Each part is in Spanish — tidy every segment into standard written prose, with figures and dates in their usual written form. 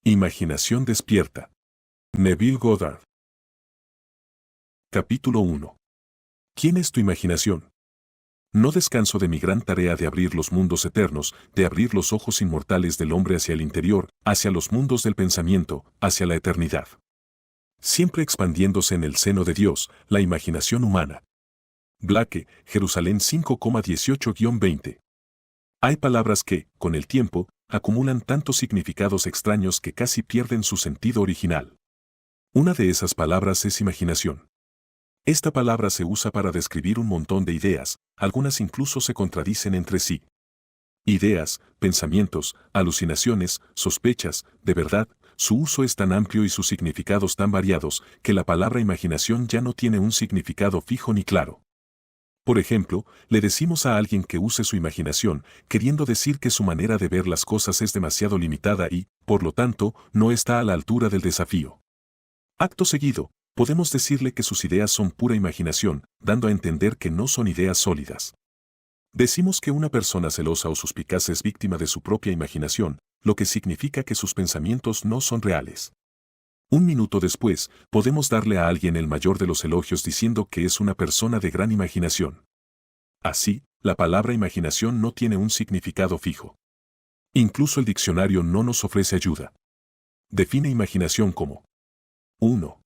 Imaginación despierta. Neville Goddard. Capítulo 1. ¿Quién es tu imaginación? No descanso de mi gran tarea de abrir los mundos eternos, de abrir los ojos inmortales del hombre hacia el interior, hacia los mundos del pensamiento, hacia la eternidad. Siempre expandiéndose en el seno de Dios, la imaginación humana. Blake, Jerusalén 5,18-20. Hay palabras que, con el tiempo, acumulan tantos significados extraños que casi pierden su sentido original. Una de esas palabras es imaginación. Esta palabra se usa para describir un montón de ideas, algunas incluso se contradicen entre sí. Ideas, pensamientos, alucinaciones, sospechas, de verdad, su uso es tan amplio y sus significados tan variados que la palabra imaginación ya no tiene un significado fijo ni claro. Por ejemplo, le decimos a alguien que use su imaginación, queriendo decir que su manera de ver las cosas es demasiado limitada y, por lo tanto, no está a la altura del desafío. Acto seguido, podemos decirle que sus ideas son pura imaginación, dando a entender que no son ideas sólidas. Decimos que una persona celosa o suspicaz es víctima de su propia imaginación, lo que significa que sus pensamientos no son reales. Un minuto después, podemos darle a alguien el mayor de los elogios diciendo que es una persona de gran imaginación. Así, la palabra imaginación no tiene un significado fijo. Incluso el diccionario no nos ofrece ayuda. Define imaginación como 1.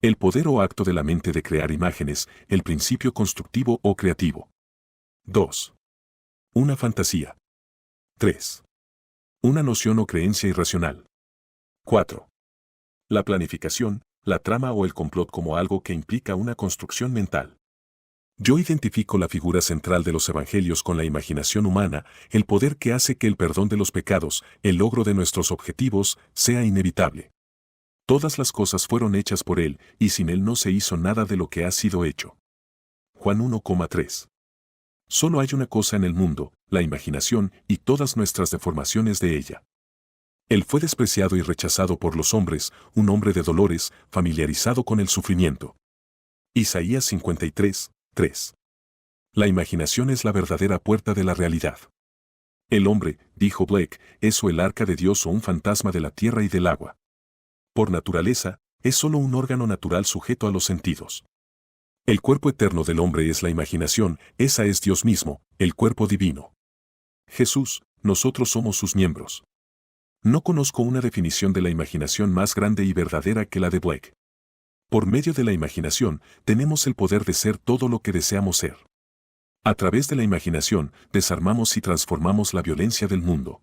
El poder o acto de la mente de crear imágenes, el principio constructivo o creativo. 2. Una fantasía. 3. Una noción o creencia irracional. 4. La planificación, la trama o el complot como algo que implica una construcción mental. Yo identifico la figura central de los evangelios con la imaginación humana, el poder que hace que el perdón de los pecados, el logro de nuestros objetivos, sea inevitable. Todas las cosas fueron hechas por Él, y sin Él no se hizo nada de lo que ha sido hecho. Juan 1,3. Solo hay una cosa en el mundo, la imaginación y todas nuestras deformaciones de ella. Él fue despreciado y rechazado por los hombres, un hombre de dolores, familiarizado con el sufrimiento. Isaías 53, 3. La imaginación es la verdadera puerta de la realidad. El hombre, dijo Blake, es o el arca de Dios o un fantasma de la tierra y del agua. Por naturaleza, es solo un órgano natural sujeto a los sentidos. El cuerpo eterno del hombre es la imaginación, esa es Dios mismo, el cuerpo divino. Jesús, nosotros somos sus miembros. No conozco una definición de la imaginación más grande y verdadera que la de Blake. Por medio de la imaginación, tenemos el poder de ser todo lo que deseamos ser. A través de la imaginación, desarmamos y transformamos la violencia del mundo.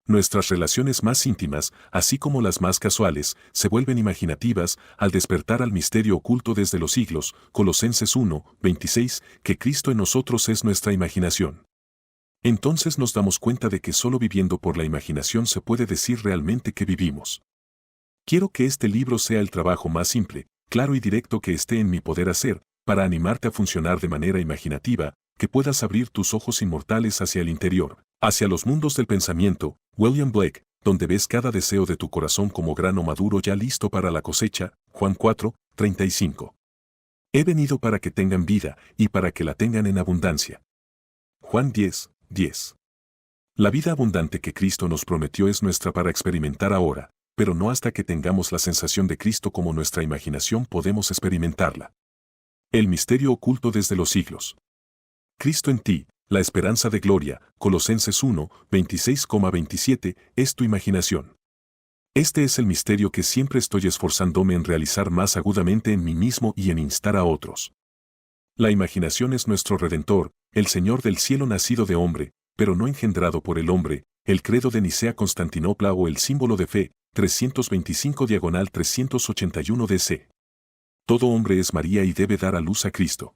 Nuestras relaciones más íntimas, así como las más casuales, se vuelven imaginativas al despertar al misterio oculto desde los siglos, Colosenses 1, 26, que Cristo en nosotros es nuestra imaginación. Entonces nos damos cuenta de que solo viviendo por la imaginación se puede decir realmente que vivimos. Quiero que este libro sea el trabajo más simple, claro y directo que esté en mi poder hacer, para animarte a funcionar de manera imaginativa, que puedas abrir tus ojos inmortales hacia el interior, hacia los mundos del pensamiento, William Blake, donde ves cada deseo de tu corazón como grano maduro ya listo para la cosecha, Juan 4, 35. He venido para que tengan vida y para que la tengan en abundancia. Juan 10, 10. La vida abundante que Cristo nos prometió es nuestra para experimentar ahora, pero no hasta que tengamos la sensación de Cristo como nuestra imaginación podemos experimentarla. El misterio oculto desde los siglos. Cristo en ti, la esperanza de gloria, Colosenses 1, 26,27, es tu imaginación. Este es el misterio que siempre estoy esforzándome en realizar más agudamente en mí mismo y en instar a otros. La imaginación es nuestro Redentor, el Señor del cielo nacido de hombre, pero no engendrado por el hombre, el credo de Nicea Constantinopla o el símbolo de fe, 325-381 DC. Todo hombre es María y debe dar a luz a Cristo.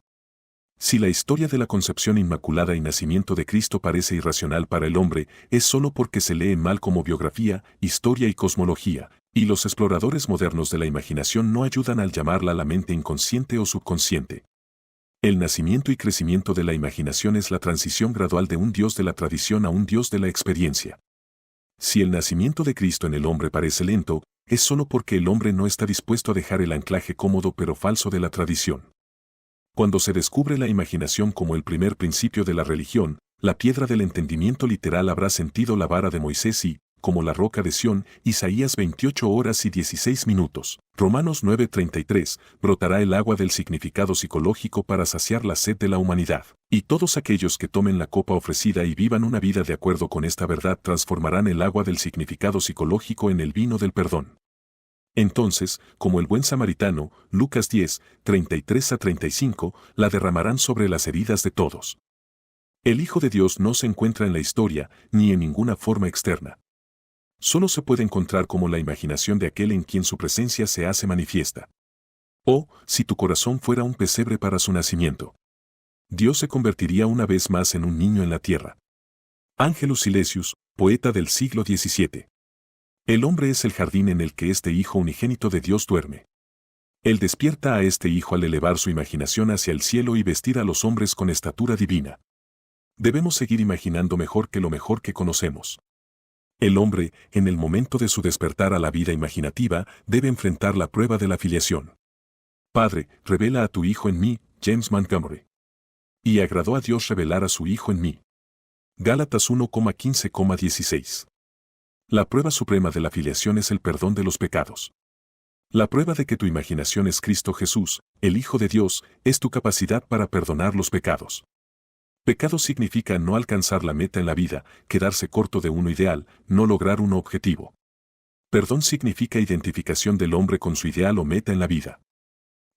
Si la historia de la concepción inmaculada y nacimiento de Cristo parece irracional para el hombre, es solo porque se lee mal como biografía, historia y cosmología, y los exploradores modernos de la imaginación no ayudan al llamarla la mente inconsciente o subconsciente. El nacimiento y crecimiento de la imaginación es la transición gradual de un Dios de la tradición a un Dios de la experiencia. Si el nacimiento de Cristo en el hombre parece lento, es solo porque el hombre no está dispuesto a dejar el anclaje cómodo pero falso de la tradición. Cuando se descubre la imaginación como el primer principio de la religión, la piedra del entendimiento literal habrá sentido la vara de Moisés y, como la roca de Sión, Isaías 28 horas y 16 minutos. Romanos 9:33, brotará el agua del significado psicológico para saciar la sed de la humanidad. Y todos aquellos que tomen la copa ofrecida y vivan una vida de acuerdo con esta verdad transformarán el agua del significado psicológico en el vino del perdón. Entonces, como el buen samaritano, Lucas 10:33-35, la derramarán sobre las heridas de todos. El Hijo de Dios no se encuentra en la historia, ni en ninguna forma externa. Solo se puede encontrar como la imaginación de aquel en quien su presencia se hace manifiesta. Oh, si tu corazón fuera un pesebre para su nacimiento. Dios se convertiría una vez más en un niño en la tierra. Angelus Silesius, poeta del siglo XVII. El hombre es el jardín en el que este Hijo unigénito de Dios duerme. Él despierta a este Hijo al elevar su imaginación hacia el cielo y vestir a los hombres con estatura divina. Debemos seguir imaginando mejor que lo mejor que conocemos. El hombre, en el momento de su despertar a la vida imaginativa, debe enfrentar la prueba de la filiación. Padre, revela a tu Hijo en mí, James Montgomery. Y agradó a Dios revelar a su Hijo en mí. Gálatas 1:15-16. La prueba suprema de la filiación es el perdón de los pecados. La prueba de que tu imaginación es Cristo Jesús, el Hijo de Dios, es tu capacidad para perdonar los pecados. Pecado significa no alcanzar la meta en la vida, quedarse corto de uno ideal, no lograr un objetivo. Perdón significa identificación del hombre con su ideal o meta en la vida.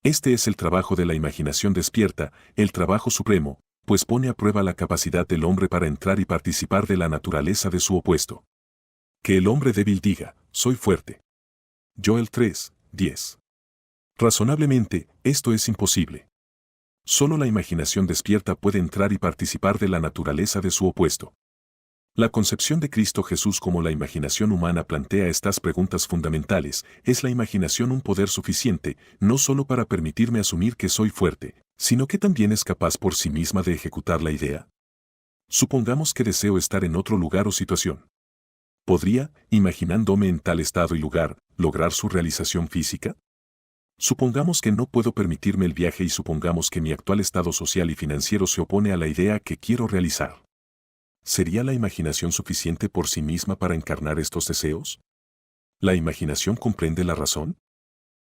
Este es el trabajo de la imaginación despierta, el trabajo supremo, pues pone a prueba la capacidad del hombre para entrar y participar de la naturaleza de su opuesto. Que el hombre débil diga, soy fuerte. Joel 3:10. Razonablemente, esto es imposible. Solo la imaginación despierta puede entrar y participar de la naturaleza de su opuesto. La concepción de Cristo Jesús como la imaginación humana plantea estas preguntas fundamentales. ¿Es la imaginación un poder suficiente, no solo para permitirme asumir que soy fuerte, sino que también es capaz por sí misma de ejecutar la idea? Supongamos que deseo estar en otro lugar o situación. ¿Podría, imaginándome en tal estado y lugar, lograr su realización física? Supongamos que no puedo permitirme el viaje y supongamos que mi actual estado social y financiero se opone a la idea que quiero realizar. ¿Sería la imaginación suficiente por sí misma para encarnar estos deseos? ¿La imaginación comprende la razón?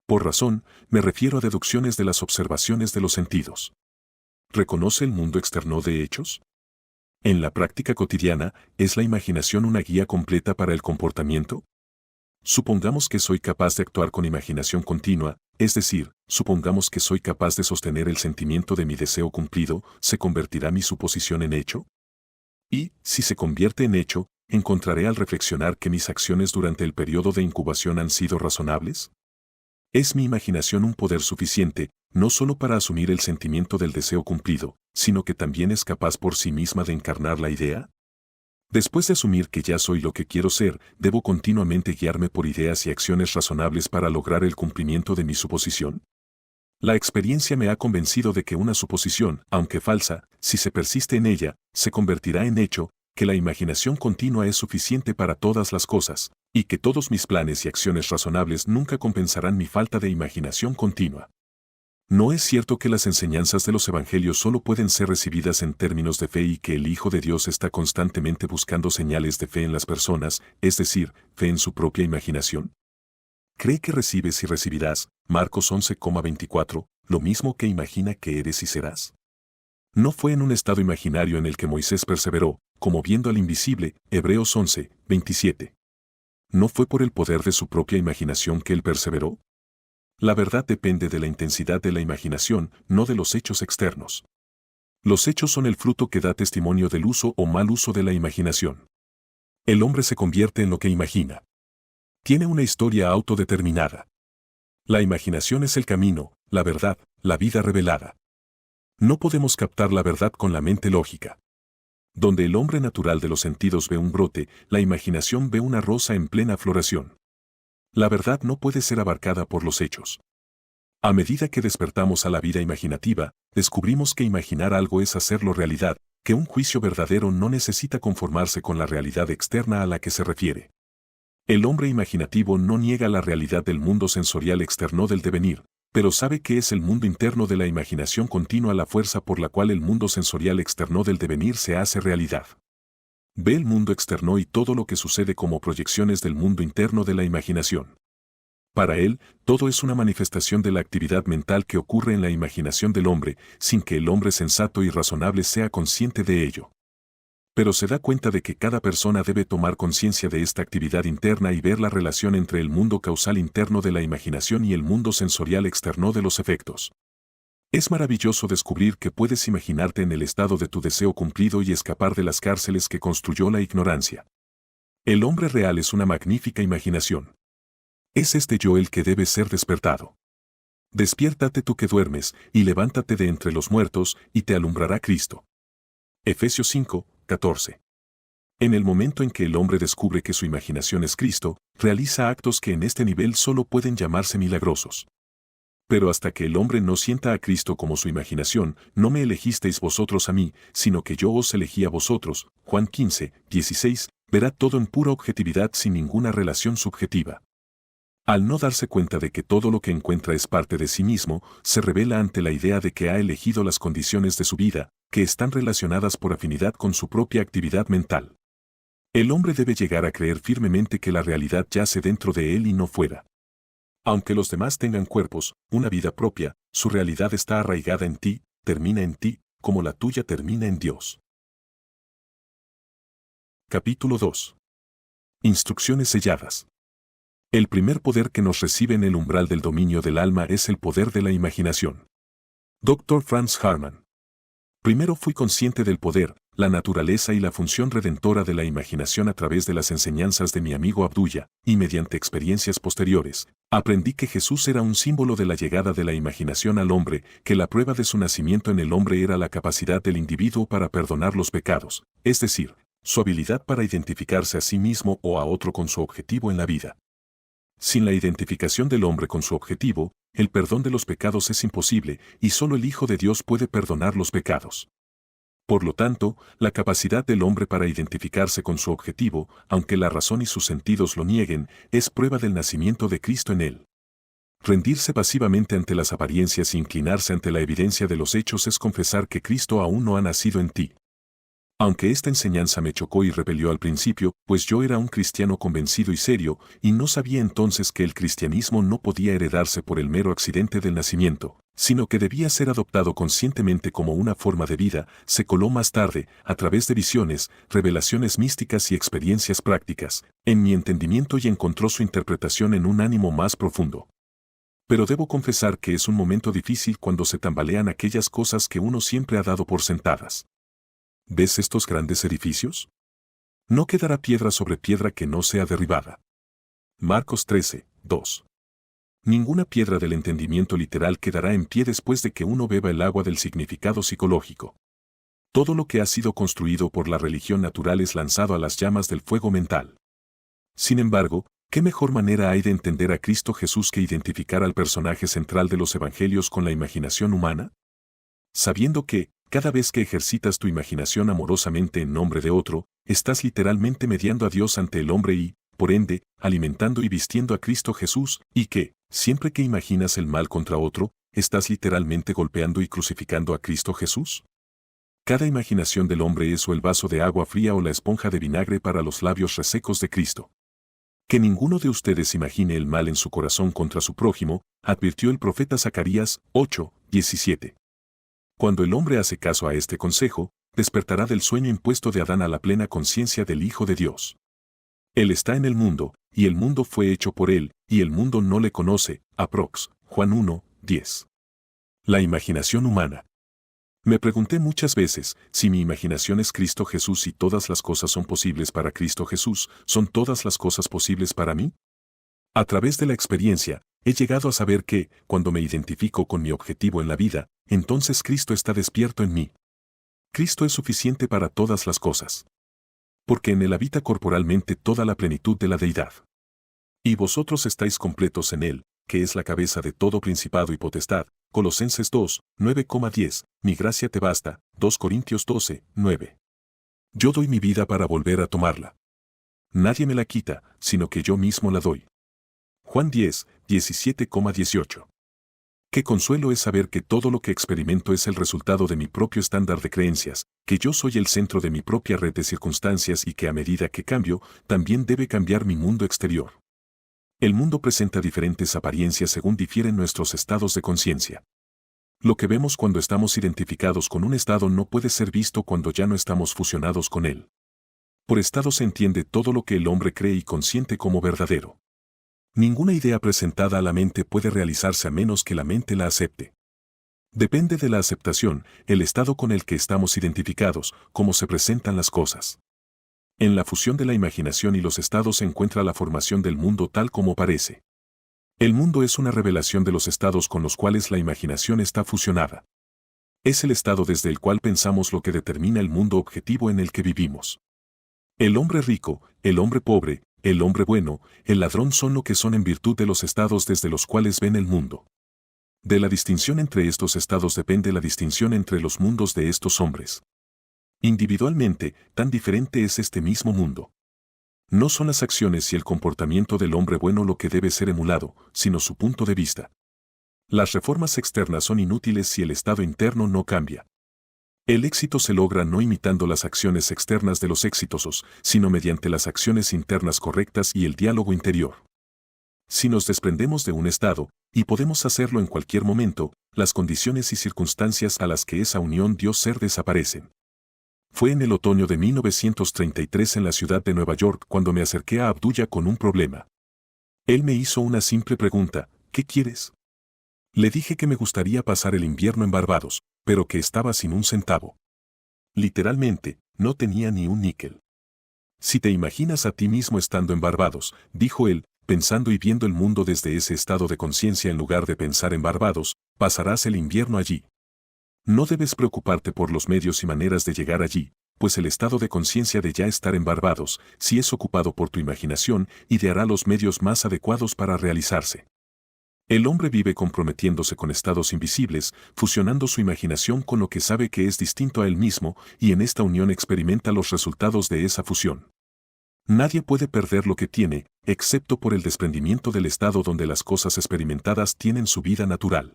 Por razón, me refiero a deducciones de las observaciones de los sentidos. ¿Reconoce el mundo externo de hechos? En la práctica cotidiana, ¿es la imaginación una guía completa para el comportamiento? Supongamos que soy capaz de actuar con imaginación continua, es decir, supongamos que soy capaz de sostener el sentimiento de mi deseo cumplido, ¿se convertirá mi suposición en hecho? Y, si se convierte en hecho, ¿encontraré al reflexionar que mis acciones durante el periodo de incubación han sido razonables? ¿Es mi imaginación un poder suficiente, no solo para asumir el sentimiento del deseo cumplido, sino que también es capaz por sí misma de encarnar la idea? Después de asumir que ya soy lo que quiero ser, debo continuamente guiarme por ideas y acciones razonables para lograr el cumplimiento de mi suposición. La experiencia me ha convencido de que una suposición, aunque falsa, si se persiste en ella, se convertirá en hecho, que la imaginación continua es suficiente para todas las cosas, y que todos mis planes y acciones razonables nunca compensarán mi falta de imaginación continua. ¿No es cierto que las enseñanzas de los evangelios solo pueden ser recibidas en términos de fe y que el Hijo de Dios está constantemente buscando señales de fe en las personas, es decir, fe en su propia imaginación? ¿Cree que recibes y recibirás, Marcos 11,24, lo mismo que imagina que eres y serás? No fue en un estado imaginario en el que Moisés perseveró, como viendo al invisible, Hebreos 11:27. ¿No fue por el poder de su propia imaginación que él perseveró? La verdad depende de la intensidad de la imaginación, no de los hechos externos. Los hechos son el fruto que da testimonio del uso o mal uso de la imaginación. El hombre se convierte en lo que imagina. Tiene una historia autodeterminada. La imaginación es el camino, la verdad, la vida revelada. No podemos captar la verdad con la mente lógica. Donde el hombre natural de los sentidos ve un brote, la imaginación ve una rosa en plena floración. La verdad no puede ser abarcada por los hechos. A medida que despertamos a la vida imaginativa, descubrimos que imaginar algo es hacerlo realidad, que un juicio verdadero no necesita conformarse con la realidad externa a la que se refiere. El hombre imaginativo no niega la realidad del mundo sensorial externo del devenir, pero sabe que es el mundo interno de la imaginación continua la fuerza por la cual el mundo sensorial externo del devenir se hace realidad. Ve el mundo externo y todo lo que sucede como proyecciones del mundo interno de la imaginación. Para él, todo es una manifestación de la actividad mental que ocurre en la imaginación del hombre, sin que el hombre sensato y razonable sea consciente de ello. Pero se da cuenta de que cada persona debe tomar conciencia de esta actividad interna y ver la relación entre el mundo causal interno de la imaginación y el mundo sensorial externo de los efectos. Es maravilloso descubrir que puedes imaginarte en el estado de tu deseo cumplido y escapar de las cárceles que construyó la ignorancia. El hombre real es una magnífica imaginación. Es este yo el que debe ser despertado. Despiértate tú que duermes, y levántate de entre los muertos, y te alumbrará Cristo. Efesios 5, 14. En el momento en que el hombre descubre que su imaginación es Cristo, realiza actos que en este nivel solo pueden llamarse milagrosos. Pero hasta que el hombre no sienta a Cristo como su imaginación, no me elegisteis vosotros a mí, sino que yo os elegí a vosotros, Juan 15, 16, verá todo en pura objetividad sin ninguna relación subjetiva. Al no darse cuenta de que todo lo que encuentra es parte de sí mismo, se revela ante la idea de que ha elegido las condiciones de su vida, que están relacionadas por afinidad con su propia actividad mental. El hombre debe llegar a creer firmemente que la realidad yace dentro de él y no fuera. Aunque los demás tengan cuerpos, una vida propia, su realidad está arraigada en ti, termina en ti, como la tuya termina en Dios. Capítulo 2. Instrucciones selladas. El primer poder que nos recibe en el umbral del dominio del alma es el poder de la imaginación. Dr. Franz Hartmann. Primero fui consciente del poder, la naturaleza y la función redentora de la imaginación a través de las enseñanzas de mi amigo Abdullah, y mediante experiencias posteriores, aprendí que Jesús era un símbolo de la llegada de la imaginación al hombre, que la prueba de su nacimiento en el hombre era la capacidad del individuo para perdonar los pecados, es decir, su habilidad para identificarse a sí mismo o a otro con su objetivo en la vida. Sin la identificación del hombre con su objetivo, el perdón de los pecados es imposible y solo el Hijo de Dios puede perdonar los pecados. Por lo tanto, la capacidad del hombre para identificarse con su objetivo, aunque la razón y sus sentidos lo nieguen, es prueba del nacimiento de Cristo en él. Rendirse pasivamente ante las apariencias e inclinarse ante la evidencia de los hechos es confesar que Cristo aún no ha nacido en ti. Aunque esta enseñanza me chocó y repelió al principio, pues yo era un cristiano convencido y serio, y no sabía entonces que el cristianismo no podía heredarse por el mero accidente del nacimiento, sino que debía ser adoptado conscientemente como una forma de vida, se coló más tarde, a través de visiones, revelaciones místicas y experiencias prácticas, en mi entendimiento y encontró su interpretación en un ánimo más profundo. Pero debo confesar que es un momento difícil cuando se tambalean aquellas cosas que uno siempre ha dado por sentadas. ¿Ves estos grandes edificios? No quedará piedra sobre piedra que no sea derribada. Marcos 13, 2. Ninguna piedra del entendimiento literal quedará en pie después de que uno beba el agua del significado psicológico. Todo lo que ha sido construido por la religión natural es lanzado a las llamas del fuego mental. Sin embargo, ¿qué mejor manera hay de entender a Cristo Jesús que identificar al personaje central de los evangelios con la imaginación humana? Sabiendo que, cada vez que ejercitas tu imaginación amorosamente en nombre de otro, estás literalmente mediando a Dios ante el hombre y, por ende, alimentando y vistiendo a Cristo Jesús, y que, siempre que imaginas el mal contra otro, estás literalmente golpeando y crucificando a Cristo Jesús. Cada imaginación del hombre es o el vaso de agua fría o la esponja de vinagre para los labios resecos de Cristo. Que ninguno de ustedes imagine el mal en su corazón contra su prójimo, advirtió el profeta Zacarías 8, 17. Cuando el hombre hace caso a este consejo, despertará del sueño impuesto de Adán a la plena conciencia del Hijo de Dios. Él está en el mundo, y el mundo fue hecho por él, y el mundo no le conoce. Aprox. Juan 1, 10. La imaginación humana. Me pregunté muchas veces, si mi imaginación es Cristo Jesús y todas las cosas son posibles para Cristo Jesús, ¿son todas las cosas posibles para mí? A través de la experiencia, he llegado a saber que, cuando me identifico con mi objetivo en la vida, entonces Cristo está despierto en mí. Cristo es suficiente para todas las cosas. Porque en él habita corporalmente toda la plenitud de la deidad. Y vosotros estáis completos en él, que es la cabeza de todo principado y potestad. Colosenses 2, 9,10, mi gracia te basta. 2 Corintios 12, 9. Yo doy mi vida para volver a tomarla. Nadie me la quita, sino que yo mismo la doy. Juan 10, 17,18. Qué consuelo es saber que todo lo que experimento es el resultado de mi propio estándar de creencias, que yo soy el centro de mi propia red de circunstancias y que a medida que cambio, también debe cambiar mi mundo exterior. El mundo presenta diferentes apariencias según difieren nuestros estados de conciencia. Lo que vemos cuando estamos identificados con un estado no puede ser visto cuando ya no estamos fusionados con él. Por estado se entiende todo lo que el hombre cree y consiente como verdadero. Ninguna idea presentada a la mente puede realizarse a menos que la mente la acepte. Depende de la aceptación, el estado con el que estamos identificados, cómo se presentan las cosas. En la fusión de la imaginación y los estados se encuentra la formación del mundo tal como parece. El mundo es una revelación de los estados con los cuales la imaginación está fusionada. Es el estado desde el cual pensamos lo que determina el mundo objetivo en el que vivimos. El hombre rico, el hombre pobre, el hombre bueno, el ladrón son lo que son en virtud de los estados desde los cuales ven el mundo. De la distinción entre estos estados depende la distinción entre los mundos de estos hombres. Individualmente, tan diferente es este mismo mundo. No son las acciones y el comportamiento del hombre bueno lo que debe ser emulado, sino su punto de vista. Las reformas externas son inútiles si el estado interno no cambia. El éxito se logra no imitando las acciones externas de los exitosos, sino mediante las acciones internas correctas y el diálogo interior. Si nos desprendemos de un estado, y podemos hacerlo en cualquier momento, las condiciones y circunstancias a las que esa unión dio ser desaparecen. Fue en el otoño de 1933 en la ciudad de Nueva York cuando me acerqué a Abdullah con un problema. Él me hizo una simple pregunta: ¿qué quieres? Le dije que me gustaría pasar el invierno en Barbados, pero que estaba sin un centavo. Literalmente, no tenía ni un níquel. Si te imaginas a ti mismo estando en Barbados, dijo él, pensando y viendo el mundo desde ese estado de conciencia en lugar de pensar en Barbados, pasarás el invierno allí. No debes preocuparte por los medios y maneras de llegar allí, pues el estado de conciencia de ya estar en Barbados, si es ocupado por tu imaginación, ideará los medios más adecuados para realizarse. El hombre vive comprometiéndose con estados invisibles, fusionando su imaginación con lo que sabe que es distinto a él mismo, y en esta unión experimenta los resultados de esa fusión. Nadie puede perder lo que tiene, excepto por el desprendimiento del estado donde las cosas experimentadas tienen su vida natural.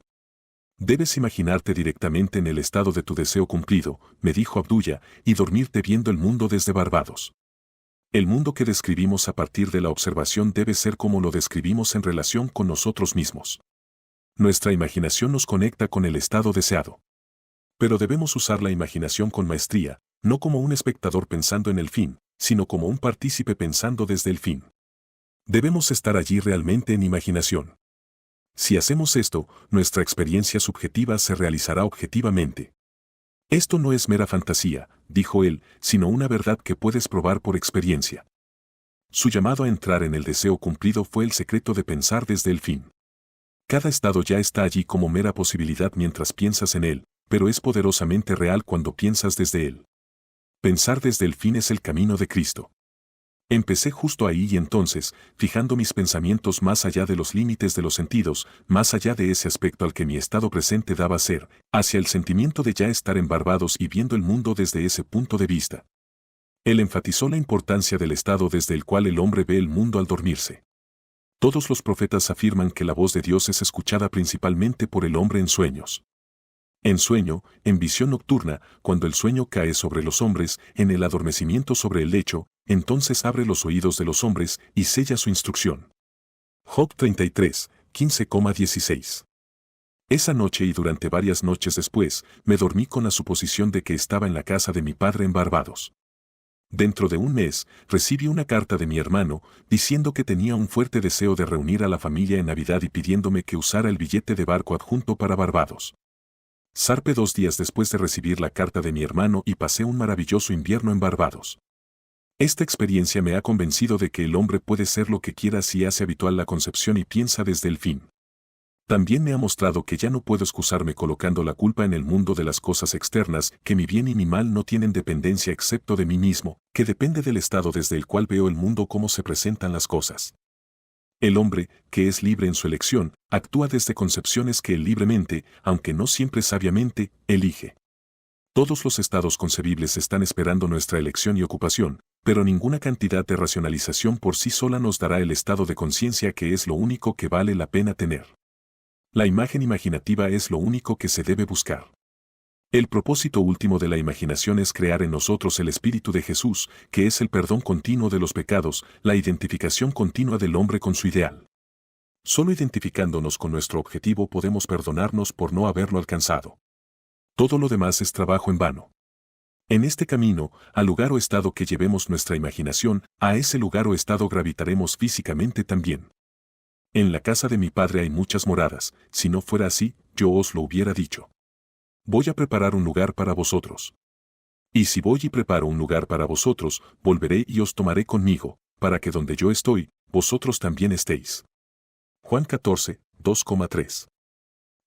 Debes imaginarte directamente en el estado de tu deseo cumplido, me dijo Abdullah, y dormirte viendo el mundo desde Barbados. El mundo que describimos a partir de la observación debe ser como lo describimos en relación con nosotros mismos. Nuestra imaginación nos conecta con el estado deseado. Pero debemos usar la imaginación con maestría, no como un espectador pensando en el fin, sino como un partícipe pensando desde el fin. Debemos estar allí realmente en imaginación. Si hacemos esto, nuestra experiencia subjetiva se realizará objetivamente. Esto no es mera fantasía, dijo él, sino una verdad que puedes probar por experiencia. Su llamado a entrar en el deseo cumplido fue el secreto de pensar desde el fin. Cada estado ya está allí como mera posibilidad mientras piensas en él, pero es poderosamente real cuando piensas desde él. Pensar desde el fin es el camino de Cristo. Empecé justo ahí y entonces, fijando mis pensamientos más allá de los límites de los sentidos, más allá de ese aspecto al que mi estado presente daba ser, hacia el sentimiento de ya estar en Barbados y viendo el mundo desde ese punto de vista. Él enfatizó la importancia del estado desde el cual el hombre ve el mundo al dormirse. Todos los profetas afirman que la voz de Dios es escuchada principalmente por el hombre en sueños. En sueño, en visión nocturna, cuando el sueño cae sobre los hombres, en el adormecimiento sobre el lecho, entonces abre los oídos de los hombres y sella su instrucción. Job 33, 15,16. Esa noche y durante varias noches después, me dormí con la suposición de que estaba en la casa de mi padre en Barbados. Dentro de un mes, recibí una carta de mi hermano, diciendo que tenía un fuerte deseo de reunir a la familia en Navidad y pidiéndome que usara el billete de barco adjunto para Barbados. Zarpé 2 días después de recibir la carta de mi hermano y pasé un maravilloso invierno en Barbados. Esta experiencia me ha convencido de que el hombre puede ser lo que quiera si hace habitual la concepción y piensa desde el fin. También me ha mostrado que ya no puedo excusarme colocando la culpa en el mundo de las cosas externas, que mi bien y mi mal no tienen dependencia excepto de mí mismo, que depende del estado desde el cual veo el mundo cómo se presentan las cosas. El hombre, que es libre en su elección, actúa desde concepciones que él libremente, aunque no siempre sabiamente, elige. Todos los estados concebibles están esperando nuestra elección y ocupación, pero ninguna cantidad de racionalización por sí sola nos dará el estado de conciencia que es lo único que vale la pena tener. La imagen imaginativa es lo único que se debe buscar. El propósito último de la imaginación es crear en nosotros el Espíritu de Jesús, que es el perdón continuo de los pecados, la identificación continua del hombre con su ideal. Solo identificándonos con nuestro objetivo podemos perdonarnos por no haberlo alcanzado. Todo lo demás es trabajo en vano. En este camino, al lugar o estado que llevemos nuestra imaginación, a ese lugar o estado gravitaremos físicamente también. En la casa de mi Padre hay muchas moradas, si no fuera así, yo os lo hubiera dicho. Voy a preparar un lugar para vosotros. Y si voy y preparo un lugar para vosotros, volveré y os tomaré conmigo, para que donde yo estoy, vosotros también estéis. Juan 14, 2,3.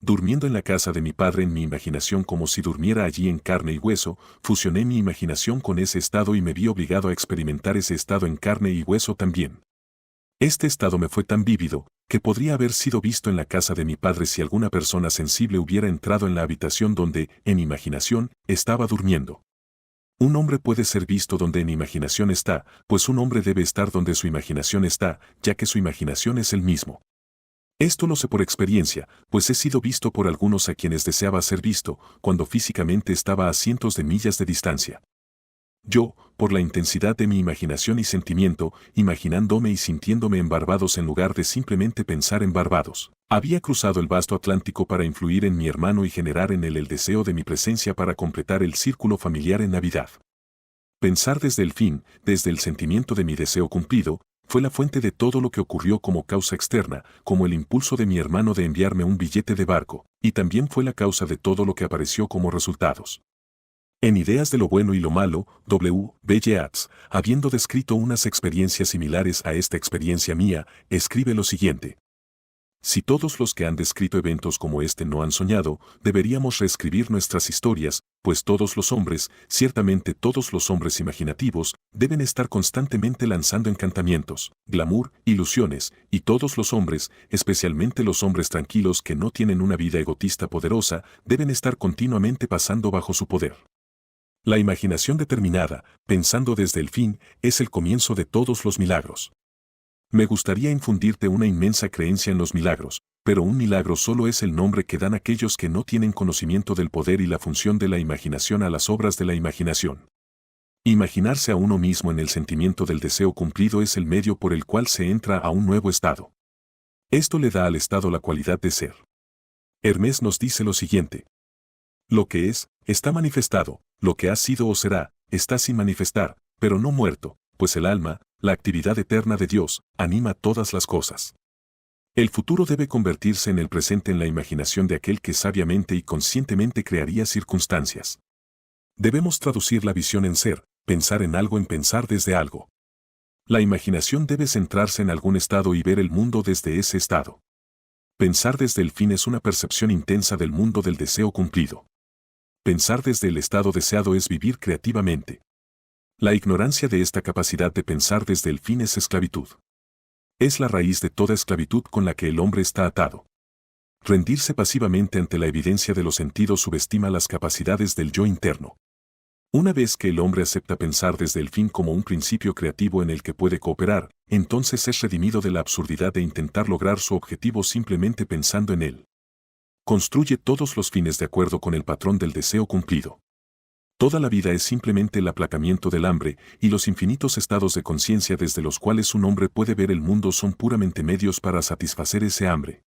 Durmiendo en la casa de mi Padre en mi imaginación como si durmiera allí en carne y hueso, fusioné mi imaginación con ese estado y me vi obligado a experimentar ese estado en carne y hueso también. Este estado me fue tan vívido, que podría haber sido visto en la casa de mi Padre si alguna persona sensible hubiera entrado en la habitación donde, en imaginación, estaba durmiendo. Un hombre puede ser visto donde en imaginación está, pues un hombre debe estar donde su imaginación está, ya que su imaginación es el mismo. Esto lo sé por experiencia, pues he sido visto por algunos a quienes deseaba ser visto, cuando físicamente estaba a cientos de millas de distancia. Yo, por la intensidad de mi imaginación y sentimiento, imaginándome y sintiéndome en Barbados en lugar de simplemente pensar en Barbados, había cruzado el vasto Atlántico para influir en mi hermano y generar en él el deseo de mi presencia para completar el círculo familiar en Navidad. Pensar desde el fin, desde el sentimiento de mi deseo cumplido, fue la fuente de todo lo que ocurrió como causa externa, como el impulso de mi hermano de enviarme un billete de barco, y también fue la causa de todo lo que apareció como resultados. En Ideas de lo bueno y lo malo, W. B. Yeats, habiendo descrito unas experiencias similares a esta experiencia mía, escribe lo siguiente. Si todos los que han descrito eventos como este no han soñado, deberíamos reescribir nuestras historias, pues todos los hombres, ciertamente todos los hombres imaginativos, deben estar constantemente lanzando encantamientos, glamour, ilusiones, y todos los hombres, especialmente los hombres tranquilos que no tienen una vida egotista poderosa, deben estar continuamente pasando bajo su poder. La imaginación determinada, pensando desde el fin, es el comienzo de todos los milagros. Me gustaría infundirte una inmensa creencia en los milagros, pero un milagro solo es el nombre que dan aquellos que no tienen conocimiento del poder y la función de la imaginación a las obras de la imaginación. Imaginarse a uno mismo en el sentimiento del deseo cumplido es el medio por el cual se entra a un nuevo estado. Esto le da al estado la cualidad de ser. Hermés nos dice lo siguiente. Lo que es, está manifestado, lo que ha sido o será, está sin manifestar, pero no muerto, pues el alma, la actividad eterna de Dios, anima todas las cosas. El futuro debe convertirse en el presente en la imaginación de aquel que sabiamente y conscientemente crearía circunstancias. Debemos traducir la visión en ser, pensar en algo en pensar desde algo. La imaginación debe centrarse en algún estado y ver el mundo desde ese estado. Pensar desde el fin es una percepción intensa del mundo del deseo cumplido. Pensar desde el estado deseado es vivir creativamente. La ignorancia de esta capacidad de pensar desde el fin es esclavitud. Es la raíz de toda esclavitud con la que el hombre está atado. Rendirse pasivamente ante la evidencia de los sentidos subestima las capacidades del yo interno. Una vez que el hombre acepta pensar desde el fin como un principio creativo en el que puede cooperar, entonces es redimido de la absurdidad de intentar lograr su objetivo simplemente pensando en él. Construye todos los fines de acuerdo con el patrón del deseo cumplido. Toda la vida es simplemente el aplacamiento del hambre, y los infinitos estados de conciencia desde los cuales un hombre puede ver el mundo son puramente medios para satisfacer ese hambre.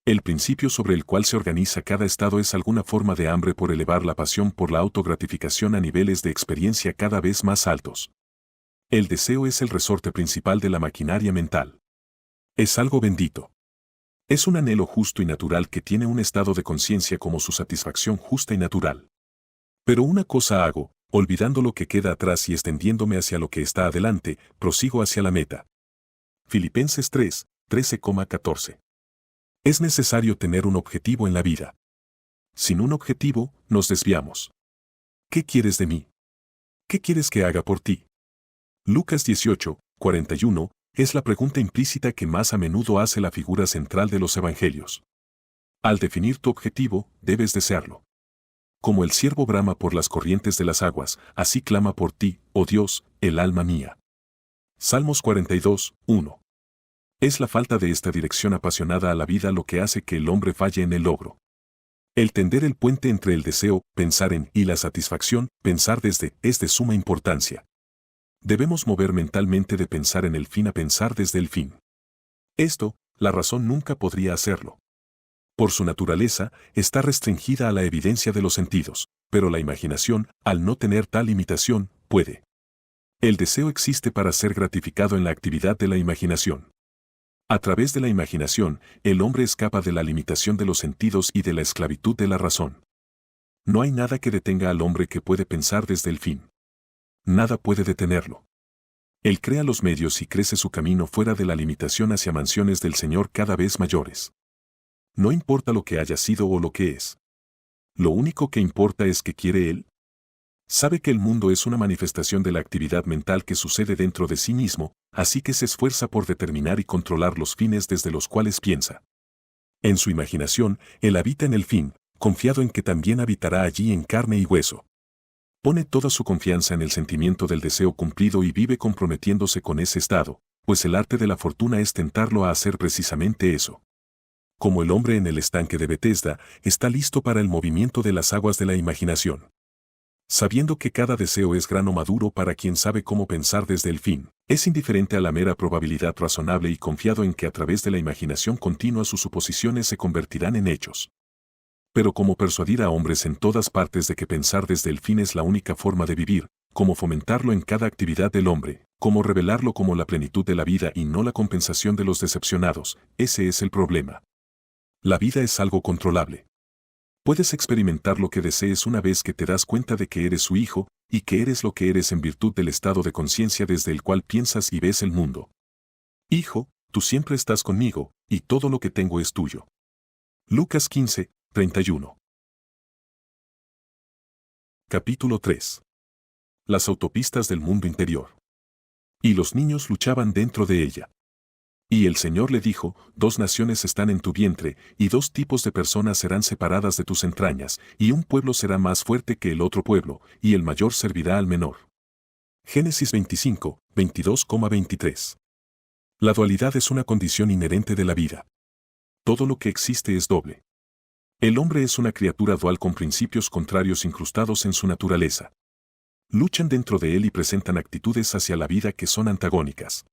El principio sobre el cual se organiza cada estado es alguna forma de hambre por elevar la pasión por la autogratificación a niveles de experiencia cada vez más altos. El deseo es el resorte principal de la maquinaria mental. Es algo bendito. Es un anhelo justo y natural que tiene un estado de conciencia como su satisfacción justa y natural. Pero una cosa hago, olvidando lo que queda atrás y extendiéndome hacia lo que está adelante, prosigo hacia la meta. Filipenses 3, 13,14. Es necesario tener un objetivo en la vida. Sin un objetivo, nos desviamos. ¿Qué quieres de mí? ¿Qué quieres que haga por ti? Lucas 18, 41, es la pregunta implícita que más a menudo hace la figura central de los evangelios. Al definir tu objetivo, debes desearlo. Como el ciervo brama por las corrientes de las aguas, así clama por ti, oh Dios, el alma mía. Salmos 42, 1. Es la falta de esta dirección apasionada a la vida lo que hace que el hombre falle en el logro. El tender el puente entre el deseo, pensar en, y la satisfacción, pensar desde, es de suma importancia. Debemos mover mentalmente de pensar en el fin a pensar desde el fin. Esto, la razón nunca podría hacerlo. Por su naturaleza, está restringida a la evidencia de los sentidos, pero la imaginación, al no tener tal limitación, puede. El deseo existe para ser gratificado en la actividad de la imaginación. A través de la imaginación, el hombre escapa de la limitación de los sentidos y de la esclavitud de la razón. No hay nada que detenga al hombre que puede pensar desde el fin. Nada puede detenerlo. Él crea los medios y crece su camino fuera de la limitación hacia mansiones del Señor cada vez mayores. No importa lo que haya sido o lo que es. Lo único que importa es que quiere Él. Sabe que el mundo es una manifestación de la actividad mental que sucede dentro de sí mismo, así que se esfuerza por determinar y controlar los fines desde los cuales piensa. En su imaginación, Él habita en el fin, confiado en que también habitará allí en carne y hueso. Pone toda su confianza en el sentimiento del deseo cumplido y vive comprometiéndose con ese estado, pues el arte de la fortuna es tentarlo a hacer precisamente eso. Como el hombre en el estanque de Betesda, está listo para el movimiento de las aguas de la imaginación. Sabiendo que cada deseo es grano maduro para quien sabe cómo pensar desde el fin, es indiferente a la mera probabilidad razonable y confiado en que a través de la imaginación continua sus suposiciones se convertirán en hechos. Pero cómo persuadir a hombres en todas partes de que pensar desde el fin es la única forma de vivir, cómo fomentarlo en cada actividad del hombre, cómo revelarlo como la plenitud de la vida y no la compensación de los decepcionados, ese es el problema. La vida es algo controlable. Puedes experimentar lo que desees una vez que te das cuenta de que eres su hijo, y que eres lo que eres en virtud del estado de conciencia desde el cual piensas y ves el mundo. Hijo, tú siempre estás conmigo, y todo lo que tengo es tuyo. Lucas 15, 31. Capítulo 3. Las autopistas del mundo interior. Y los niños luchaban dentro de ella. Y el Señor le dijo, 2 naciones están en tu vientre, y 2 tipos de personas serán separadas de tus entrañas, y un pueblo será más fuerte que el otro pueblo, y el mayor servirá al menor. Génesis 25, 22,23. La dualidad es una condición inherente de la vida. Todo lo que existe es doble. El hombre es una criatura dual con principios contrarios incrustados en su naturaleza. Luchan dentro de él y presentan actitudes hacia la vida que son antagónicas.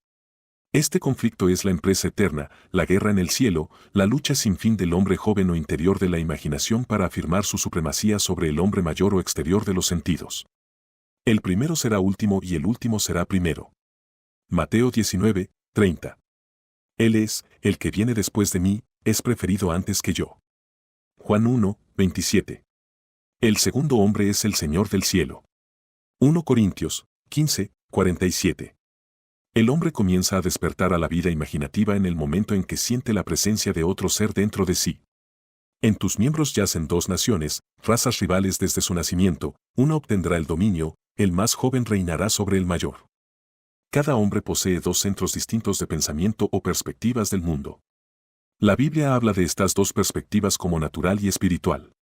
Este conflicto es la empresa eterna, la guerra en el cielo, la lucha sin fin del hombre joven o interior de la imaginación para afirmar su supremacía sobre el hombre mayor o exterior de los sentidos. El primero será último y el último será primero. Mateo 19, 30. Él es, el que viene después de mí, es preferido antes que yo. Juan 1, 27. El segundo hombre es el Señor del cielo. 1 Corintios 15, 47. El hombre comienza a despertar a la vida imaginativa en el momento en que siente la presencia de otro ser dentro de sí. En tus miembros yacen 2 naciones, razas rivales desde su nacimiento, una obtendrá el dominio, el más joven reinará sobre el mayor. Cada hombre posee 2 centros distintos de pensamiento o perspectivas del mundo. La Biblia habla de estas 2 perspectivas como natural y espiritual.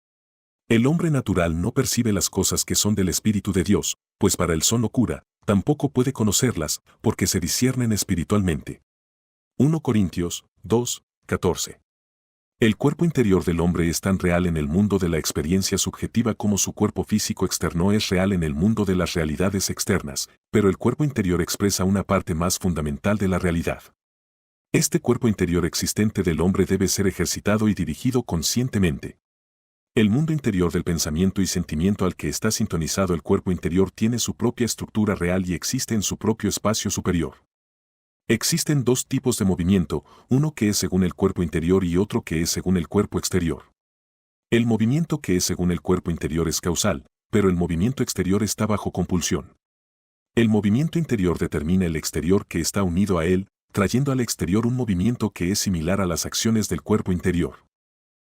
El hombre natural no percibe las cosas que son del Espíritu de Dios, pues para él son locura, tampoco puede conocerlas, porque se disciernen espiritualmente. 1 Corintios 2, 14. El cuerpo interior del hombre es tan real en el mundo de la experiencia subjetiva como su cuerpo físico externo es real en el mundo de las realidades externas, pero el cuerpo interior expresa una parte más fundamental de la realidad. Este cuerpo interior existente del hombre debe ser ejercitado y dirigido conscientemente. El mundo interior del pensamiento y sentimiento al que está sintonizado el cuerpo interior tiene su propia estructura real y existe en su propio espacio superior. Existen 2 tipos de movimiento, uno que es según el cuerpo interior y otro que es según el cuerpo exterior. El movimiento que es según el cuerpo interior es causal, pero el movimiento exterior está bajo compulsión. El movimiento interior determina el exterior que está unido a él, trayendo al exterior un movimiento que es similar a las acciones del cuerpo interior.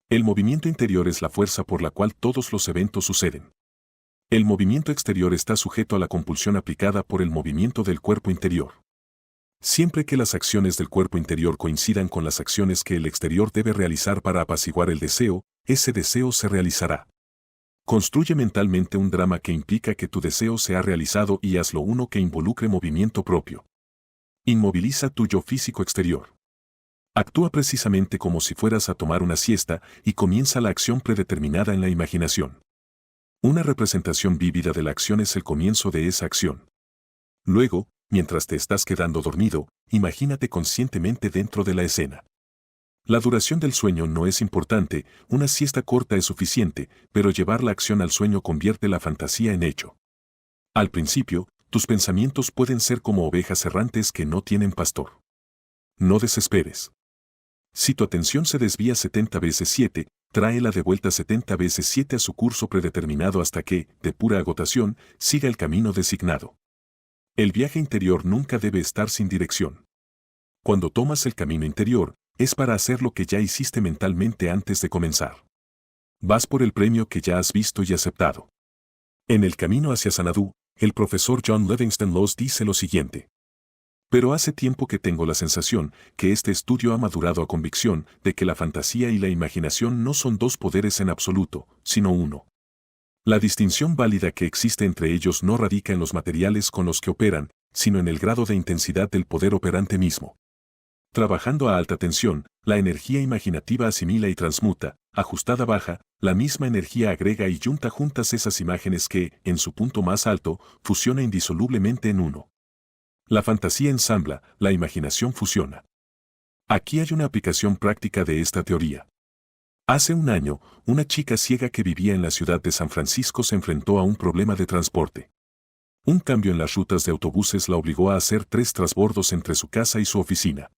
El movimiento interior es la fuerza por la cual todos los eventos suceden. El movimiento exterior está sujeto a la compulsión aplicada por el movimiento del cuerpo interior. Siempre que las acciones del cuerpo interior coincidan con las acciones que el exterior debe realizar para apaciguar el deseo, ese deseo se realizará. Construye mentalmente un drama que implica que tu deseo sea realizado y hazlo uno que involucre movimiento propio. Inmoviliza tu yo físico exterior. Actúa precisamente como si fueras a tomar una siesta y comienza la acción predeterminada en la imaginación. Una representación vívida de la acción es el comienzo de esa acción. Luego, mientras te estás quedando dormido, imagínate conscientemente dentro de la escena. La duración del sueño no es importante, una siesta corta es suficiente, pero llevar la acción al sueño convierte la fantasía en hecho. Al principio, tus pensamientos pueden ser como ovejas errantes que no tienen pastor. No desesperes. Si tu atención se desvía 70 veces 7, tráela de vuelta 70 veces 7 a su curso predeterminado hasta que, de pura agotación, siga el camino designado. El viaje interior nunca debe estar sin dirección. Cuando tomas el camino interior, es para hacer lo que ya hiciste mentalmente antes de comenzar. Vas por el premio que ya has visto y aceptado. En el camino hacia Xanadu, el profesor John Livingston Laws dice lo siguiente. Pero hace tiempo que tengo la sensación que este estudio ha madurado a convicción de que la fantasía y la imaginación no son dos poderes en absoluto, sino uno. La distinción válida que existe entre ellos no radica en los materiales con los que operan, sino en el grado de intensidad del poder operante mismo. Trabajando a alta tensión, la energía imaginativa asimila y transmuta, ajustada baja, la misma energía agrega y junta juntas esas imágenes que, en su punto más alto, fusiona indisolublemente en uno. La fantasía ensambla, la imaginación fusiona. Aquí hay una aplicación práctica de esta teoría. Hace un año, una chica ciega que vivía en la ciudad de San Francisco se enfrentó a un problema de transporte. Un cambio en las rutas de autobuses la obligó a hacer 3 transbordos entre su casa y su oficina.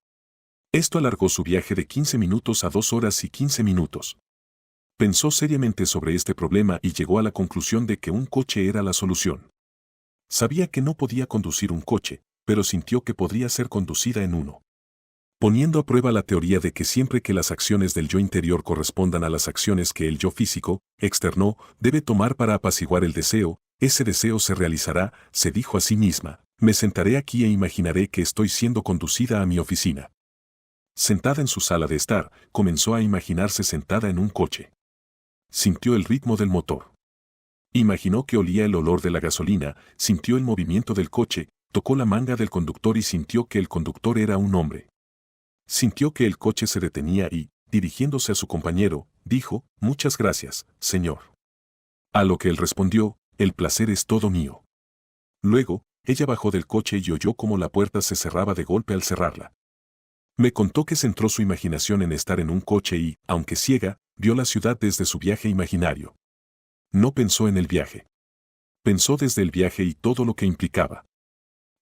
Esto alargó su viaje de 15 minutos a 2 horas y 15 minutos. Pensó seriamente sobre este problema y llegó a la conclusión de que un coche era la solución. Sabía que no podía conducir un coche, pero sintió que podría ser conducida en uno. Poniendo a prueba la teoría de que siempre que las acciones del yo interior correspondan a las acciones que el yo físico, externo, debe tomar para apaciguar el deseo, ese deseo se realizará, se dijo a sí misma, me sentaré aquí e imaginaré que estoy siendo conducida a mi oficina. Sentada en su sala de estar, comenzó a imaginarse sentada en un coche. Sintió el ritmo del motor. Imaginó que olía el olor de la gasolina, sintió el movimiento del coche, tocó la manga del conductor y sintió que el conductor era un hombre. Sintió que el coche se detenía y, dirigiéndose a su compañero, dijo, «Muchas gracias, señor». A lo que él respondió, «El placer es todo mío». Luego, ella bajó del coche y oyó cómo la puerta se cerraba de golpe al cerrarla. Me contó que centró su imaginación en estar en un coche y, aunque ciega, vio la ciudad desde su viaje imaginario. No pensó en el viaje. Pensó desde el viaje y todo lo que implicaba.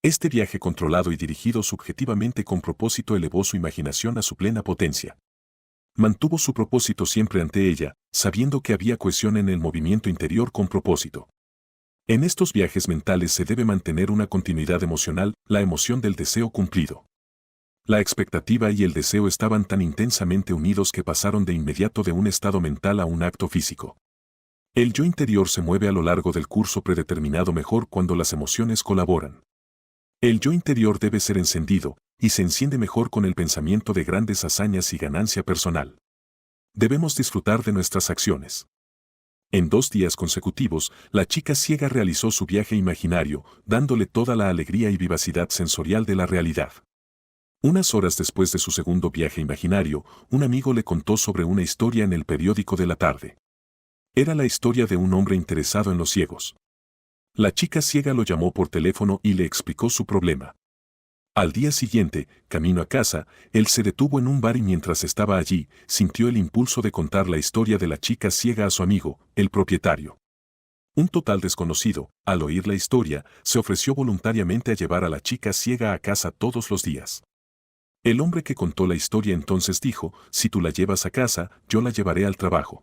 Este viaje controlado y dirigido subjetivamente con propósito elevó su imaginación a su plena potencia. Mantuvo su propósito siempre ante ella, sabiendo que había cohesión en el movimiento interior con propósito. En estos viajes mentales se debe mantener una continuidad emocional, la emoción del deseo cumplido. La expectativa y el deseo estaban tan intensamente unidos que pasaron de inmediato de un estado mental a un acto físico. El yo interior se mueve a lo largo del curso predeterminado mejor cuando las emociones colaboran. El yo interior debe ser encendido, y se enciende mejor con el pensamiento de grandes hazañas y ganancia personal. Debemos disfrutar de nuestras acciones. En 2 días consecutivos, la chica ciega realizó su viaje imaginario, dándole toda la alegría y vivacidad sensorial de la realidad. Unas horas después de su segundo viaje imaginario, un amigo le contó sobre una historia en el periódico de la tarde. Era la historia de un hombre interesado en los ciegos. La chica ciega lo llamó por teléfono y le explicó su problema. Al día siguiente, camino a casa, él se detuvo en un bar y mientras estaba allí, sintió el impulso de contar la historia de la chica ciega a su amigo, el propietario. Un total desconocido, al oír la historia, se ofreció voluntariamente a llevar a la chica ciega a casa todos los días. El hombre que contó la historia entonces dijo, si tú la llevas a casa, yo la llevaré al trabajo.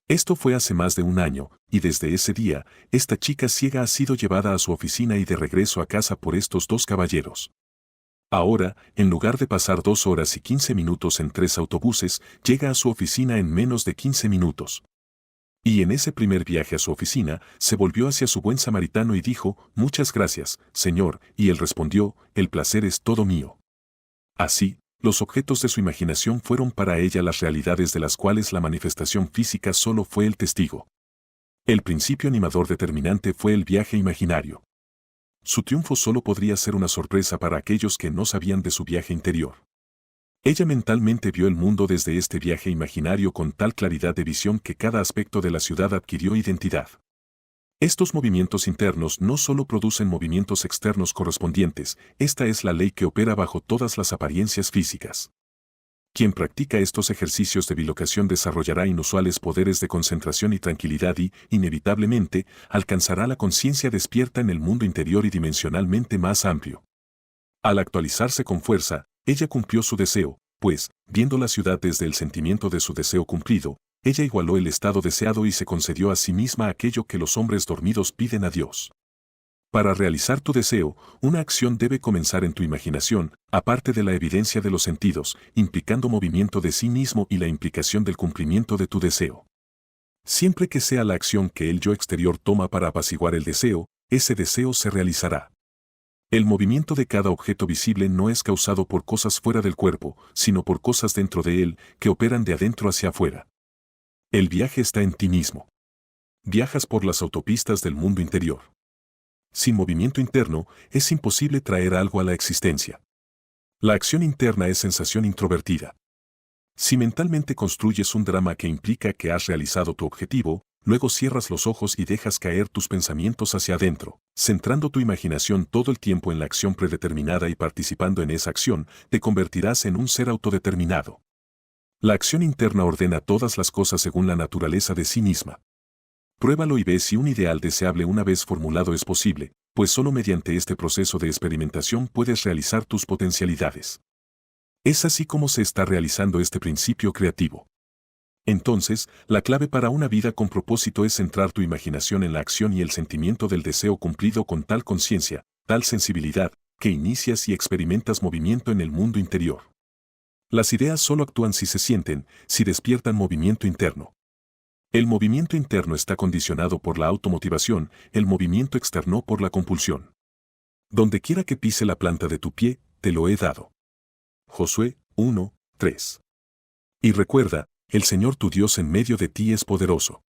Esto fue hace más de un año, y desde ese día, esta chica ciega ha sido llevada a su oficina y de regreso a casa por estos 2 caballeros. Ahora, en lugar de pasar 2 horas y 15 minutos en 3 autobuses, llega a su oficina en menos de 15 minutos. Y en ese primer viaje a su oficina, se volvió hacia su buen samaritano y dijo, «Muchas gracias, señor», y él respondió, «El placer es todo mío». Así, los objetos de su imaginación fueron para ella las realidades de las cuales la manifestación física solo fue el testigo. El principio animador determinante fue el viaje imaginario. Su triunfo solo podría ser una sorpresa para aquellos que no sabían de su viaje interior. Ella mentalmente vio el mundo desde este viaje imaginario con tal claridad de visión que cada aspecto de la ciudad adquirió identidad. Estos movimientos internos no solo producen movimientos externos correspondientes, esta es la ley que opera bajo todas las apariencias físicas. Quien practica estos ejercicios de bilocación desarrollará inusuales poderes de concentración y tranquilidad y, inevitablemente, alcanzará la conciencia despierta en el mundo interior y dimensionalmente más amplio. Al actualizarse con fuerza, ella cumplió su deseo, pues, viendo la ciudad desde el sentimiento de su deseo cumplido, ella igualó el estado deseado y se concedió a sí misma aquello que los hombres dormidos piden a Dios. Para realizar tu deseo, una acción debe comenzar en tu imaginación, aparte de la evidencia de los sentidos, implicando movimiento de sí mismo y la implicación del cumplimiento de tu deseo. Siempre que sea la acción que el yo exterior toma para apaciguar el deseo, ese deseo se realizará. El movimiento de cada objeto visible no es causado por cosas fuera del cuerpo, sino por cosas dentro de él, que operan de adentro hacia afuera. El viaje está en ti mismo. Viajas por las autopistas del mundo interior. Sin movimiento interno, es imposible traer algo a la existencia. La acción interna es sensación introvertida. Si mentalmente construyes un drama que implica que has realizado tu objetivo, luego cierras los ojos y dejas caer tus pensamientos hacia adentro, centrando tu imaginación todo el tiempo en la acción predeterminada y participando en esa acción, te convertirás en un ser autodeterminado. La acción interna ordena todas las cosas según la naturaleza de sí misma. Pruébalo y ve si un ideal deseable una vez formulado es posible, pues solo mediante este proceso de experimentación puedes realizar tus potencialidades. Es así como se está realizando este principio creativo. Entonces, la clave para una vida con propósito es centrar tu imaginación en la acción y el sentimiento del deseo cumplido con tal conciencia, tal sensibilidad, que inicias y experimentas movimiento en el mundo interior. Las ideas solo actúan si se sienten, si despiertan movimiento interno. El movimiento interno está condicionado por la automotivación, el movimiento externo por la compulsión. Donde quiera que pise la planta de tu pie, te lo he dado. Josué 1, 3. Y recuerda, el Señor tu Dios en medio de ti es poderoso.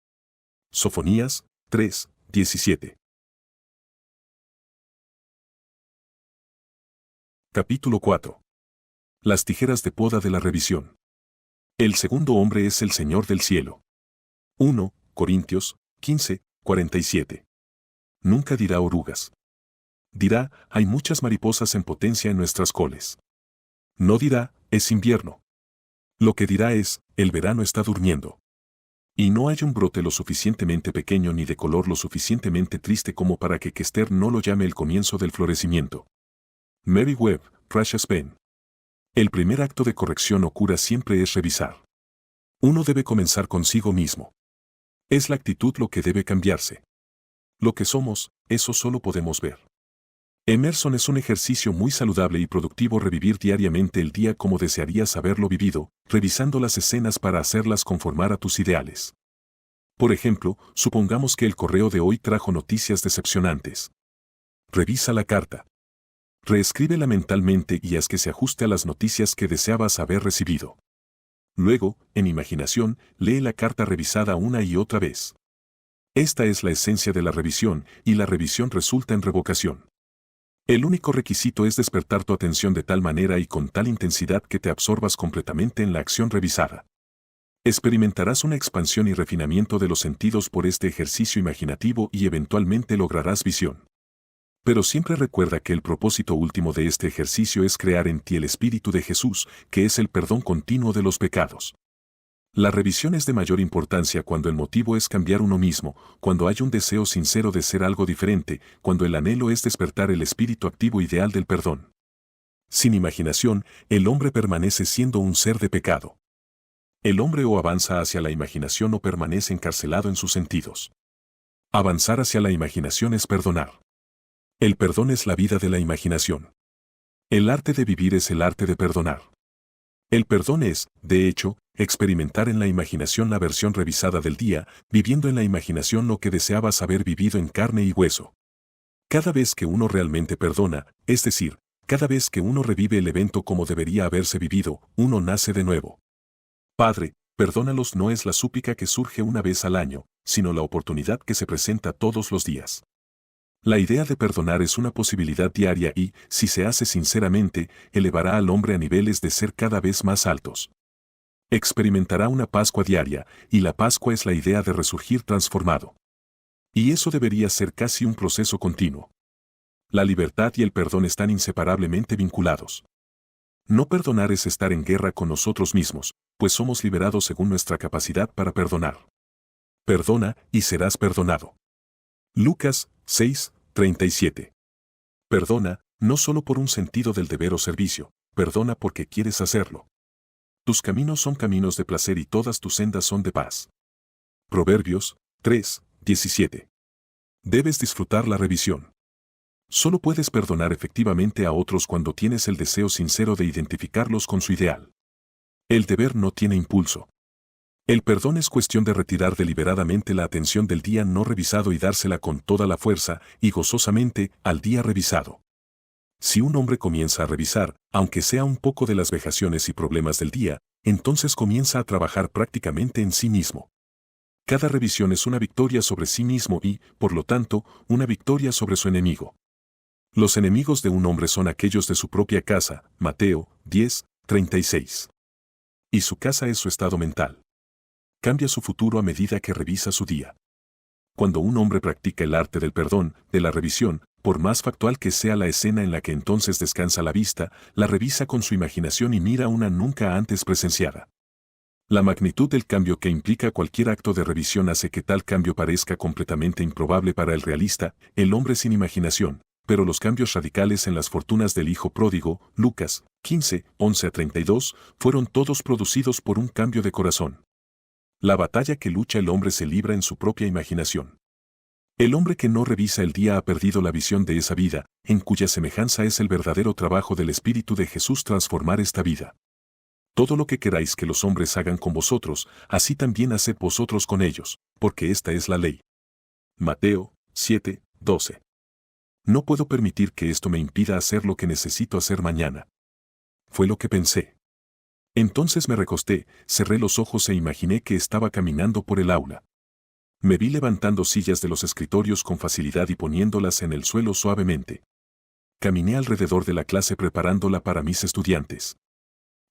Sofonías 3, 17. Capítulo 4. Las tijeras de poda de la revisión. El segundo hombre es el Señor del cielo. 1 Corintios 15, 47. Nunca dirá orugas. Dirá, hay muchas mariposas en potencia en nuestras coles. No dirá, es invierno. Lo que dirá es, el verano está durmiendo. Y no hay un brote lo suficientemente pequeño ni de color lo suficientemente triste como para que Kester no lo llame el comienzo del florecimiento. Mary Webb, Precious Pen. El primer acto de corrección o cura siempre es revisar. Uno debe comenzar consigo mismo. Es la actitud lo que debe cambiarse. Lo que somos, eso solo podemos ver. Emerson es un ejercicio muy saludable y productivo revivir diariamente el día como desearías haberlo vivido, revisando las escenas para hacerlas conformar a tus ideales. Por ejemplo, supongamos que el correo de hoy trajo noticias decepcionantes. Revisa la carta. Reescríbela mentalmente y haz que se ajuste a las noticias que deseabas haber recibido. Luego, en imaginación, lee la carta revisada una y otra vez. Esta es la esencia de la revisión, y la revisión resulta en revocación. El único requisito es despertar tu atención de tal manera y con tal intensidad que te absorbas completamente en la acción revisada. Experimentarás una expansión y refinamiento de los sentidos por este ejercicio imaginativo y eventualmente lograrás visión. Pero siempre recuerda que el propósito último de este ejercicio es crear en ti el Espíritu de Jesús, que es el perdón continuo de los pecados. La revisión es de mayor importancia cuando el motivo es cambiar uno mismo, cuando hay un deseo sincero de ser algo diferente, cuando el anhelo es despertar el espíritu activo ideal del perdón. Sin imaginación, el hombre permanece siendo un ser de pecado. El hombre o avanza hacia la imaginación o permanece encarcelado en sus sentidos. Avanzar hacia la imaginación es perdonar. El perdón es la vida de la imaginación. El arte de vivir es el arte de perdonar. El perdón es, de hecho, experimentar en la imaginación la versión revisada del día, viviendo en la imaginación lo que deseabas haber vivido en carne y hueso. Cada vez que uno realmente perdona, es decir, cada vez que uno revive el evento como debería haberse vivido, uno nace de nuevo. Padre, perdónalos no es la súplica que surge una vez al año, sino la oportunidad que se presenta todos los días. La idea de perdonar es una posibilidad diaria y, si se hace sinceramente, elevará al hombre a niveles de ser cada vez más altos. Experimentará una Pascua diaria, y la Pascua es la idea de resurgir transformado. Y eso debería ser casi un proceso continuo. La libertad y el perdón están inseparablemente vinculados. No perdonar es estar en guerra con nosotros mismos, pues somos liberados según nuestra capacidad para perdonar. Perdona y serás perdonado. Lucas 6:37. Perdona, no solo por un sentido del deber o servicio, perdona porque quieres hacerlo. Tus caminos son caminos de placer y todas tus sendas son de paz. Proverbios 3:17. Debes disfrutar la revisión. Solo puedes perdonar efectivamente a otros cuando tienes el deseo sincero de identificarlos con su ideal. El deber no tiene impulso. El perdón es cuestión de retirar deliberadamente la atención del día no revisado y dársela con toda la fuerza y gozosamente al día revisado. Si un hombre comienza a revisar, aunque sea un poco de las vejaciones y problemas del día, entonces comienza a trabajar prácticamente en sí mismo. Cada revisión es una victoria sobre sí mismo y, por lo tanto, una victoria sobre su enemigo. Los enemigos de un hombre son aquellos de su propia casa, Mateo 10:36. Y su casa es su estado mental. Cambia su futuro a medida que revisa su día. Cuando un hombre practica el arte del perdón, de la revisión, por más factual que sea la escena en la que entonces descansa la vista, la revisa con su imaginación y mira una nunca antes presenciada. La magnitud del cambio que implica cualquier acto de revisión hace que tal cambio parezca completamente improbable para el realista, el hombre sin imaginación, pero los cambios radicales en las fortunas del hijo pródigo, Lucas 15:11-32, fueron todos producidos por un cambio de corazón. La batalla que lucha el hombre se libra en su propia imaginación. El hombre que no revisa el día ha perdido la visión de esa vida, en cuya semejanza es el verdadero trabajo del Espíritu de Jesús transformar esta vida. Todo lo que queráis que los hombres hagan con vosotros, así también haced vosotros con ellos, porque esta es la ley. Mateo 7:12. No puedo permitir que esto me impida hacer lo que necesito hacer mañana. Fue lo que pensé. Entonces me recosté, cerré los ojos e imaginé que estaba caminando por el aula. Me vi levantando sillas de los escritorios con facilidad y poniéndolas en el suelo suavemente. Caminé alrededor de la clase preparándola para mis estudiantes.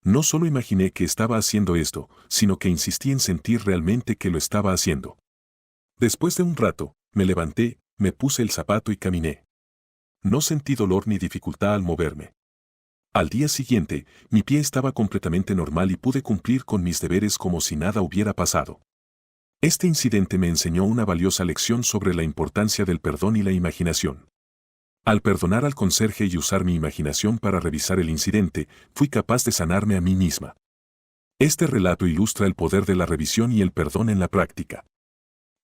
No solo imaginé que estaba haciendo esto, sino que insistí en sentir realmente que lo estaba haciendo. Después de un rato, me levanté, me puse el zapato y caminé. No sentí dolor ni dificultad al moverme. Al día siguiente, mi pie estaba completamente normal y pude cumplir con mis deberes como si nada hubiera pasado. Este incidente me enseñó una valiosa lección sobre la importancia del perdón y la imaginación. Al perdonar al conserje y usar mi imaginación para revisar el incidente, fui capaz de sanarme a mí misma. Este relato ilustra el poder de la revisión y el perdón en la práctica.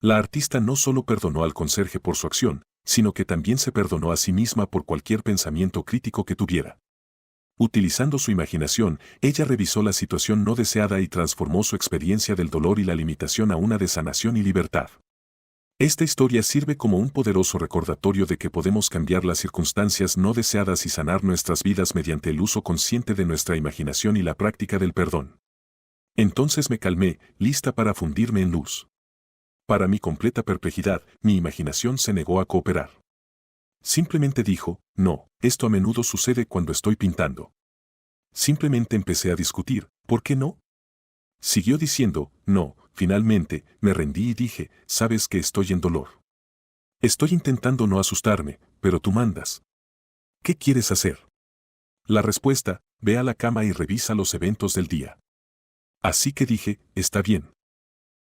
La artista no solo perdonó al conserje por su acción, sino que también se perdonó a sí misma por cualquier pensamiento crítico que tuviera. Utilizando su imaginación, ella revisó la situación no deseada y transformó su experiencia del dolor y la limitación a una de sanación y libertad. Esta historia sirve como un poderoso recordatorio de que podemos cambiar las circunstancias no deseadas y sanar nuestras vidas mediante el uso consciente de nuestra imaginación y la práctica del perdón. Entonces me calmé, lista para fundirme en luz. Para mi completa perplejidad, mi imaginación se negó a cooperar. Simplemente dijo, no, esto a menudo sucede cuando estoy pintando. Simplemente empecé a discutir, ¿por qué no? Siguió diciendo, no, finalmente, me rendí y dije, sabes que estoy en dolor. Estoy intentando no asustarme, pero tú mandas. ¿Qué quieres hacer? La respuesta, ve a la cama y revisa los eventos del día. Así que dije, está bien.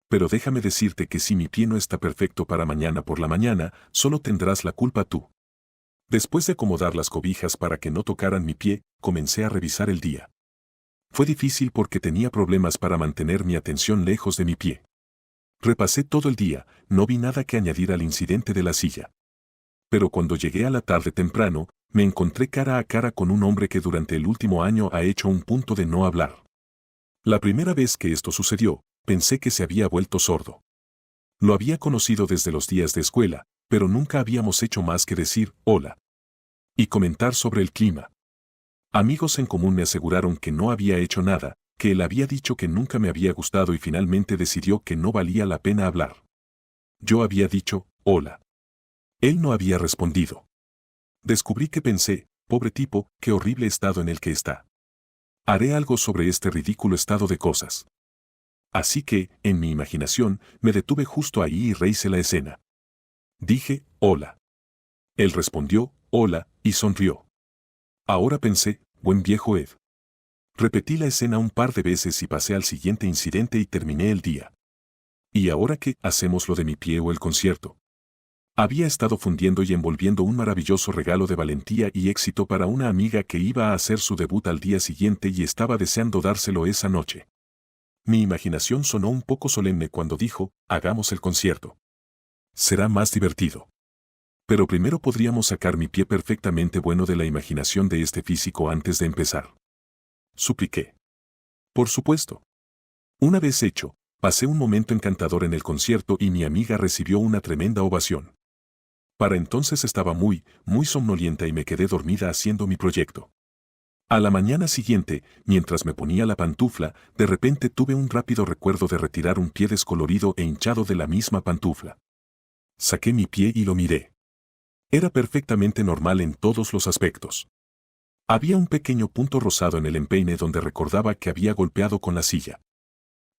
Pero déjame decirte que si mi pie no está perfecto para mañana por la mañana, solo tendrás la culpa tú. Después de acomodar las cobijas para que no tocaran mi pie, comencé a revisar el día. Fue difícil porque tenía problemas para mantener mi atención lejos de mi pie. Repasé todo el día, no vi nada que añadir al incidente de la silla. Pero cuando llegué a la tarde temprano, me encontré cara a cara con un hombre que durante el último año ha hecho un punto de no hablar. La primera vez que esto sucedió, pensé que se había vuelto sordo. Lo había conocido desde los días de escuela, pero nunca habíamos hecho más que decir hola y comentar sobre el clima. Amigos en común me aseguraron que no había hecho nada, que él había dicho que nunca me había gustado y finalmente decidió que no valía la pena hablar. Yo había dicho hola. Él no había respondido. Descubrí que pensé, pobre tipo, qué horrible estado en el que está. Haré algo sobre este ridículo estado de cosas. Así que, en mi imaginación, me detuve justo ahí y rehice la escena. Dije, hola. Él respondió, hola, y sonrió. Ahora pensé, buen viejo Ed. Repetí la escena un par de veces y pasé al siguiente incidente y terminé el día. ¿Y ahora qué hacemos lo de mi pie o el concierto? Había estado fundiendo y envolviendo un maravilloso regalo de valentía y éxito para una amiga que iba a hacer su debut al día siguiente y estaba deseando dárselo esa noche. Mi imaginación sonó un poco solemne cuando dijo, hagamos el concierto. Será más divertido. Pero primero podríamos sacar mi pie perfectamente bueno de la imaginación de este físico antes de empezar. Supliqué. Por supuesto. Una vez hecho, pasé un momento encantador en el concierto y mi amiga recibió una tremenda ovación. Para entonces estaba muy somnolienta y me quedé dormida haciendo mi proyecto. A la mañana siguiente, mientras me ponía la pantufla, de repente tuve un rápido recuerdo de retirar un pie descolorido e hinchado de la misma pantufla. Saqué mi pie y lo miré. Era perfectamente normal en todos los aspectos. Había un pequeño punto rosado en el empeine donde recordaba que había golpeado con la silla.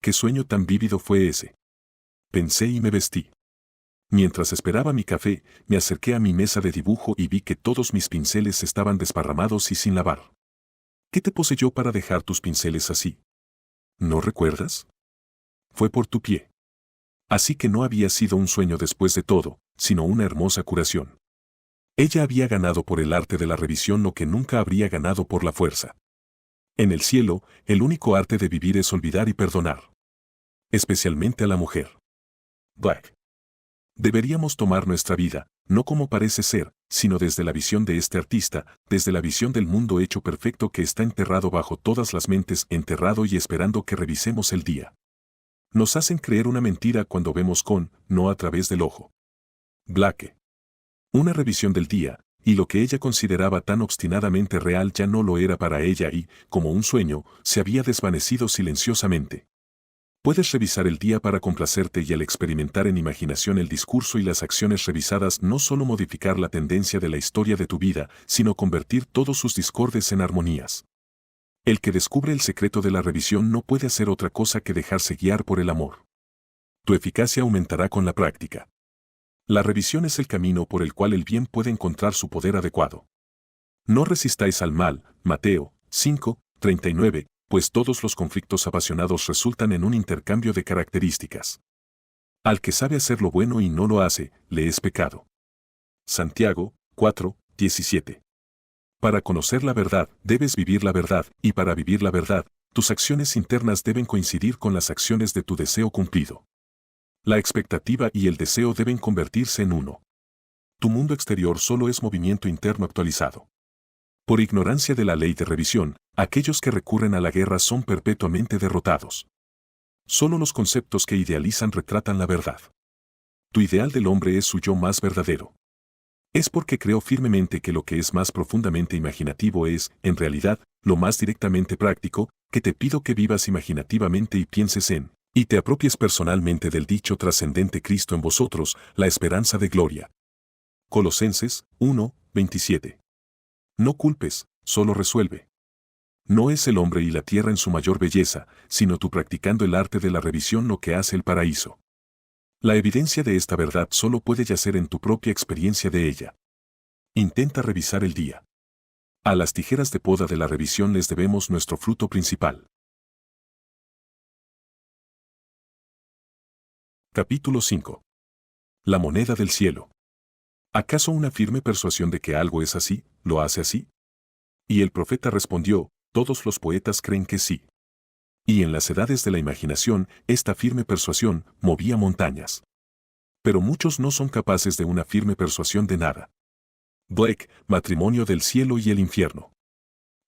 ¿Qué sueño tan vívido fue ese? Pensé y me vestí. Mientras esperaba mi café, me acerqué a mi mesa de dibujo y vi que todos mis pinceles estaban desparramados y sin lavar. ¿Qué te poseyó para dejar tus pinceles así? ¿No recuerdas? Fue por tu pie. Así que no había sido un sueño después de todo, sino una hermosa curación. Ella había ganado por el arte de la revisión lo que nunca habría ganado por la fuerza. En el cielo, el único arte de vivir es olvidar y perdonar. Especialmente a la mujer. Black. Deberíamos tomar nuestra vida, no como parece ser, sino desde la visión de este artista, desde la visión del mundo hecho perfecto que está enterrado bajo todas las mentes, enterrado y esperando que revisemos el día. Nos hacen creer una mentira cuando vemos no a través del ojo. Blake. Una revisión del día, y lo que ella consideraba tan obstinadamente real ya no lo era para ella y, como un sueño, se había desvanecido silenciosamente. Puedes revisar el día para complacerte y al experimentar en imaginación el discurso y las acciones revisadas no solo modificar la tendencia de la historia de tu vida, sino convertir todos sus discordes en armonías. El que descubre el secreto de la revisión no puede hacer otra cosa que dejarse guiar por el amor. Tu eficacia aumentará con la práctica. La revisión es el camino por el cual el bien puede encontrar su poder adecuado. No resistáis al mal, Mateo 5:39, pues todos los conflictos apasionados resultan en un intercambio de características. Al que sabe hacer lo bueno y no lo hace, le es pecado. Santiago 4:17. Para conocer la verdad, debes vivir la verdad, y para vivir la verdad, tus acciones internas deben coincidir con las acciones de tu deseo cumplido. La expectativa y el deseo deben convertirse en uno. Tu mundo exterior solo es movimiento interno actualizado. Por ignorancia de la ley de revisión, aquellos que recurren a la guerra son perpetuamente derrotados. Solo los conceptos que idealizan retratan la verdad. Tu ideal del hombre es su yo más verdadero. Es porque creo firmemente que lo que es más profundamente imaginativo es, en realidad, lo más directamente práctico, que te pido que vivas imaginativamente y pienses en, y te apropies personalmente del dicho trascendente Cristo en vosotros, la esperanza de gloria. Colosenses 1:27. No culpes, solo resuelve. No es el hombre y la tierra en su mayor belleza, sino tú practicando el arte de la revisión lo que hace el paraíso. La evidencia de esta verdad solo puede yacer en tu propia experiencia de ella. Intenta revisar el día. A las tijeras de poda de la revisión les debemos nuestro fruto principal. Capítulo 5. La moneda del cielo. ¿Acaso una firme persuasión de que algo es así, lo hace así? Y el profeta respondió, todos los poetas creen que sí. Y en las edades de la imaginación, esta firme persuasión movía montañas. Pero muchos no son capaces de una firme persuasión de nada. Blake, Matrimonio del cielo y el infierno.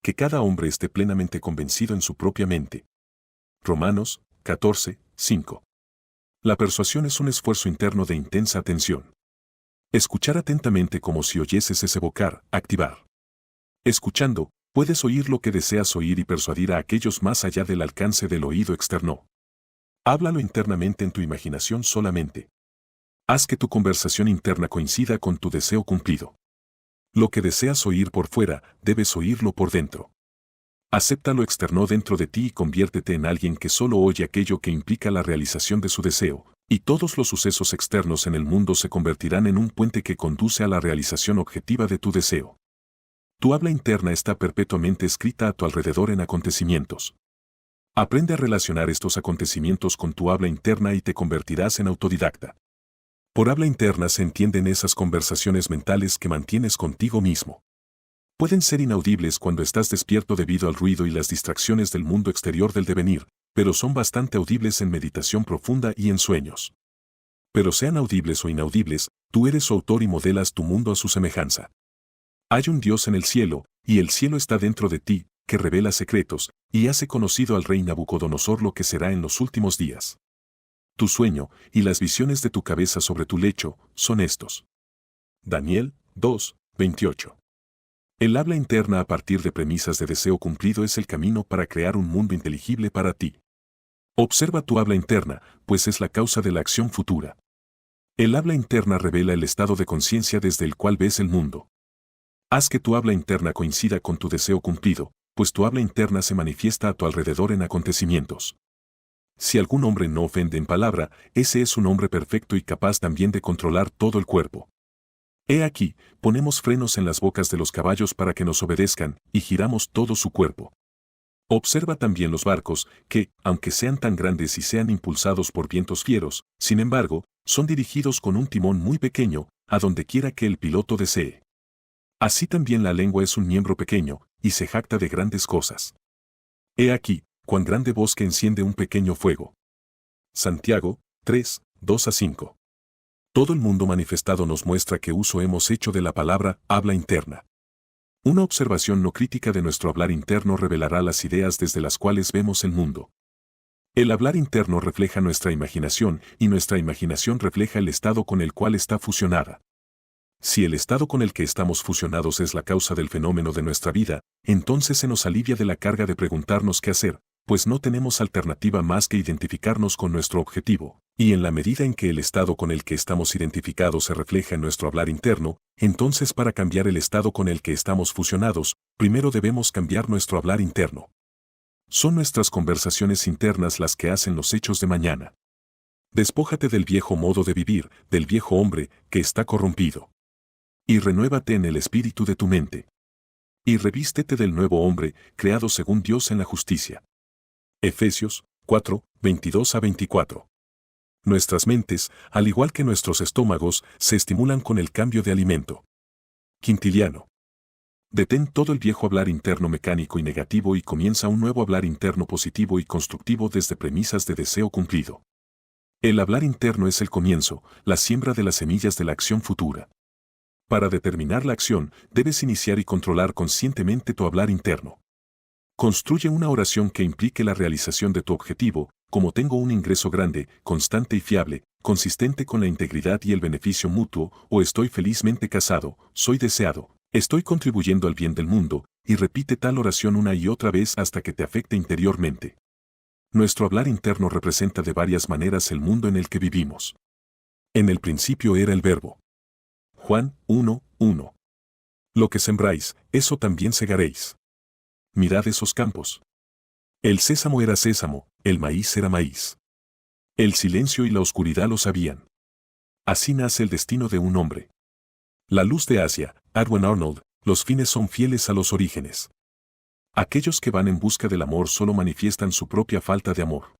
Que cada hombre esté plenamente convencido en su propia mente. Romanos 14:5. La persuasión es un esfuerzo interno de intensa atención. Escuchar atentamente como si oyeses ese evocar, activar. Escuchando, puedes oír lo que deseas oír y persuadir a aquellos más allá del alcance del oído externo. Háblalo internamente en tu imaginación solamente. Haz que tu conversación interna coincida con tu deseo cumplido. Lo que deseas oír por fuera, debes oírlo por dentro. Acepta lo externo dentro de ti y conviértete en alguien que solo oye aquello que implica la realización de su deseo, y todos los sucesos externos en el mundo se convertirán en un puente que conduce a la realización objetiva de tu deseo. Tu habla interna está perpetuamente escrita a tu alrededor en acontecimientos. Aprende a relacionar estos acontecimientos con tu habla interna y te convertirás en autodidacta. Por habla interna se entienden esas conversaciones mentales que mantienes contigo mismo. Pueden ser inaudibles cuando estás despierto debido al ruido y las distracciones del mundo exterior del devenir, pero son bastante audibles en meditación profunda y en sueños. Pero sean audibles o inaudibles, tú eres su autor y modelas tu mundo a su semejanza. Hay un Dios en el cielo, y el cielo está dentro de ti, que revela secretos, y hace conocido al rey Nabucodonosor lo que será en los últimos días. Tu sueño, y las visiones de tu cabeza sobre tu lecho, son estos. Daniel 2, 28. El habla interna a partir de premisas de deseo cumplido es el camino para crear un mundo inteligible para ti. Observa tu habla interna, pues es la causa de la acción futura. El habla interna revela el estado de conciencia desde el cual ves el mundo. Haz que tu habla interna coincida con tu deseo cumplido, pues tu habla interna se manifiesta a tu alrededor en acontecimientos. Si algún hombre no ofende en palabra, ese es un hombre perfecto y capaz también de controlar todo el cuerpo. He aquí, ponemos frenos en las bocas de los caballos para que nos obedezcan, y giramos todo su cuerpo. Observa también los barcos, que, aunque sean tan grandes y sean impulsados por vientos fieros, sin embargo, son dirigidos con un timón muy pequeño, a donde quiera que el piloto desee. Así también la lengua es un miembro pequeño, y se jacta de grandes cosas. He aquí, cuán grande bosque enciende un pequeño fuego. Santiago 3, 2-5. Todo el mundo manifestado nos muestra qué uso hemos hecho de la palabra habla interna. Una observación no crítica de nuestro hablar interno revelará las ideas desde las cuales vemos el mundo. El hablar interno refleja nuestra imaginación y nuestra imaginación refleja el estado con el cual está fusionada. Si el estado con el que estamos fusionados es la causa del fenómeno de nuestra vida, entonces se nos alivia de la carga de preguntarnos qué hacer, pues no tenemos alternativa más que identificarnos con nuestro objetivo, y en la medida en que el estado con el que estamos identificados se refleja en nuestro hablar interno, entonces para cambiar el estado con el que estamos fusionados, primero debemos cambiar nuestro hablar interno. Son nuestras conversaciones internas las que hacen los hechos de mañana. Despójate del viejo modo de vivir, del viejo hombre, que está corrompido. Y renuévate en el espíritu de tu mente. Y revístete del nuevo hombre, creado según Dios en la justicia. Efesios 4, 22-24. Nuestras mentes, al igual que nuestros estómagos, se estimulan con el cambio de alimento. Quintiliano. Detén todo el viejo hablar interno mecánico y negativo y comienza un nuevo hablar interno positivo y constructivo desde premisas de deseo cumplido. El hablar interno es el comienzo, la siembra de las semillas de la acción futura. Para determinar la acción, debes iniciar y controlar conscientemente tu hablar interno. Construye una oración que implique la realización de tu objetivo, como tengo un ingreso grande, constante y fiable, consistente con la integridad y el beneficio mutuo, o estoy felizmente casado, soy deseado, estoy contribuyendo al bien del mundo, y repite tal oración una y otra vez hasta que te afecte interiormente. Nuestro hablar interno representa de varias maneras el mundo en el que vivimos. En el principio era el Verbo. Juan 1, 1. Lo que sembráis, eso también segaréis. Mirad esos campos. El sésamo era sésamo, el maíz era maíz. El silencio y la oscuridad lo sabían. Así nace el destino de un hombre. La luz de Asia, Edwin Arnold, los fines son fieles a los orígenes. Aquellos que van en busca del amor solo manifiestan su propia falta de amor.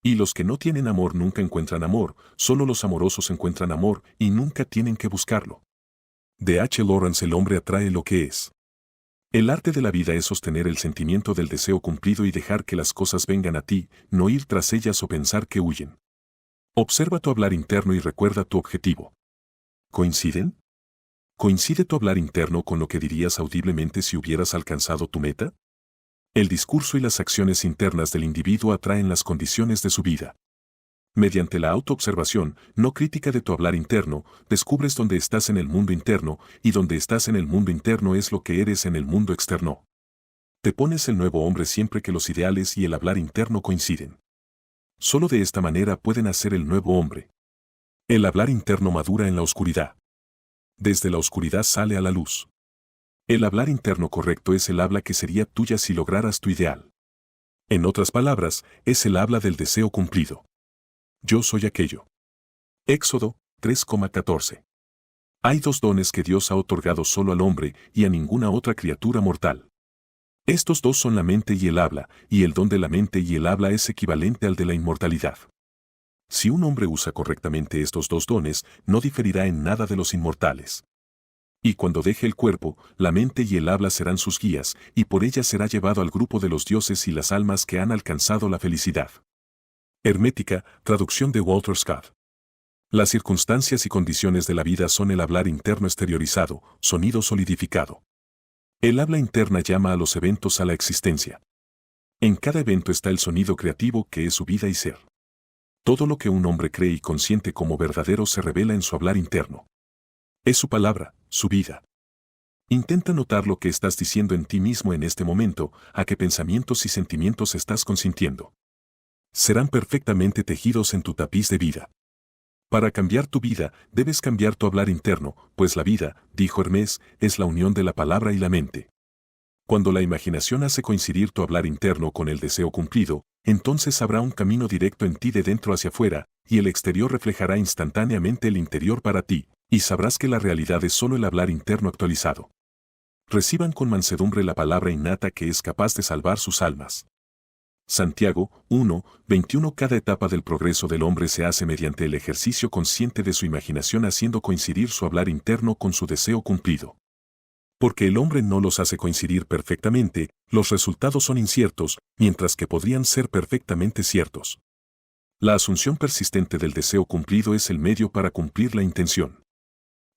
Y los que no tienen amor nunca encuentran amor, solo los amorosos encuentran amor y nunca tienen que buscarlo. De H. Lawrence. El hombre atrae lo que es. El arte de la vida es sostener el sentimiento del deseo cumplido y dejar que las cosas vengan a ti, no ir tras ellas o pensar que huyen. Observa tu hablar interno y recuerda tu objetivo. ¿Coinciden? ¿Coincide tu hablar interno con lo que dirías audiblemente si hubieras alcanzado tu meta? El discurso y las acciones internas del individuo atraen las condiciones de su vida. Mediante la autoobservación, no crítica de tu hablar interno, descubres dónde estás en el mundo interno, y donde estás en el mundo interno es lo que eres en el mundo externo. Te pones el nuevo hombre siempre que los ideales y el hablar interno coinciden. Solo de esta manera pueden hacer el nuevo hombre. El hablar interno madura en la oscuridad. Desde la oscuridad sale a la luz. El hablar interno correcto es el habla que sería tuya si lograras tu ideal. En otras palabras, es el habla del deseo cumplido. Yo soy aquello. Éxodo 3,14. Hay dos dones que Dios ha otorgado solo al hombre y a ninguna otra criatura mortal. Estos dos son la mente y el habla, y el don de la mente y el habla es equivalente al de la inmortalidad. Si un hombre usa correctamente estos dos dones, no diferirá en nada de los inmortales. Y cuando deje el cuerpo, la mente y el habla serán sus guías, y por ellas será llevado al grupo de los dioses y las almas que han alcanzado la felicidad. Hermética, traducción de Walter Scott. Las circunstancias y condiciones de la vida son el hablar interno exteriorizado, sonido solidificado. El habla interna llama a los eventos a la existencia. En cada evento está el sonido creativo que es su vida y ser. Todo lo que un hombre cree y consiente como verdadero se revela en su hablar interno. Es su palabra, su vida. Intenta notar lo que estás diciendo en ti mismo en este momento, a qué pensamientos y sentimientos estás consintiendo. Serán perfectamente tejidos en tu tapiz de vida. Para cambiar tu vida, debes cambiar tu hablar interno, pues la vida, dijo Hermés, es la unión de la palabra y la mente. Cuando la imaginación hace coincidir tu hablar interno con el deseo cumplido, entonces habrá un camino directo en ti de dentro hacia afuera, y el exterior reflejará instantáneamente el interior para ti, y sabrás que la realidad es solo el hablar interno actualizado. Reciban con mansedumbre la palabra innata que es capaz de salvar sus almas. Santiago 1:21. Cada etapa del progreso del hombre se hace mediante el ejercicio consciente de su imaginación haciendo coincidir su hablar interno con su deseo cumplido. Porque el hombre no los hace coincidir perfectamente, los resultados son inciertos, mientras que podrían ser perfectamente ciertos. La asunción persistente del deseo cumplido es el medio para cumplir la intención.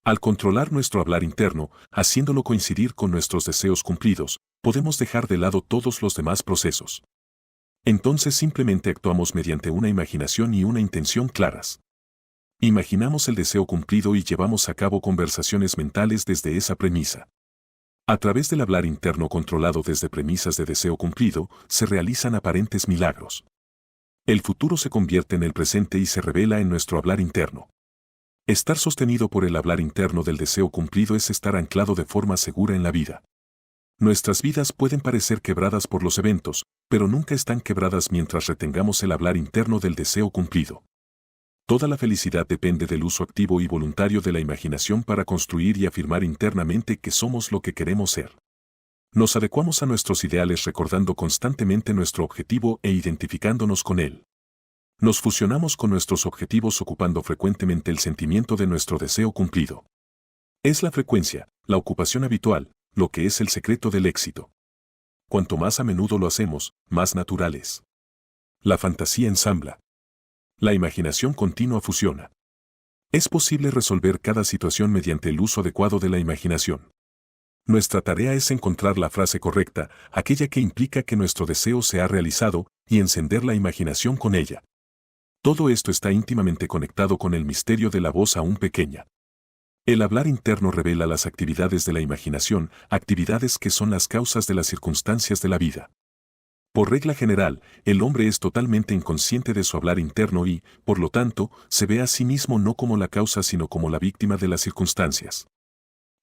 Al controlar nuestro hablar interno, haciéndolo coincidir con nuestros deseos cumplidos, podemos dejar de lado todos los demás procesos. Entonces simplemente actuamos mediante una imaginación y una intención claras. Imaginamos el deseo cumplido y llevamos a cabo conversaciones mentales desde esa premisa. A través del hablar interno controlado desde premisas de deseo cumplido, se realizan aparentes milagros. El futuro se convierte en el presente y se revela en nuestro hablar interno. Estar sostenido por el hablar interno del deseo cumplido es estar anclado de forma segura en la vida. Nuestras vidas pueden parecer quebradas por los eventos, pero nunca están quebradas mientras retengamos el hablar interno del deseo cumplido. Toda la felicidad depende del uso activo y voluntario de la imaginación para construir y afirmar internamente que somos lo que queremos ser. Nos adecuamos a nuestros ideales recordando constantemente nuestro objetivo e identificándonos con él. Nos fusionamos con nuestros objetivos ocupando frecuentemente el sentimiento de nuestro deseo cumplido. Es la frecuencia, la ocupación habitual, lo que es el secreto del éxito. Cuanto más a menudo lo hacemos, más natural es. La fantasía ensambla. La imaginación continua fusiona. Es posible resolver cada situación mediante el uso adecuado de la imaginación. Nuestra tarea es encontrar la frase correcta, aquella que implica que nuestro deseo se ha realizado, y encender la imaginación con ella. Todo esto está íntimamente conectado con el misterio de la voz aún pequeña. El hablar interno revela las actividades de la imaginación, actividades que son las causas de las circunstancias de la vida. Por regla general, el hombre es totalmente inconsciente de su hablar interno y, por lo tanto, se ve a sí mismo no como la causa sino como la víctima de las circunstancias.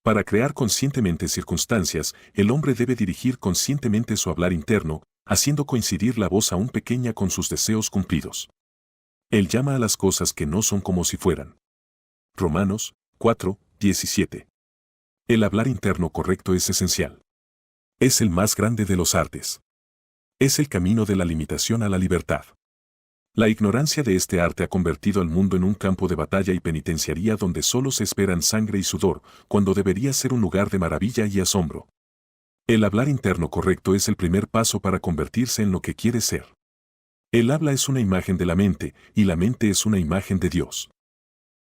Para crear conscientemente circunstancias, el hombre debe dirigir conscientemente su hablar interno, haciendo coincidir la voz aún pequeña con sus deseos cumplidos. Él llama a las cosas que no son como si fueran. Romanos 4:17. El hablar interno correcto es esencial. Es el más grande de los artes. Es el camino de la limitación a la libertad. La ignorancia de este arte ha convertido al mundo en un campo de batalla y penitenciaría donde solo se esperan sangre y sudor, cuando debería ser un lugar de maravilla y asombro. El hablar interno correcto es el primer paso para convertirse en lo que quiere ser. El habla es una imagen de la mente, y la mente es una imagen de Dios.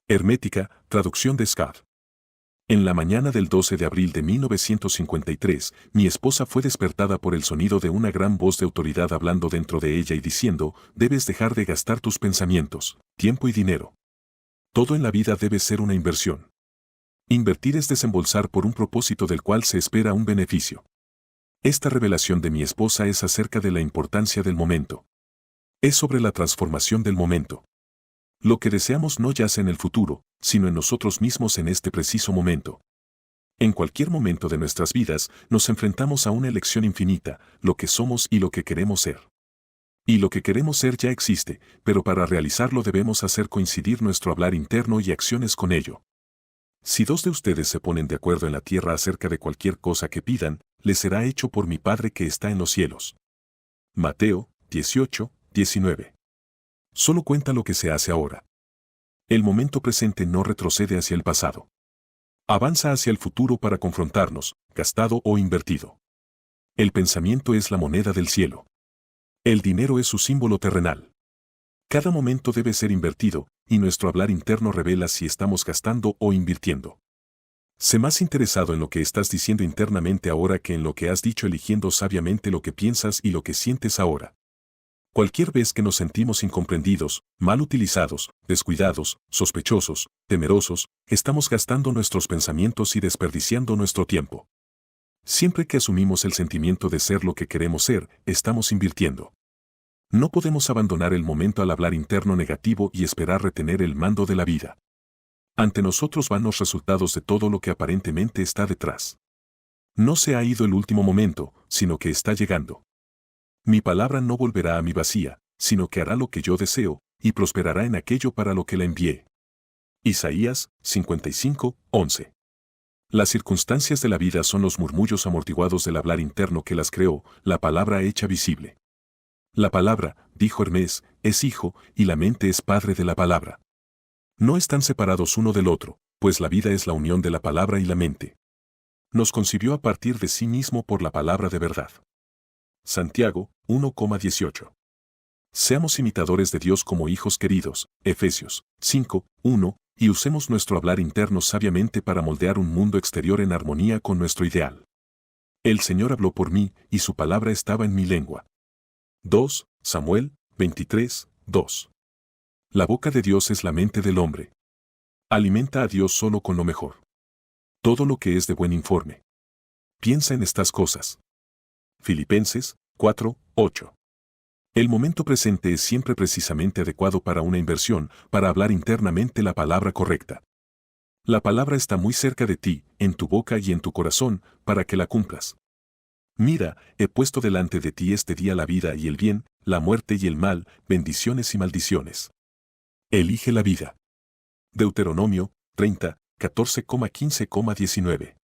Hermética, traducción de Scott. En la mañana del 12 de abril de 1953, mi esposa fue despertada por el sonido de una gran voz de autoridad hablando dentro de ella y diciendo, debes dejar de gastar tus pensamientos, tiempo y dinero. Todo en la vida debe ser una inversión. Invertir es desembolsar por un propósito del cual se espera un beneficio. Esta revelación de mi esposa es acerca de la importancia del momento. Es sobre la transformación del momento. Lo que deseamos no yace en el futuro, sino en nosotros mismos en este preciso momento. En cualquier momento de nuestras vidas nos enfrentamos a una elección infinita, lo que somos y lo que queremos ser. Y lo que queremos ser ya existe, pero para realizarlo debemos hacer coincidir nuestro hablar interno y acciones con ello. Si dos de ustedes se ponen de acuerdo en la tierra acerca de cualquier cosa que pidan, les será hecho por mi Padre que está en los cielos. Mateo 18, 19. Solo cuenta lo que se hace ahora. El momento presente no retrocede hacia el pasado. Avanza hacia el futuro para confrontarnos, gastado o invertido. El pensamiento es la moneda del cielo. El dinero es su símbolo terrenal. Cada momento debe ser invertido, y nuestro hablar interno revela si estamos gastando o invirtiendo. Sé más interesado en lo que estás diciendo internamente ahora que en lo que has dicho, eligiendo sabiamente lo que piensas y lo que sientes ahora. Cualquier vez que nos sentimos incomprendidos, mal utilizados, descuidados, sospechosos, temerosos, estamos gastando nuestros pensamientos y desperdiciando nuestro tiempo. Siempre que asumimos el sentimiento de ser lo que queremos ser, estamos invirtiendo. No podemos abandonar el momento al hablar interno negativo y esperar retener el mando de la vida. Ante nosotros van los resultados de todo lo que aparentemente está detrás. No se ha ido el último momento, sino que está llegando. Mi palabra no volverá a mí vacía, sino que hará lo que yo deseo, y prosperará en aquello para lo que la envié. Isaías 55, 11. Las circunstancias de la vida son los murmullos amortiguados del hablar interno que las creó, la palabra hecha visible. La palabra, dijo Hermes, es hijo, y la mente es padre de la palabra. No están separados uno del otro, pues la vida es la unión de la palabra y la mente. Nos concibió a partir de sí mismo por la palabra de verdad. Santiago 1,18. Seamos imitadores de Dios como hijos queridos, Efesios 5, 1, y usemos nuestro hablar interno sabiamente para moldear un mundo exterior en armonía con nuestro ideal. El Señor habló por mí, y su palabra estaba en mi lengua. 2 Samuel 23, 2. La boca de Dios es la mente del hombre. Alimenta a Dios solo con lo mejor. Todo lo que es de buen informe. Piensa en estas cosas. Filipenses 4, 8. El momento presente es siempre precisamente adecuado para una inversión, para hablar internamente la palabra correcta. La palabra está muy cerca de ti, en tu boca y en tu corazón, para que la cumplas. Mira, he puesto delante de ti este día la vida y el bien, la muerte y el mal, bendiciones y maldiciones. Elige la vida. Deuteronomio 30, 14,15,19.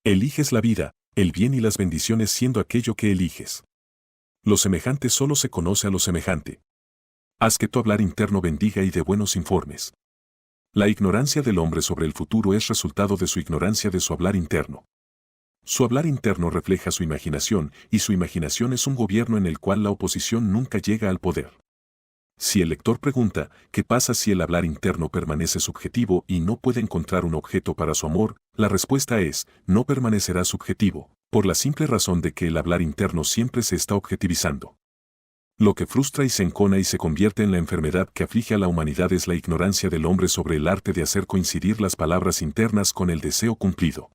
Eliges la vida, el bien y las bendiciones siendo aquello que eliges. Lo semejante solo se conoce a lo semejante. Haz que tu hablar interno bendiga y dé buenos informes. La ignorancia del hombre sobre el futuro es resultado de su ignorancia de su hablar interno. Su hablar interno refleja su imaginación, y su imaginación es un gobierno en el cual la oposición nunca llega al poder. Si el lector pregunta, ¿qué pasa si el hablar interno permanece subjetivo y no puede encontrar un objeto para su amor? La respuesta es, no permanecerá subjetivo, por la simple razón de que el hablar interno siempre se está objetivizando. Lo que frustra y se encona y se convierte en la enfermedad que aflige a la humanidad es la ignorancia del hombre sobre el arte de hacer coincidir las palabras internas con el deseo cumplido.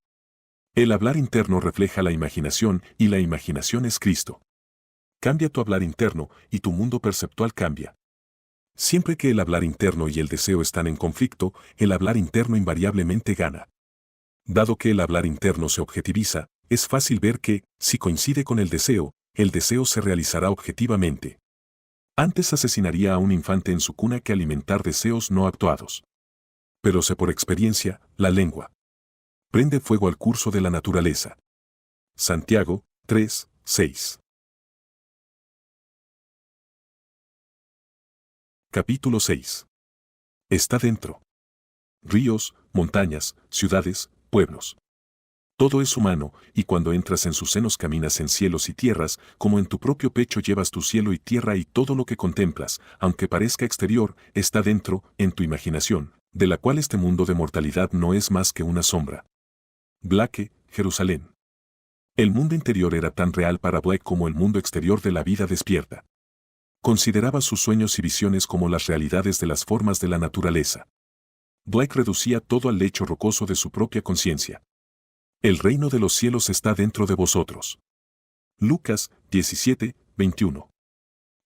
El hablar interno refleja la imaginación, y la imaginación es Cristo. Cambia tu hablar interno, y tu mundo perceptual cambia. Siempre que el hablar interno y el deseo están en conflicto, el hablar interno invariablemente gana. Dado que el hablar interno se objetiviza, es fácil ver que, si coincide con el deseo se realizará objetivamente. Antes asesinaría a un infante en su cuna que alimentar deseos no actuados. Pero sé por experiencia, la lengua prende fuego al curso de la naturaleza. Santiago 3, 6. Capítulo 6. Está dentro. Ríos, montañas, ciudades, pueblos. Todo es humano, y cuando entras en sus senos caminas en cielos y tierras, como en tu propio pecho llevas tu cielo y tierra, y todo lo que contemplas, aunque parezca exterior, está dentro, en tu imaginación, de la cual este mundo de mortalidad no es más que una sombra. Blake, Jerusalén. El mundo interior era tan real para Blake como el mundo exterior de la vida despierta. Consideraba sus sueños y visiones como las realidades de las formas de la naturaleza. Blake reducía todo al lecho rocoso de su propia conciencia. El reino de los cielos está dentro de vosotros. Lucas 17, 21.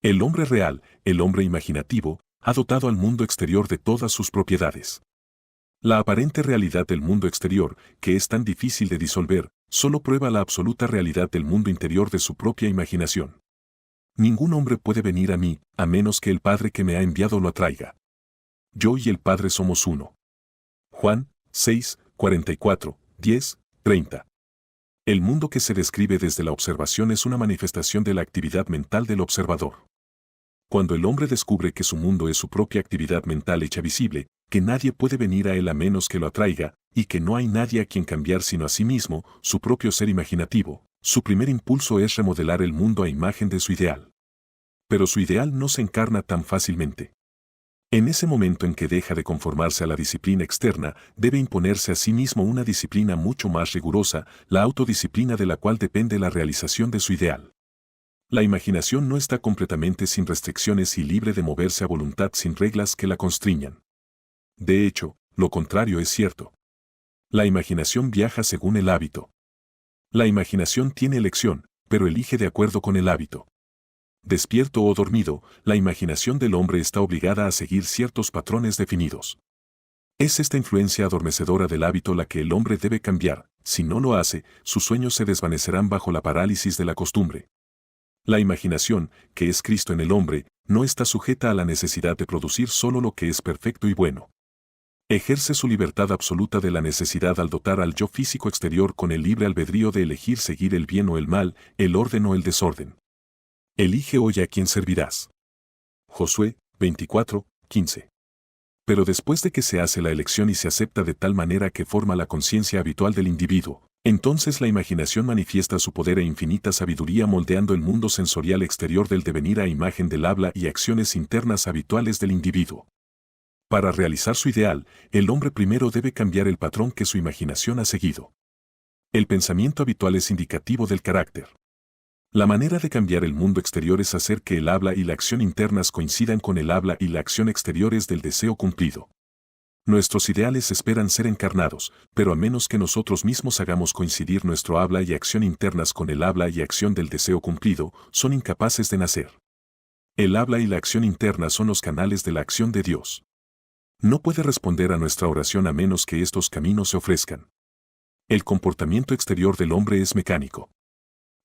El hombre real, el hombre imaginativo, ha dotado al mundo exterior de todas sus propiedades. La aparente realidad del mundo exterior, que es tan difícil de disolver, solo prueba la absoluta realidad del mundo interior de su propia imaginación. Ningún hombre puede venir a mí, a menos que el Padre que me ha enviado lo atraiga. Yo y el Padre somos uno. Juan 6, 44, 10, 30. El mundo que se describe desde la observación es una manifestación de la actividad mental del observador. Cuando el hombre descubre que su mundo es su propia actividad mental hecha visible, que nadie puede venir a él a menos que lo atraiga, y que no hay nadie a quien cambiar sino a sí mismo, su propio ser imaginativo, su primer impulso es remodelar el mundo a imagen de su ideal. Pero su ideal no se encarna tan fácilmente. En ese momento en que deja de conformarse a la disciplina externa, debe imponerse a sí mismo una disciplina mucho más rigurosa, la autodisciplina de la cual depende la realización de su ideal. La imaginación no está completamente sin restricciones y libre de moverse a voluntad sin reglas que la constriñan. De hecho, lo contrario es cierto. La imaginación viaja según el hábito. La imaginación tiene elección, pero elige de acuerdo con el hábito. Despierto o dormido, la imaginación del hombre está obligada a seguir ciertos patrones definidos. Es esta influencia adormecedora del hábito la que el hombre debe cambiar. Si no lo hace, sus sueños se desvanecerán bajo la parálisis de la costumbre. La imaginación, que es Cristo en el hombre, no está sujeta a la necesidad de producir solo lo que es perfecto y bueno. Ejerce su libertad absoluta de la necesidad al dotar al yo físico exterior con el libre albedrío de elegir seguir el bien o el mal, el orden o el desorden. Elige hoy a quién servirás. Josué 24, 15. Pero después de que se hace la elección y se acepta de tal manera que forma la conciencia habitual del individuo, entonces la imaginación manifiesta su poder e infinita sabiduría moldeando el mundo sensorial exterior del devenir a imagen del habla y acciones internas habituales del individuo. Para realizar su ideal, el hombre primero debe cambiar el patrón que su imaginación ha seguido. El pensamiento habitual es indicativo del carácter. La manera de cambiar el mundo exterior es hacer que el habla y la acción internas coincidan con el habla y la acción exteriores del deseo cumplido. Nuestros ideales esperan ser encarnados, pero a menos que nosotros mismos hagamos coincidir nuestro habla y acción internas con el habla y acción del deseo cumplido, son incapaces de nacer. El habla y la acción interna son los canales de la acción de Dios. No puede responder a nuestra oración a menos que estos caminos se ofrezcan. El comportamiento exterior del hombre es mecánico.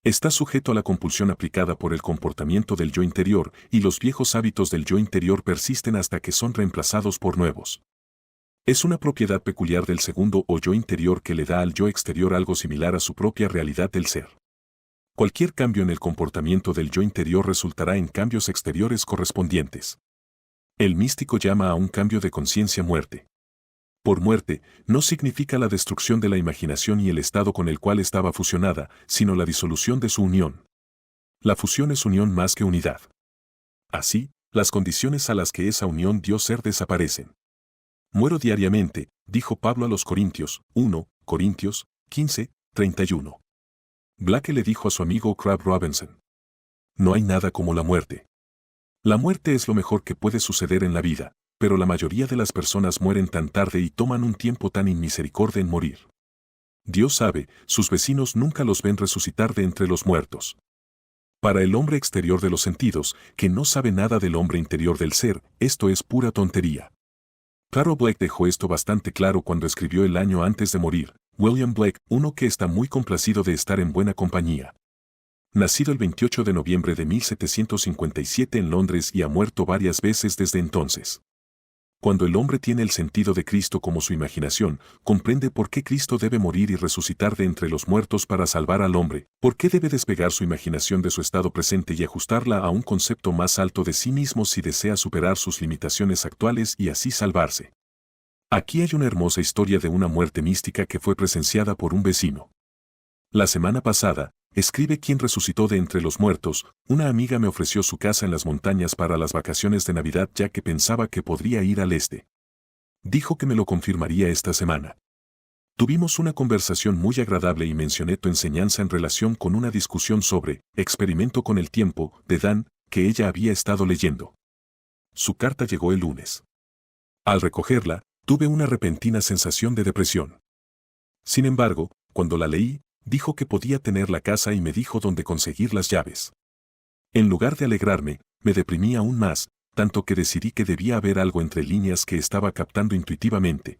Está sujeto a la compulsión aplicada por el comportamiento del yo interior, y los viejos hábitos del yo interior persisten hasta que son reemplazados por nuevos. Es una propiedad peculiar del segundo o yo interior que le da al yo exterior algo similar a su propia realidad del ser. Cualquier cambio en el comportamiento del yo interior resultará en cambios exteriores correspondientes. El místico llama a un cambio de conciencia muerte. Por muerte, no significa la destrucción de la imaginación y el estado con el cual estaba fusionada, sino la disolución de su unión. La fusión es unión más que unidad. Así, las condiciones a las que esa unión dio ser desaparecen. Muero diariamente, dijo Pablo a los Corintios, 1 Corintios 15, 31. Blake le dijo a su amigo Crabb Robinson: no hay nada como la muerte. La muerte es lo mejor que puede suceder en la vida, pero la mayoría de las personas mueren tan tarde y toman un tiempo tan inmisericordia en morir. Dios sabe, sus vecinos nunca los ven resucitar de entre los muertos. Para el hombre exterior de los sentidos, que no sabe nada del hombre interior del ser, esto es pura tontería. Claro, Blake dejó esto bastante claro cuando escribió el año antes de morir. William Blake, uno que está muy complacido de estar en buena compañía. Nacido el 28 de noviembre de 1757 en Londres y ha muerto varias veces desde entonces. Cuando el hombre tiene el sentido de Cristo como su imaginación, comprende por qué Cristo debe morir y resucitar de entre los muertos para salvar al hombre, por qué debe despegar su imaginación de su estado presente y ajustarla a un concepto más alto de sí mismo si desea superar sus limitaciones actuales y así salvarse. Aquí hay una hermosa historia de una muerte mística que fue presenciada por un vecino. La semana pasada, escribe quien resucitó de entre los muertos, una amiga me ofreció su casa en las montañas para las vacaciones de Navidad ya que pensaba que podría ir al este. Dijo que me lo confirmaría esta semana. Tuvimos una conversación muy agradable y mencioné tu enseñanza en relación con una discusión sobre Experimento con el tiempo, de Dan, que ella había estado leyendo. Su carta llegó el lunes. Al recogerla, tuve una repentina sensación de depresión. Sin embargo, cuando la leí, dijo que podía tener la casa y me dijo dónde conseguir las llaves. En lugar de alegrarme, me deprimí aún más, tanto que decidí que debía haber algo entre líneas que estaba captando intuitivamente.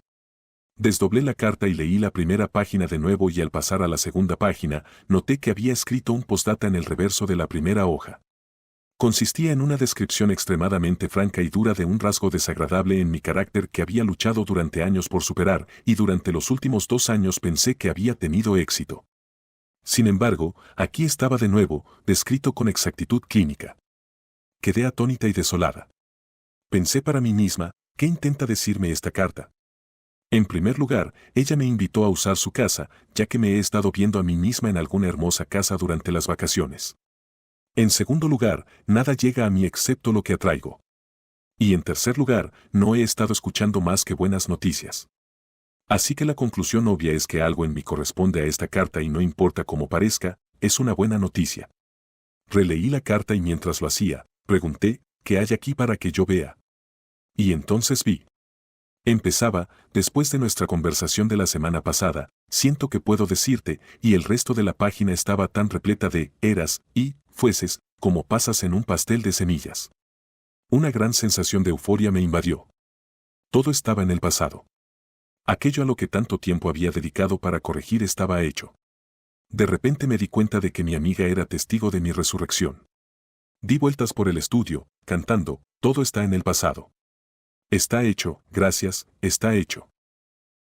Desdoblé la carta y leí la primera página de nuevo y al pasar a la segunda página, noté que había escrito un postdata en el reverso de la primera hoja. Consistía en una descripción extremadamente franca y dura de un rasgo desagradable en mi carácter que había luchado durante años por superar, y durante los últimos 2 años pensé que había tenido éxito. Sin embargo, aquí estaba de nuevo, descrito con exactitud clínica. Quedé atónita y desolada. Pensé para mí misma, ¿qué intenta decirme esta carta? En primer lugar, ella me invitó a usar su casa, ya que me he estado viendo a mí misma en alguna hermosa casa durante las vacaciones. En segundo lugar, nada llega a mí excepto lo que atraigo. Y en tercer lugar, no he estado escuchando más que buenas noticias. Así que la conclusión obvia es que algo en mí corresponde a esta carta y no importa cómo parezca, es una buena noticia. Releí la carta y mientras lo hacía, pregunté, ¿qué hay aquí para que yo vea? Y entonces vi. Empezaba, después de nuestra conversación de la semana pasada, siento que puedo decirte, y el resto de la página estaba tan repleta de eras y fueses, como pasas en un pastel de semillas. Una gran sensación de euforia me invadió. Todo estaba en el pasado. Aquello a lo que tanto tiempo había dedicado para corregir estaba hecho. De repente me di cuenta de que mi amiga era testigo de mi resurrección. Di vueltas por el estudio, cantando, todo está en el pasado. Está hecho, gracias, está hecho.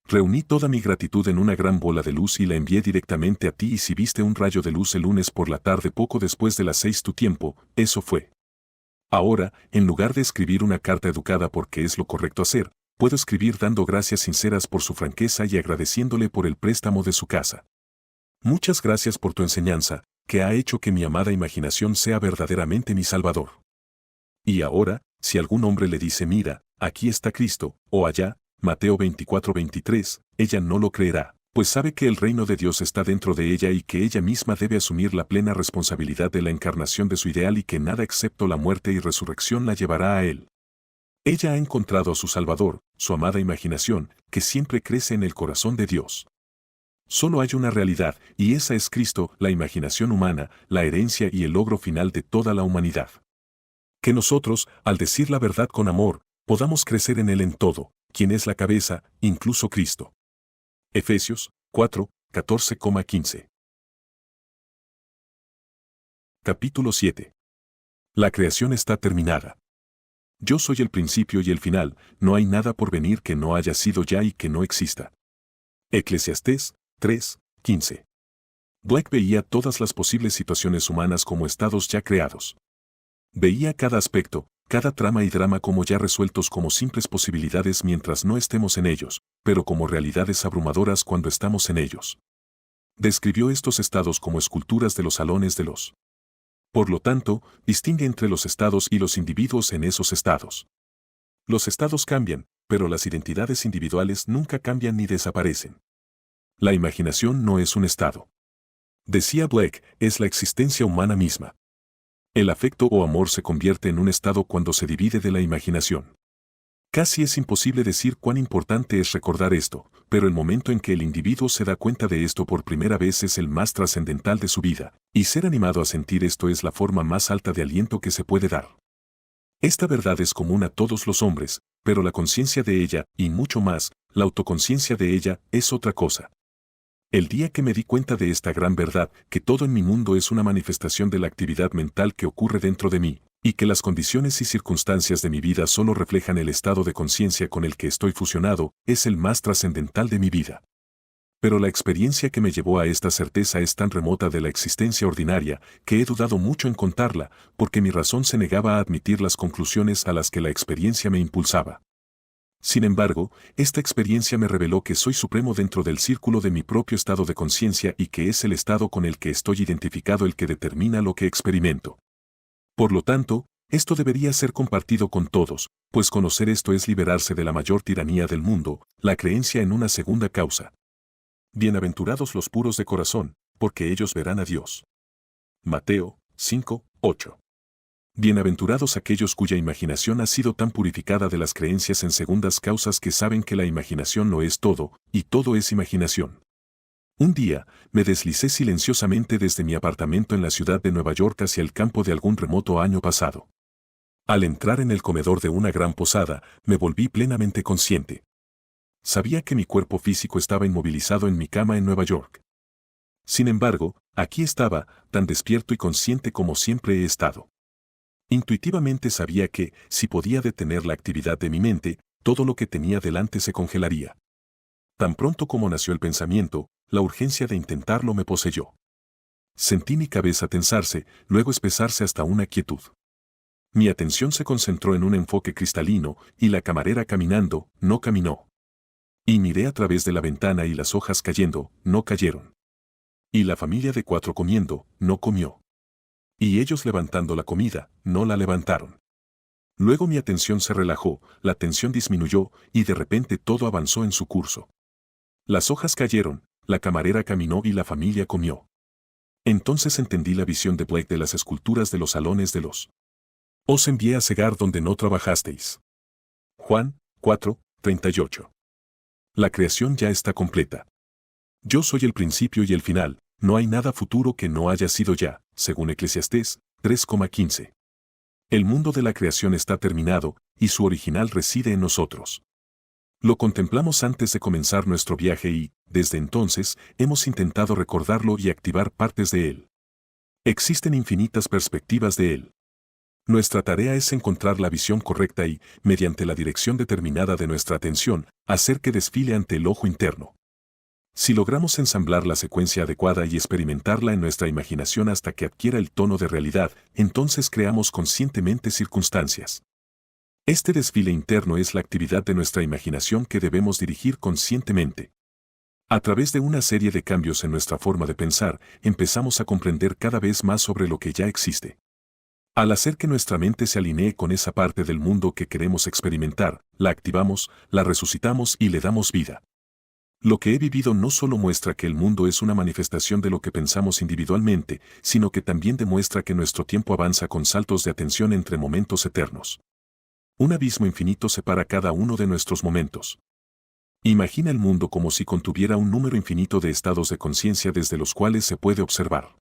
Reuní toda mi gratitud en una gran bola de luz y la envié directamente a ti y si viste un rayo de luz el lunes por la tarde poco después de las 6 tu tiempo, eso fue. Ahora, en lugar de escribir una carta educada porque es lo correcto hacer, puedo escribir dando gracias sinceras por su franqueza y agradeciéndole por el préstamo de su casa. Muchas gracias por tu enseñanza, que ha hecho que mi amada imaginación sea verdaderamente mi Salvador. Y ahora, si algún hombre le dice mira, aquí está Cristo, o allá, Mateo 24:23, ella no lo creerá, pues sabe que el reino de Dios está dentro de ella y que ella misma debe asumir la plena responsabilidad de la encarnación de su ideal y que nada excepto la muerte y resurrección la llevará a él. Ella ha encontrado a su Salvador, su amada imaginación, que siempre crece en el corazón de Dios. Solo hay una realidad, y esa es Cristo, la imaginación humana, la herencia y el logro final de toda la humanidad. Que nosotros, al decir la verdad con amor, podamos crecer en Él en todo, quien es la cabeza, incluso Cristo. Efesios 4, 14,15. Capítulo 7. La creación está terminada. Yo soy el principio y el final, no hay nada por venir que no haya sido ya y que no exista. Eclesiastés 3, 15. Black veía todas las posibles situaciones humanas como estados ya creados. Veía cada aspecto, cada trama y drama como ya resueltos como simples posibilidades mientras no estemos en ellos, pero como realidades abrumadoras cuando estamos en ellos. Describió estos estados como esculturas de los salones de los. Por lo tanto, distingue entre los estados y los individuos en esos estados. Los estados cambian, pero las identidades individuales nunca cambian ni desaparecen. La imaginación no es un estado. Decía Black, es la existencia humana misma. El afecto o amor se convierte en un estado cuando se divide de la imaginación. Casi es imposible decir cuán importante es recordar esto, pero el momento en que el individuo se da cuenta de esto por primera vez es el más trascendental de su vida, y ser animado a sentir esto es la forma más alta de aliento que se puede dar. Esta verdad es común a todos los hombres, pero la conciencia de ella, y mucho más, la autoconciencia de ella, es otra cosa. El día que me di cuenta de esta gran verdad, que todo en mi mundo es una manifestación de la actividad mental que ocurre dentro de mí, y que las condiciones y circunstancias de mi vida solo reflejan el estado de conciencia con el que estoy fusionado, es el más trascendental de mi vida. Pero la experiencia que me llevó a esta certeza es tan remota de la existencia ordinaria, que he dudado mucho en contarla, porque mi razón se negaba a admitir las conclusiones a las que la experiencia me impulsaba. Sin embargo, esta experiencia me reveló que soy supremo dentro del círculo de mi propio estado de conciencia y que es el estado con el que estoy identificado el que determina lo que experimento. Por lo tanto, esto debería ser compartido con todos, pues conocer esto es liberarse de la mayor tiranía del mundo, la creencia en una segunda causa. Bienaventurados los puros de corazón, porque ellos verán a Dios. Mateo 5, 8. Bienaventurados aquellos cuya imaginación ha sido tan purificada de las creencias en segundas causas que saben que la imaginación lo es todo, y todo es imaginación. Un día, me deslicé silenciosamente desde mi apartamento en la ciudad de Nueva York hacia el campo de algún remoto año pasado. Al entrar en el comedor de una gran posada, me volví plenamente consciente. Sabía que mi cuerpo físico estaba inmovilizado en mi cama en Nueva York. Sin embargo, aquí estaba, tan despierto y consciente como siempre he estado. Intuitivamente sabía que, si podía detener la actividad de mi mente, todo lo que tenía delante se congelaría. Tan pronto como nació el pensamiento, la urgencia de intentarlo me poseyó. Sentí mi cabeza tensarse, luego espesarse hasta una quietud. Mi atención se concentró en un enfoque cristalino, y la camarera caminando, no caminó. Y miré a través de la ventana y las hojas cayendo, no cayeron. Y la familia de 4 comiendo, no comió. Y ellos levantando la comida, no la levantaron. Luego mi atención se relajó, la tensión disminuyó, y de repente todo avanzó en su curso. Las hojas cayeron, la camarera caminó y la familia comió. Entonces entendí la visión de Blake de las esculturas de los salones de los. Os envié a cegar donde no trabajasteis. Juan 4:38. La creación ya está completa. Yo soy el principio y el final, no hay nada futuro que no haya sido ya, según Eclesiastés 3:15. El mundo de la creación está terminado, y su original reside en nosotros. Lo contemplamos antes de comenzar nuestro viaje y, desde entonces, hemos intentado recordarlo y activar partes de él. Existen infinitas perspectivas de él. Nuestra tarea es encontrar la visión correcta y, mediante la dirección determinada de nuestra atención, hacer que desfile ante el ojo interno. Si logramos ensamblar la secuencia adecuada y experimentarla en nuestra imaginación hasta que adquiera el tono de realidad, entonces creamos conscientemente circunstancias. Este desfile interno es la actividad de nuestra imaginación que debemos dirigir conscientemente. A través de una serie de cambios en nuestra forma de pensar, empezamos a comprender cada vez más sobre lo que ya existe. Al hacer que nuestra mente se alinee con esa parte del mundo que queremos experimentar, la activamos, la resucitamos y le damos vida. Lo que he vivido no solo muestra que el mundo es una manifestación de lo que pensamos individualmente, sino que también demuestra que nuestro tiempo avanza con saltos de atención entre momentos eternos. Un abismo infinito separa cada uno de nuestros momentos. Imagina el mundo como si contuviera un número infinito de estados de conciencia desde los cuales se puede observar.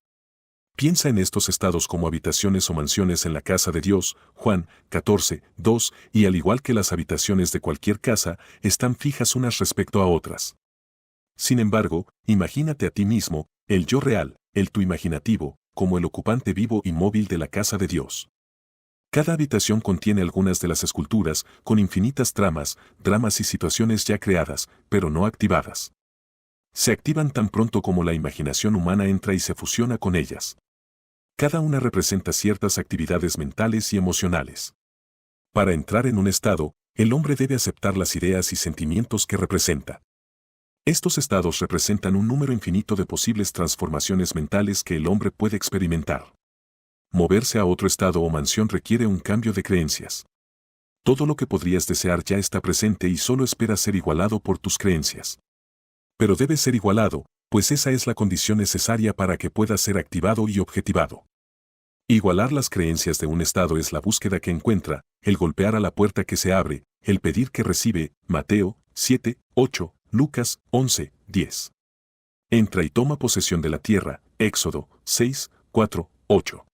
Piensa en estos estados como habitaciones o mansiones en la casa de Dios, Juan 14:2, y al igual que las habitaciones de cualquier casa, están fijas unas respecto a otras. Sin embargo, imagínate a ti mismo, el yo real, el tú imaginativo, como el ocupante vivo y móvil de la casa de Dios. Cada habitación contiene algunas de las esculturas, con infinitas tramas, dramas y situaciones ya creadas, pero no activadas. Se activan tan pronto como la imaginación humana entra y se fusiona con ellas. Cada una representa ciertas actividades mentales y emocionales. Para entrar en un estado, el hombre debe aceptar las ideas y sentimientos que representa. Estos estados representan un número infinito de posibles transformaciones mentales que el hombre puede experimentar. Moverse a otro estado o mansión requiere un cambio de creencias. Todo lo que podrías desear ya está presente y solo espera ser igualado por tus creencias. Pero debe ser igualado, pues esa es la condición necesaria para que pueda ser activado y objetivado. Igualar las creencias de un estado es la búsqueda que encuentra, el golpear a la puerta que se abre, el pedir que recibe, Mateo 7:8, Lucas 11:10. Entra y toma posesión de la tierra, Éxodo 6:4-8.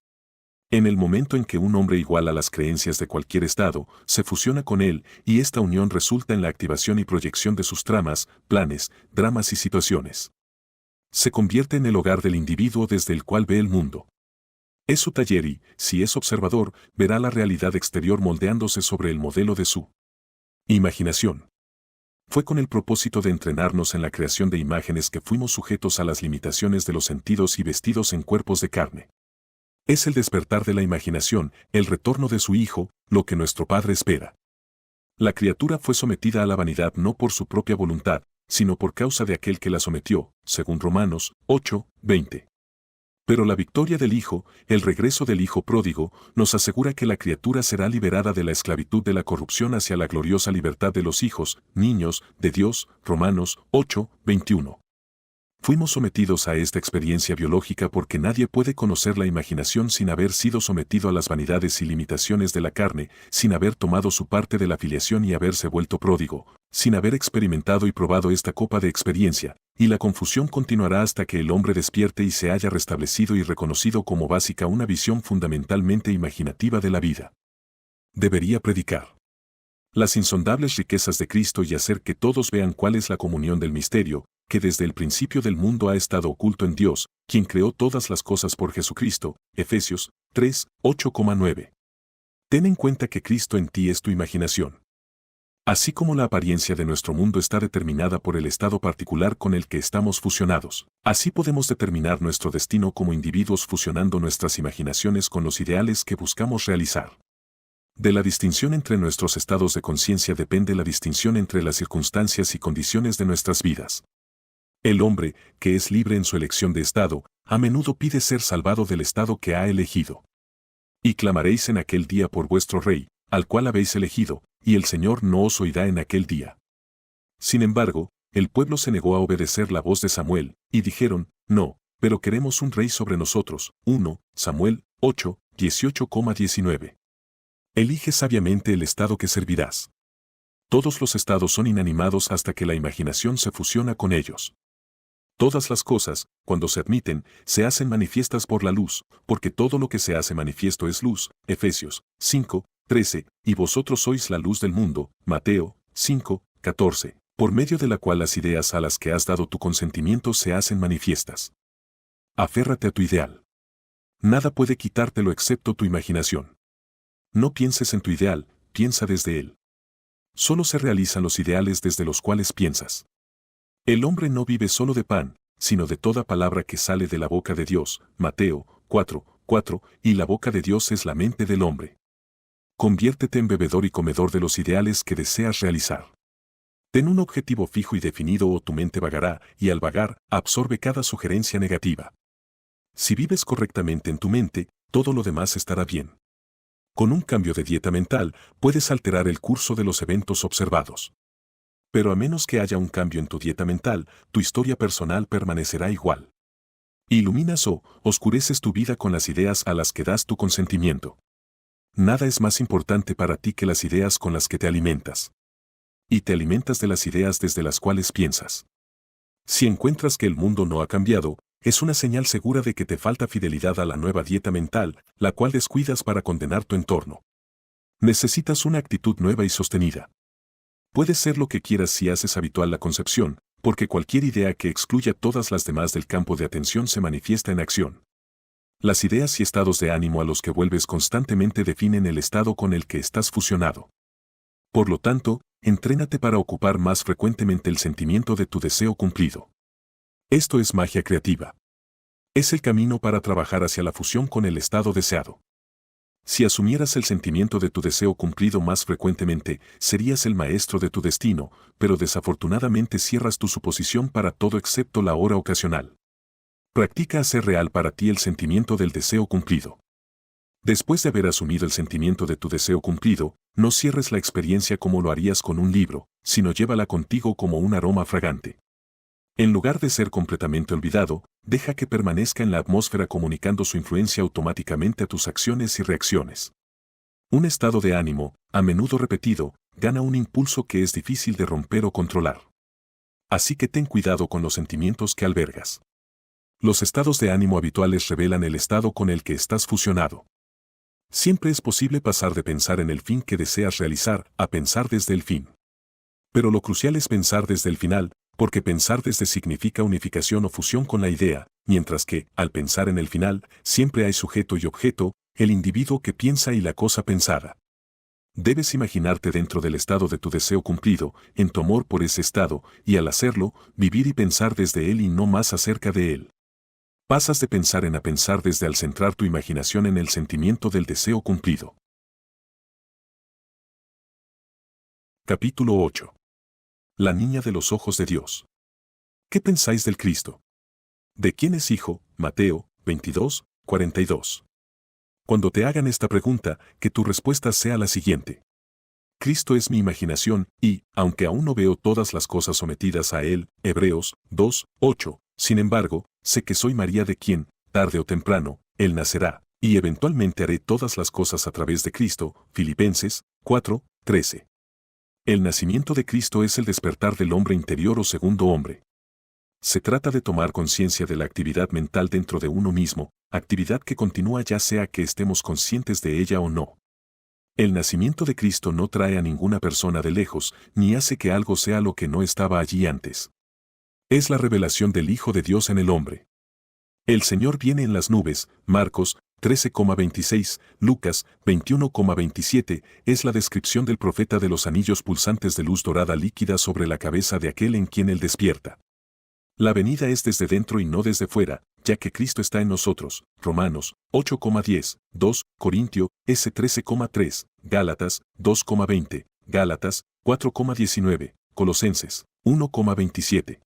En el momento en que un hombre iguala las creencias de cualquier estado, se fusiona con él, y esta unión resulta en la activación y proyección de sus tramas, planes, dramas y situaciones. Se convierte en el hogar del individuo desde el cual ve el mundo. Es su taller y, si es observador, verá la realidad exterior moldeándose sobre el modelo de su imaginación. Fue con el propósito de entrenarnos en la creación de imágenes que fuimos sujetos a las limitaciones de los sentidos y vestidos en cuerpos de carne. Es el despertar de la imaginación, el retorno de su Hijo, lo que nuestro Padre espera. La criatura fue sometida a la vanidad no por su propia voluntad, sino por causa de aquel que la sometió, según Romanos 8:20. Pero la victoria del Hijo, el regreso del Hijo pródigo, nos asegura que la criatura será liberada de la esclavitud de la corrupción hacia la gloriosa libertad de los hijos, niños, de Dios, Romanos 8:21. Fuimos sometidos a esta experiencia biológica porque nadie puede conocer la imaginación sin haber sido sometido a las vanidades y limitaciones de la carne, sin haber tomado su parte de la filiación y haberse vuelto pródigo, sin haber experimentado y probado esta copa de experiencia, y la confusión continuará hasta que el hombre despierte y se haya restablecido y reconocido como básica una visión fundamentalmente imaginativa de la vida. debería predicar las insondables riquezas de Cristo y hacer que todos vean cuál es la comunión del misterio, que desde el principio del mundo ha estado oculto en Dios, quien creó todas las cosas por Jesucristo. Efesios 3, 8,9. Ten en cuenta que Cristo en ti es tu imaginación. Así como la apariencia de nuestro mundo está determinada por el estado particular con el que estamos fusionados, así podemos determinar nuestro destino como individuos fusionando nuestras imaginaciones con los ideales que buscamos realizar. De la distinción entre nuestros estados de conciencia depende la distinción entre las circunstancias y condiciones de nuestras vidas. El hombre, que es libre en su elección de estado, a menudo pide ser salvado del estado que ha elegido. Y clamaréis en aquel día por vuestro rey, al cual habéis elegido, y el Señor no os oirá en aquel día. Sin embargo, el pueblo se negó a obedecer la voz de Samuel, y dijeron, no, pero queremos un rey sobre nosotros. 1 Samuel 8, 18,19. Elige sabiamente el estado que servirás. Todos los estados son inanimados hasta que la imaginación se fusiona con ellos. Todas las cosas, cuando se admiten, se hacen manifiestas por la luz, porque todo lo que se hace manifiesto es luz. Efesios 5, 13, y vosotros sois la luz del mundo. Mateo 5, 14, por medio de la cual las ideas a las que has dado tu consentimiento se hacen manifiestas. Aférrate a tu ideal. Nada puede quitártelo excepto tu imaginación. No pienses en tu ideal, piensa desde él. Solo se realizan los ideales desde los cuales piensas. El hombre no vive solo de pan, sino de toda palabra que sale de la boca de Dios. Mateo 4, 4, y la boca de Dios es la mente del hombre. Conviértete en bebedor y comedor de los ideales que deseas realizar. Ten un objetivo fijo y definido o tu mente vagará, y al vagar, absorbe cada sugerencia negativa. Si vives correctamente en tu mente, todo lo demás estará bien. Con un cambio de dieta mental, puedes alterar el curso de los eventos observados. Pero a menos que haya un cambio en tu dieta mental, tu historia personal permanecerá igual. Iluminas o oscureces tu vida con las ideas a las que das tu consentimiento. Nada es más importante para ti que las ideas con las que te alimentas. Y te alimentas de las ideas desde las cuales piensas. Si encuentras que el mundo no ha cambiado, es una señal segura de que te falta fidelidad a la nueva dieta mental, la cual descuidas para condenar tu entorno. Necesitas una actitud nueva y sostenida. Puedes ser lo que quieras si haces habitual la concepción, porque cualquier idea que excluya todas las demás del campo de atención se manifiesta en acción. Las ideas y estados de ánimo a los que vuelves constantemente definen el estado con el que estás fusionado. Por lo tanto, entrénate para ocupar más frecuentemente el sentimiento de tu deseo cumplido. Esto es magia creativa. Es el camino para trabajar hacia la fusión con el estado deseado. Si asumieras el sentimiento de tu deseo cumplido más frecuentemente, serías el maestro de tu destino, pero desafortunadamente cierras tu suposición para todo excepto la hora ocasional. Practica hacer real para ti el sentimiento del deseo cumplido. Después de haber asumido el sentimiento de tu deseo cumplido, no cierres la experiencia como lo harías con un libro, sino llévala contigo como un aroma fragante. En lugar de ser completamente olvidado, deja que permanezca en la atmósfera comunicando su influencia automáticamente a tus acciones y reacciones. Un estado de ánimo, a menudo repetido, gana un impulso que es difícil de romper o controlar. Así que ten cuidado con los sentimientos que albergas. Los estados de ánimo habituales revelan el estado con el que estás fusionado. Siempre es posible pasar de pensar en el fin que deseas realizar a pensar desde el fin. Pero lo crucial es pensar desde el final, porque pensar desde significa unificación o fusión con la idea, mientras que, al pensar en el final, siempre hay sujeto y objeto, el individuo que piensa y la cosa pensada. Debes imaginarte dentro del estado de tu deseo cumplido, en tu amor por ese estado, y al hacerlo, vivir y pensar desde él y no más acerca de él. Pasas de pensar en a pensar desde al centrar tu imaginación en el sentimiento del deseo cumplido. Capítulo 8. La niña de los ojos de Dios. ¿Qué pensáis del Cristo? ¿De quién es hijo? Mateo 22, 42. Cuando te hagan esta pregunta, que tu respuesta sea la siguiente. Cristo es mi imaginación, y, aunque aún no veo todas las cosas sometidas a él, Hebreos 2, 8, sin embargo, sé que soy María de quien, tarde o temprano, él nacerá, y eventualmente haré todas las cosas a través de Cristo, Filipenses 4, 13. El nacimiento de Cristo es el despertar del hombre interior o segundo hombre. Se trata de tomar conciencia de la actividad mental dentro de uno mismo, actividad que continúa ya sea que estemos conscientes de ella o no. El nacimiento de Cristo no trae a ninguna persona de lejos, ni hace que algo sea lo que no estaba allí antes. Es la revelación del Hijo de Dios en el hombre. El Señor viene en las nubes, Marcos 13,26, Lucas 21,27, es la descripción del profeta de los anillos pulsantes de luz dorada líquida sobre la cabeza de aquel en quien él despierta. La venida es desde dentro y no desde fuera, ya que Cristo está en nosotros. Romanos 8,10, 2 Corintio S 13,3, Gálatas 2,20, Gálatas 4,19, Colosenses 1,27.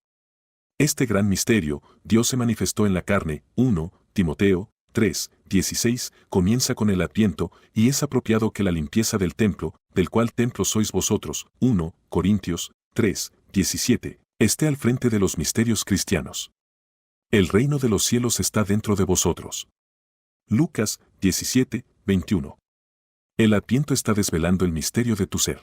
Este gran misterio, Dios se manifestó en la carne, 1 Timoteo 3:16, comienza con el Adviento, y es apropiado que la limpieza del templo, del cual templo sois vosotros, 1 Corintios 3:17, esté al frente de los misterios cristianos. El reino de los cielos está dentro de vosotros. Lucas 17:21. El Adviento está desvelando el misterio de tu ser.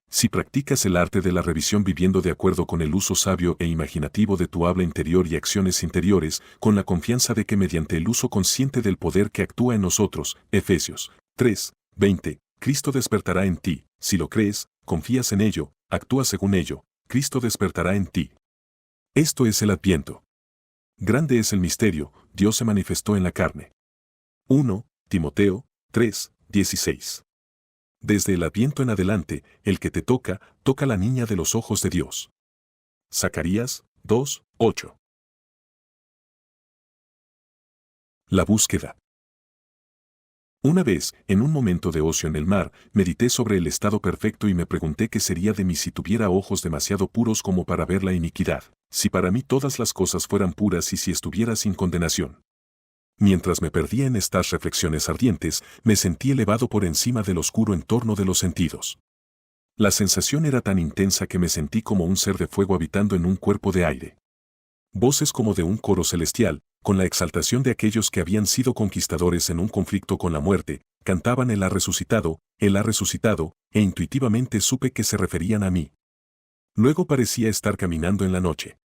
Si practicas el arte de la revisión viviendo de acuerdo con el uso sabio e imaginativo de tu habla interior y acciones interiores, con la confianza de que mediante el uso consciente del poder que actúa en nosotros, Efesios 3:20, Cristo despertará en ti, si lo crees, confías en ello, actúas según ello, Cristo despertará en ti. Esto es el Adviento. Grande es el misterio, Dios se manifestó en la carne. 1 Timoteo 3:16. Desde el Adviento en adelante, el que te toca, toca la niña de los ojos de Dios. Zacarías 2:8. La búsqueda. Una vez, en un momento de ocio en el mar, medité sobre el estado perfecto y me pregunté qué sería de mí si tuviera ojos demasiado puros como para ver la iniquidad, si para mí todas las cosas fueran puras y si estuviera sin condenación. Mientras me perdía en estas reflexiones ardientes, me sentí elevado por encima del oscuro entorno de los sentidos. La sensación era tan intensa que me sentí como un ser de fuego habitando en un cuerpo de aire. Voces como de un coro celestial, con la exaltación de aquellos que habían sido conquistadores en un conflicto con la muerte, cantaban Él ha resucitado, e intuitivamente supe que se referían a mí. Luego parecía estar caminando en la noche.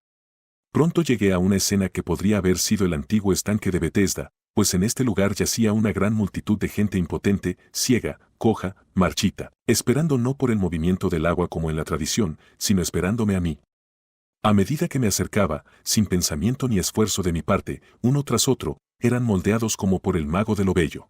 Pronto llegué a una escena que podría haber sido el antiguo estanque de Betesda, pues en este lugar yacía una gran multitud de gente impotente, ciega, coja, marchita, esperando no por el movimiento del agua como en la tradición, sino esperándome a mí. A medida que me acercaba, sin pensamiento ni esfuerzo de mi parte, uno tras otro, eran moldeados como por el mago de lo bello.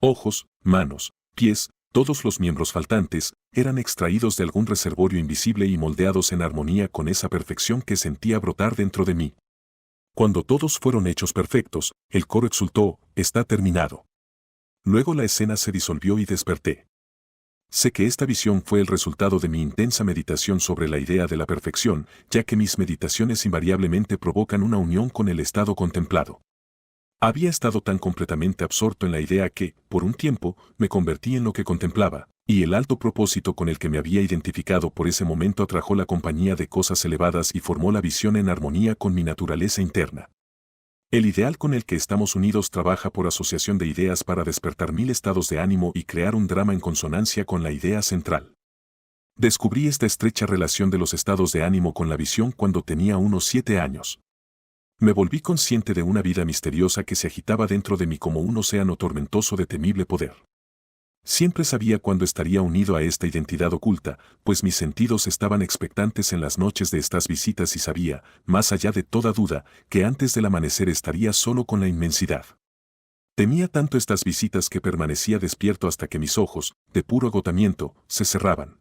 Ojos, manos, pies, todos los miembros faltantes, eran extraídos de algún reservorio invisible y moldeados en armonía con esa perfección que sentía brotar dentro de mí. Cuando todos fueron hechos perfectos, el coro exultó, está terminado. Luego la escena se disolvió y desperté. Sé que esta visión fue el resultado de mi intensa meditación sobre la idea de la perfección, ya que mis meditaciones invariablemente provocan una unión con el estado contemplado. Había estado tan completamente absorto en la idea que, por un tiempo, me convertí en lo que contemplaba, y el alto propósito con el que me había identificado por ese momento atrajo la compañía de cosas elevadas y formó la visión en armonía con mi naturaleza interna. El ideal con el que estamos unidos trabaja por asociación de ideas para despertar 1000 estados de ánimo y crear un drama en consonancia con la idea central. Descubrí esta estrecha relación de los estados de ánimo con la visión cuando tenía unos 7 años. Me volví consciente de una vida misteriosa que se agitaba dentro de mí como un océano tormentoso de temible poder. Siempre sabía cuándo estaría unido a esta identidad oculta, pues mis sentidos estaban expectantes en las noches de estas visitas y sabía, más allá de toda duda, que antes del amanecer estaría solo con la inmensidad. Temía tanto estas visitas que permanecía despierto hasta que mis ojos, de puro agotamiento, se cerraban.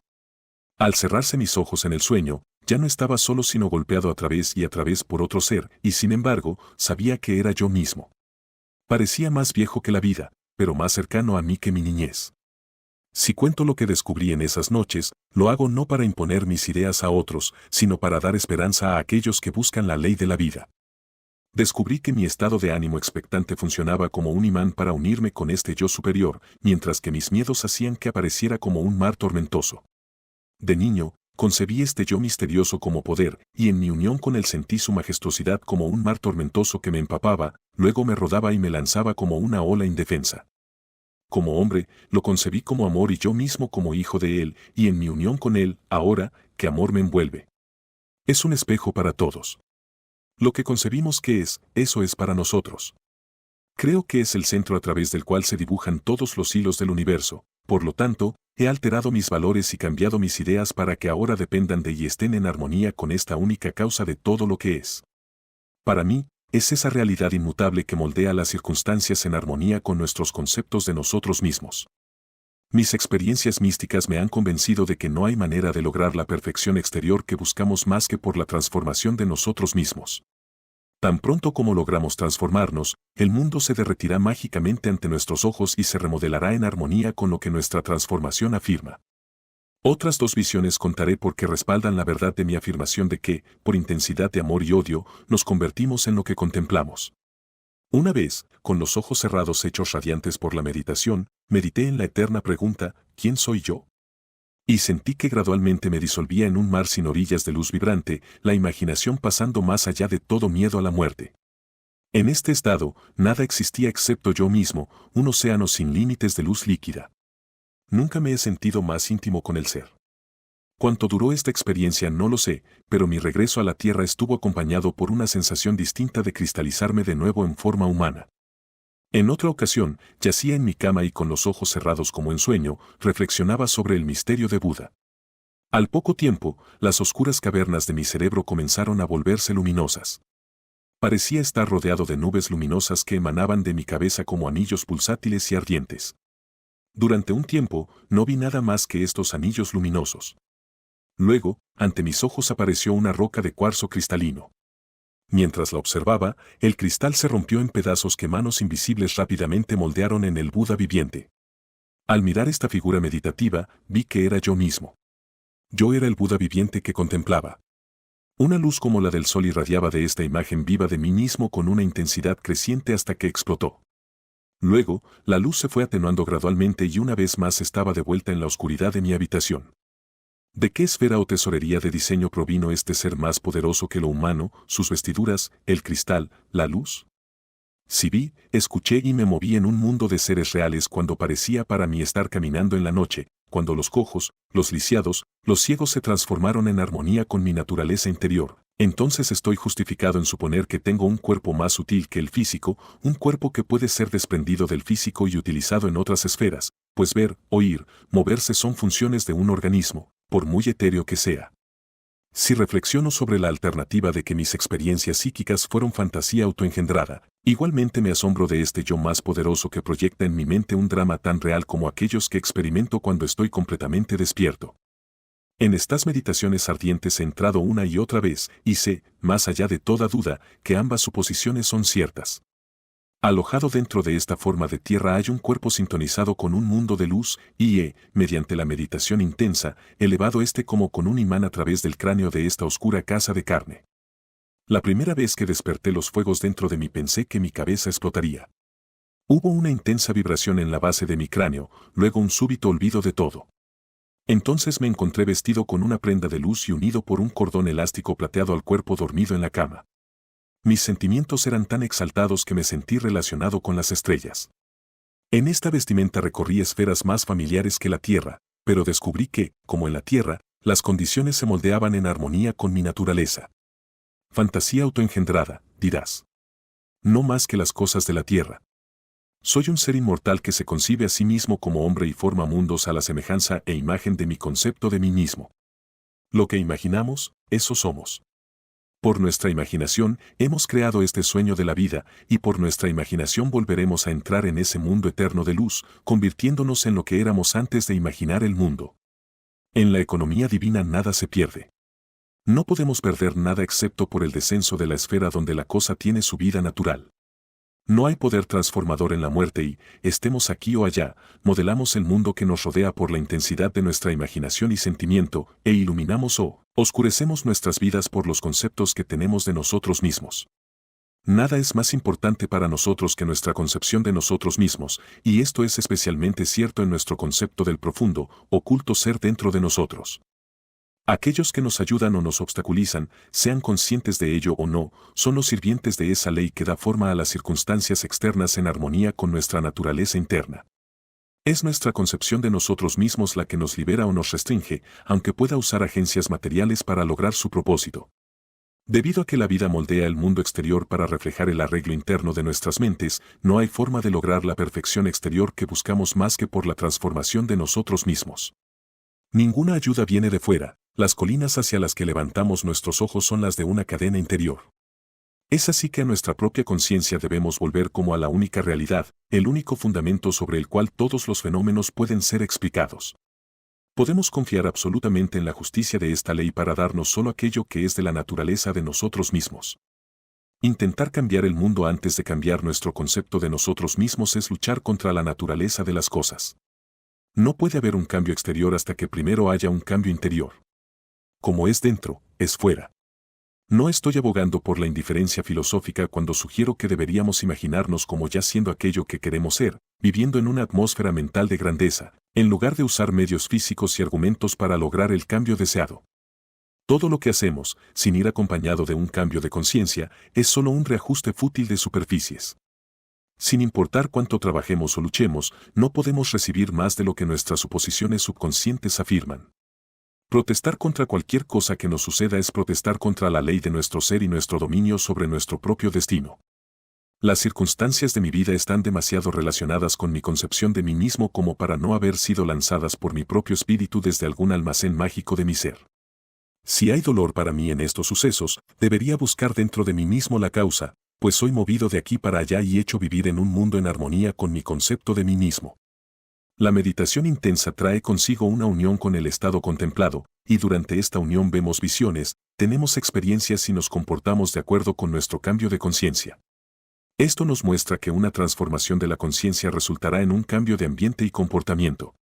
Al cerrarse mis ojos en el sueño, ya no estaba solo sino golpeado a través por otro ser, y sin embargo, sabía que era yo mismo. Parecía más viejo que la vida, pero más cercano a mí que mi niñez. Si cuento lo que descubrí en esas noches, lo hago no para imponer mis ideas a otros, sino para dar esperanza a aquellos que buscan la ley de la vida. Descubrí que mi estado de ánimo expectante funcionaba como un imán para unirme con este yo superior, mientras que mis miedos hacían que apareciera como un mar tormentoso. De niño, concebí este yo misterioso como poder, y en mi unión con él sentí su majestuosidad como un mar tormentoso que me empapaba, luego me rodaba y me lanzaba como una ola indefensa. Como hombre, lo concebí como amor y yo mismo como hijo de él, y en mi unión con él, ahora, que amor me envuelve. Es un espejo para todos. Lo que concebimos que es, eso es para nosotros. Creo que es el centro a través del cual se dibujan todos los hilos del universo, Por lo tanto, he alterado mis valores y cambiado mis ideas para que ahora dependan de y estén en armonía con esta única causa de todo lo que es. Para mí, es esa realidad inmutable que moldea las circunstancias en armonía con nuestros conceptos de nosotros mismos. Mis experiencias místicas me han convencido de que no hay manera de lograr la perfección exterior que buscamos más que por la transformación de nosotros mismos. Tan pronto como logramos transformarnos, el mundo se derretirá mágicamente ante nuestros ojos y se remodelará en armonía con lo que nuestra transformación afirma. Otras dos visiones contaré porque respaldan la verdad de mi afirmación de que, por intensidad de amor y odio, nos convertimos en lo que contemplamos. Una vez, con los ojos cerrados hechos radiantes por la meditación, medité en la eterna pregunta, ¿quién soy yo? Y sentí que gradualmente me disolvía en un mar sin orillas de luz vibrante, la imaginación pasando más allá de todo miedo a la muerte. En este estado, nada existía excepto yo mismo, un océano sin límites de luz líquida. Nunca me he sentido más íntimo con el ser. Cuánto duró esta experiencia no lo sé, pero mi regreso a la Tierra estuvo acompañado por una sensación distinta de cristalizarme de nuevo en forma humana. En otra ocasión, yacía en mi cama y con los ojos cerrados como en sueño, reflexionaba sobre el misterio de Buda. Al poco tiempo, las oscuras cavernas de mi cerebro comenzaron a volverse luminosas. Parecía estar rodeado de nubes luminosas que emanaban de mi cabeza como anillos pulsátiles y ardientes. Durante un tiempo, no vi nada más que estos anillos luminosos. Luego, ante mis ojos apareció una roca de cuarzo cristalino. Mientras la observaba, el cristal se rompió en pedazos que manos invisibles rápidamente moldearon en el Buda viviente. Al mirar esta figura meditativa, vi que era yo mismo. Yo era el Buda viviente que contemplaba. Una luz como la del sol irradiaba de esta imagen viva de mí mismo con una intensidad creciente hasta que explotó. Luego, la luz se fue atenuando gradualmente y una vez más estaba de vuelta en la oscuridad de mi habitación. ¿De qué esfera o tesorería de diseño provino este ser más poderoso que lo humano, sus vestiduras, el cristal, la luz? Sí vi, escuché y me moví en un mundo de seres reales cuando parecía para mí estar caminando en la noche, cuando los cojos, los lisiados, los ciegos se transformaron en armonía con mi naturaleza interior. Entonces estoy justificado en suponer que tengo un cuerpo más sutil que el físico, un cuerpo que puede ser desprendido del físico y utilizado en otras esferas, pues ver, oír, moverse son funciones de un organismo, por muy etéreo que sea. Si reflexiono sobre la alternativa de que mis experiencias psíquicas fueron fantasía autoengendrada, igualmente me asombro de este yo más poderoso que proyecta en mi mente un drama tan real como aquellos que experimento cuando estoy completamente despierto. En estas meditaciones ardientes he entrado una y otra vez, y sé, más allá de toda duda, que ambas suposiciones son ciertas. Alojado dentro de esta forma de tierra hay un cuerpo sintonizado con un mundo de luz, y he, mediante la meditación intensa, elevado este como con un imán a través del cráneo de esta oscura casa de carne. La primera vez que desperté los fuegos dentro de mí pensé que mi cabeza explotaría. Hubo una intensa vibración en la base de mi cráneo, luego un súbito olvido de todo. Entonces me encontré vestido con una prenda de luz y unido por un cordón elástico plateado al cuerpo dormido en la cama. Mis sentimientos eran tan exaltados que me sentí relacionado con las estrellas. En esta vestimenta recorrí esferas más familiares que la Tierra, pero descubrí que, como en la Tierra, las condiciones se moldeaban en armonía con mi naturaleza. Fantasía autoengendrada, dirás. No más que las cosas de la Tierra. Soy un ser inmortal que se concibe a sí mismo como hombre y forma mundos a la semejanza e imagen de mi concepto de mí mismo. Lo que imaginamos, eso somos. Por nuestra imaginación hemos creado este sueño de la vida, y por nuestra imaginación volveremos a entrar en ese mundo eterno de luz, convirtiéndonos en lo que éramos antes de imaginar el mundo. En la economía divina nada se pierde. No podemos perder nada excepto por el descenso de la esfera donde la cosa tiene su vida natural. No hay poder transformador en la muerte y, estemos aquí o allá, modelamos el mundo que nos rodea por la intensidad de nuestra imaginación y sentimiento, e iluminamos o oscurecemos nuestras vidas por los conceptos que tenemos de nosotros mismos. Nada es más importante para nosotros que nuestra concepción de nosotros mismos, y esto es especialmente cierto en nuestro concepto del profundo, oculto ser dentro de nosotros. Aquellos que nos ayudan o nos obstaculizan, sean conscientes de ello o no, son los sirvientes de esa ley que da forma a las circunstancias externas en armonía con nuestra naturaleza interna. Es nuestra concepción de nosotros mismos la que nos libera o nos restringe, aunque pueda usar agencias materiales para lograr su propósito. Debido a que la vida moldea el mundo exterior para reflejar el arreglo interno de nuestras mentes, no hay forma de lograr la perfección exterior que buscamos más que por la transformación de nosotros mismos. Ninguna ayuda viene de fuera, las colinas hacia las que levantamos nuestros ojos son las de una cadena interior. Es así que a nuestra propia conciencia debemos volver como a la única realidad, el único fundamento sobre el cual todos los fenómenos pueden ser explicados. Podemos confiar absolutamente en la justicia de esta ley para darnos solo aquello que es de la naturaleza de nosotros mismos. Intentar cambiar el mundo antes de cambiar nuestro concepto de nosotros mismos es luchar contra la naturaleza de las cosas. No puede haber un cambio exterior hasta que primero haya un cambio interior. Como es dentro, es fuera. No estoy abogando por la indiferencia filosófica cuando sugiero que deberíamos imaginarnos como ya siendo aquello que queremos ser, viviendo en una atmósfera mental de grandeza, en lugar de usar medios físicos y argumentos para lograr el cambio deseado. Todo lo que hacemos, sin ir acompañado de un cambio de conciencia, es solo un reajuste fútil de superficies. Sin importar cuánto trabajemos o luchemos, no podemos recibir más de lo que nuestras suposiciones subconscientes afirman. Protestar contra cualquier cosa que nos suceda es protestar contra la ley de nuestro ser y nuestro dominio sobre nuestro propio destino. Las circunstancias de mi vida están demasiado relacionadas con mi concepción de mí mismo como para no haber sido lanzadas por mi propio espíritu desde algún almacén mágico de mi ser. Si hay dolor para mí en estos sucesos, debería buscar dentro de mí mismo la causa, pues soy movido de aquí para allá y hecho vivir en un mundo en armonía con mi concepto de mí mismo. La meditación intensa trae consigo una unión con el estado contemplado, y durante esta unión vemos visiones, tenemos experiencias y nos comportamos de acuerdo con nuestro cambio de conciencia. Esto nos muestra que una transformación de la conciencia resultará en un cambio de ambiente y comportamiento.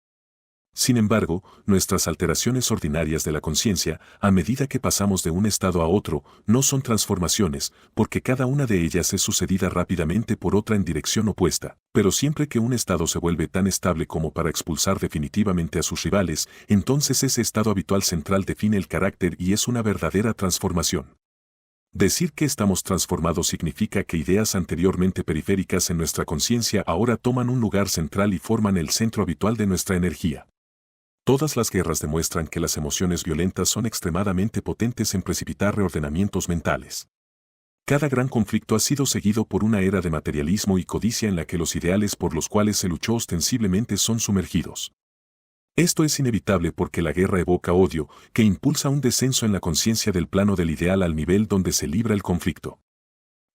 Sin embargo, nuestras alteraciones ordinarias de la conciencia, a medida que pasamos de un estado a otro, no son transformaciones, porque cada una de ellas es sucedida rápidamente por otra en dirección opuesta. Pero siempre que un estado se vuelve tan estable como para expulsar definitivamente a sus rivales, entonces ese estado habitual central define el carácter y es una verdadera transformación. Decir que estamos transformados significa que ideas anteriormente periféricas en nuestra conciencia ahora toman un lugar central y forman el centro habitual de nuestra energía. Todas las guerras demuestran que las emociones violentas son extremadamente potentes en precipitar reordenamientos mentales. Cada gran conflicto ha sido seguido por una era de materialismo y codicia en la que los ideales por los cuales se luchó ostensiblemente son sumergidos. Esto es inevitable porque la guerra evoca odio, que impulsa un descenso en la conciencia del plano del ideal al nivel donde se libra el conflicto.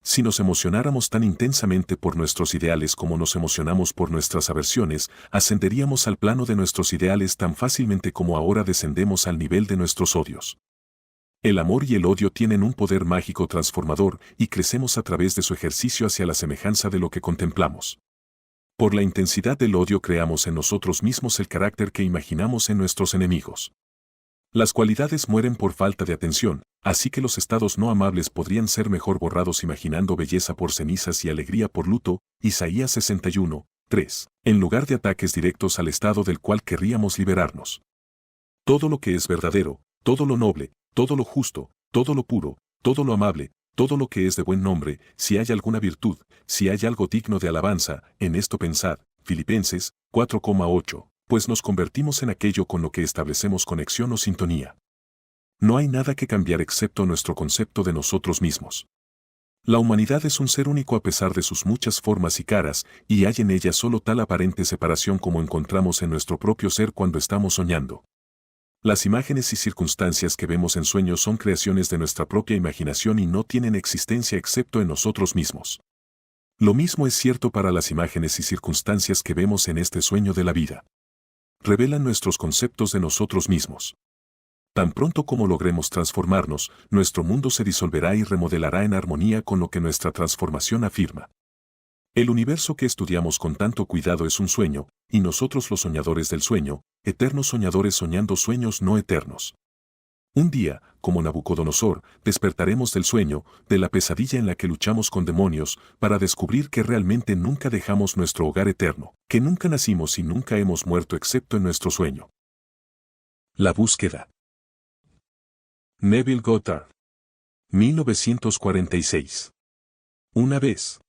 Si nos emocionáramos tan intensamente por nuestros ideales como nos emocionamos por nuestras aversiones, ascenderíamos al plano de nuestros ideales tan fácilmente como ahora descendemos al nivel de nuestros odios. El amor y el odio tienen un poder mágico transformador y crecemos a través de su ejercicio hacia la semejanza de lo que contemplamos. Por la intensidad del odio creamos en nosotros mismos el carácter que imaginamos en nuestros enemigos. Las cualidades mueren por falta de atención, así que los estados no amables podrían ser mejor borrados imaginando belleza por cenizas y alegría por luto, Isaías 61, 3, en lugar de ataques directos al estado del cual querríamos liberarnos. Todo lo que es verdadero, todo lo noble, todo lo justo, todo lo puro, todo lo amable, todo lo que es de buen nombre, si hay alguna virtud, si hay algo digno de alabanza, en esto pensad, Filipenses 4,8, pues nos convertimos en aquello con lo que establecemos conexión o sintonía. No hay nada que cambiar excepto nuestro concepto de nosotros mismos. La humanidad es un ser único a pesar de sus muchas formas y caras, y hay en ella solo tal aparente separación como encontramos en nuestro propio ser cuando estamos soñando. Las imágenes y circunstancias que vemos en sueños son creaciones de nuestra propia imaginación y no tienen existencia excepto en nosotros mismos. Lo mismo es cierto para las imágenes y circunstancias que vemos en este sueño de la vida. Revelan nuestros conceptos de nosotros mismos. Tan pronto como logremos transformarnos, nuestro mundo se disolverá y remodelará en armonía con lo que nuestra transformación afirma. El universo que estudiamos con tanto cuidado es un sueño, y nosotros los soñadores del sueño, eternos soñadores soñando sueños no eternos. Un día, como Nabucodonosor, despertaremos del sueño, de la pesadilla en la que luchamos con demonios, para descubrir que realmente nunca dejamos nuestro hogar eterno, que nunca nacimos y nunca hemos muerto excepto en nuestro sueño. La búsqueda. Neville Goddard. 1946. Una vez.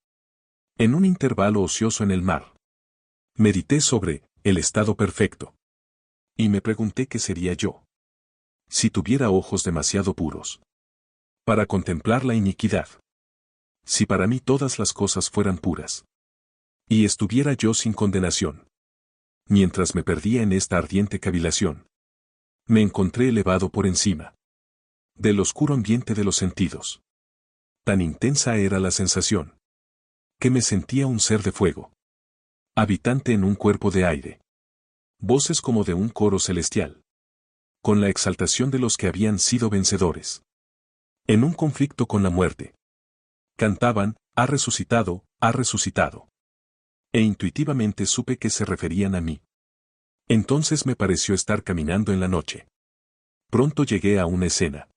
En un intervalo ocioso en el mar. Medité sobre el estado perfecto. Y me pregunté qué sería yo. Si tuviera ojos demasiado puros. para contemplar la iniquidad. Si para mí todas las cosas fueran puras, y estuviera yo sin condenación. Mientras me perdía en esta ardiente cavilación, me encontré elevado por encima del oscuro ambiente de los sentidos. Tan intensa era la sensación, que me sentía un ser de fuego, habitante en un cuerpo de aire. Voces como de un coro celestial, con la exaltación de los que habían sido vencedores en un conflicto con la muerte. Cantaban, ha resucitado, ha resucitado. E intuitivamente supe que se referían a mí. Entonces me pareció estar caminando en la noche. Pronto llegué a una escena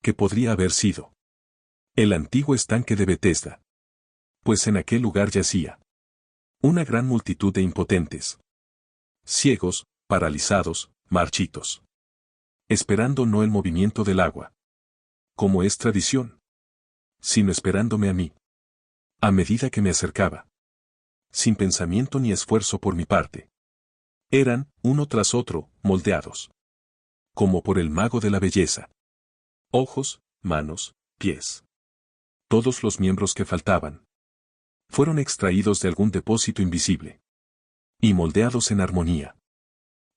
que podría haber sido el antiguo estanque de Bethesda. Pues en aquel lugar yacía una gran multitud de impotentes, ciegos, paralizados, marchitos, esperando no el movimiento del agua, como es tradición, sino esperándome a mí. A medida que me acercaba, sin pensamiento ni esfuerzo por mi parte, eran, uno tras otro, moldeados, como por el mago de la belleza. Ojos, manos, pies. Todos los miembros que faltaban fueron extraídos de algún depósito invisible y moldeados en armonía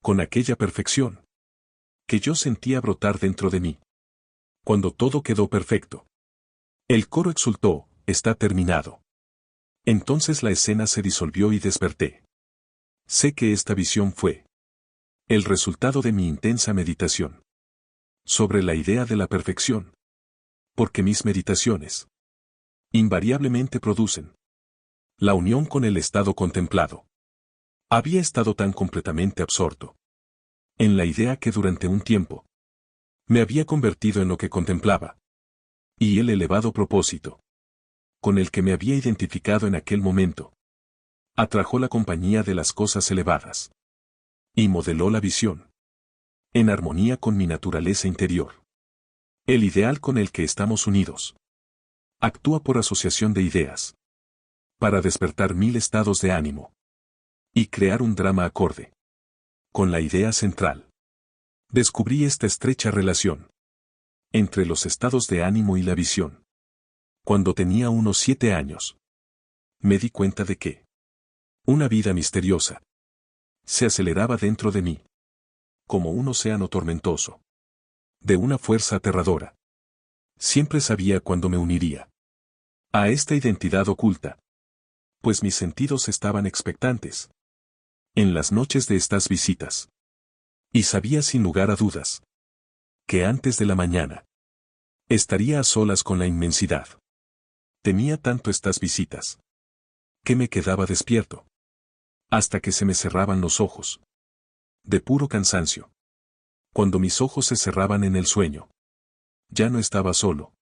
con aquella perfección que yo sentía brotar dentro de mí. Cuando todo quedó perfecto, el coro exultó, está terminado. Entonces la escena se disolvió y desperté. Sé que esta visión fue el resultado de mi intensa meditación sobre la idea de la perfección, porque mis meditaciones invariablemente producen la unión con el estado contemplado. Había estado tan completamente absorto en la idea que durante un tiempo me había convertido en lo que contemplaba, y el elevado propósito con el que me había identificado en aquel momento atrajo la compañía de las cosas elevadas y modeló la visión en armonía con mi naturaleza interior. El ideal con el que estamos unidos actúa por asociación de ideas para despertar mil estados de ánimo y crear un drama acorde con la idea central. Descubrí esta estrecha relación entre los estados de ánimo y la visión. Cuando tenía unos 7 años, me di cuenta de que una vida misteriosa se aceleraba dentro de mí, como un océano tormentoso, de una fuerza aterradora. Siempre sabía cuándo me uniría a esta identidad oculta, pues mis sentidos estaban expectantes en las noches de estas visitas. Y sabía sin lugar a dudas que antes de la mañana estaría a solas con la inmensidad. Temía tanto estas visitas que me quedaba despierto hasta que se me cerraban los ojos, de puro cansancio. Cuando mis ojos se cerraban en el sueño, ya no estaba solo,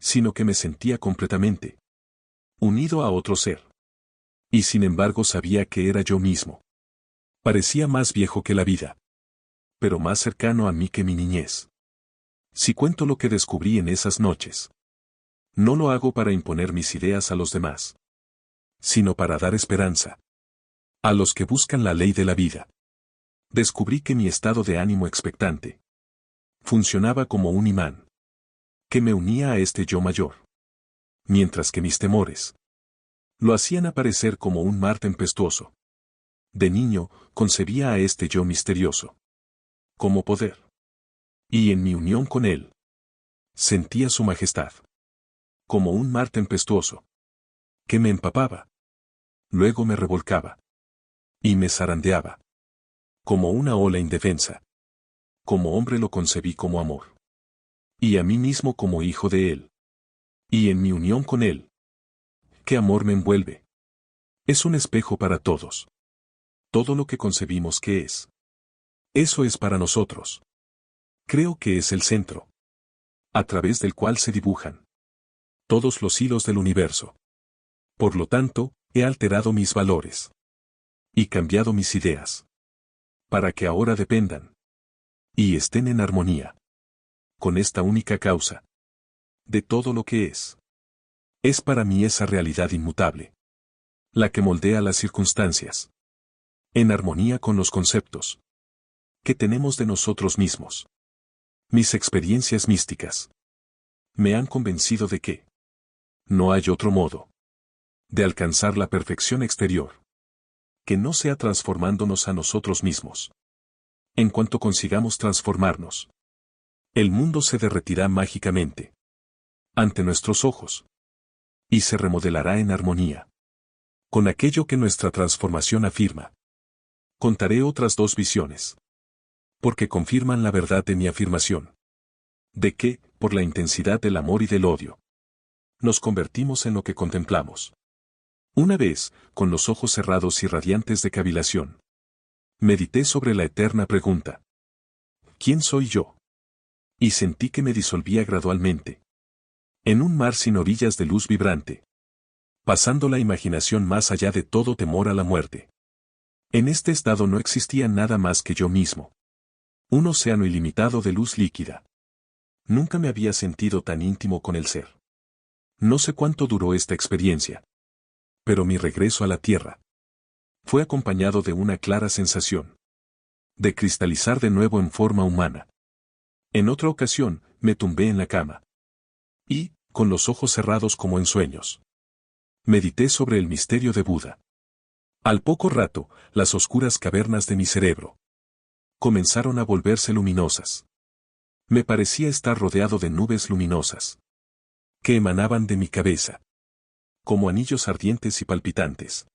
sino que me sentía completamente unido a otro ser. Y sin embargo sabía que era yo mismo. Parecía más viejo que la vida, pero más cercano a mí que mi niñez. Si cuento lo que descubrí en esas noches, no lo hago para imponer mis ideas a los demás, sino para dar esperanza a los que buscan la ley de la vida. Descubrí que mi estado de ánimo expectante funcionaba como un imán que me unía a este yo mayor, mientras que mis temores lo hacían aparecer como un mar tempestuoso. De niño, concebía a este yo misterioso como poder, y en mi unión con él sentía su majestad como un mar tempestuoso que me empapaba, luego me revolcaba y me zarandeaba como una ola indefensa. Como hombre lo concebí como amor, y a mí mismo como hijo de él, y en mi unión con él. ¿Qué amor me envuelve? Es un espejo para todos. Todo lo que concebimos que es, eso es para nosotros. Creo que es el centro, a través del cual se dibujan todos los hilos del universo. Por lo tanto, he alterado mis valores y cambiado mis ideas para que ahora dependan y estén en armonía con esta única causa de todo lo que es. Es para mí esa realidad inmutable, la que moldea las circunstancias, en armonía con los conceptos que tenemos de nosotros mismos, mis experiencias místicas, Me han convencido de que no hay otro modo de alcanzar la perfección exterior que no sea transformándonos a nosotros mismos. En cuanto consigamos transformarnos, el mundo se derretirá mágicamente ante nuestros ojos y se remodelará en armonía con aquello que nuestra transformación afirma. Contaré otras dos visiones, porque confirman la verdad de mi afirmación, de que, por la intensidad del amor y del odio, nos convertimos en lo que contemplamos. Una vez, con los ojos cerrados y radiantes de cavilación, medité sobre la eterna pregunta: ¿quién soy yo? Y sentí que me disolvía gradualmente en un mar sin orillas de luz vibrante, pasando la imaginación más allá de todo temor a la muerte. En este estado no existía nada más que yo mismo. Un océano ilimitado de luz líquida. Nunca me había sentido tan íntimo con el ser. No sé cuánto duró esta experiencia, pero mi regreso a la Tierra fue acompañado de una clara sensación de cristalizar de nuevo en forma humana. En otra ocasión, me tumbé en la cama y, con los ojos cerrados como en sueños, medité sobre el misterio de Buda. Al poco rato, las oscuras cavernas de mi cerebro comenzaron a volverse luminosas. Me parecía estar rodeado de nubes luminosas que emanaban de mi cabeza, como anillos ardientes y palpitantes.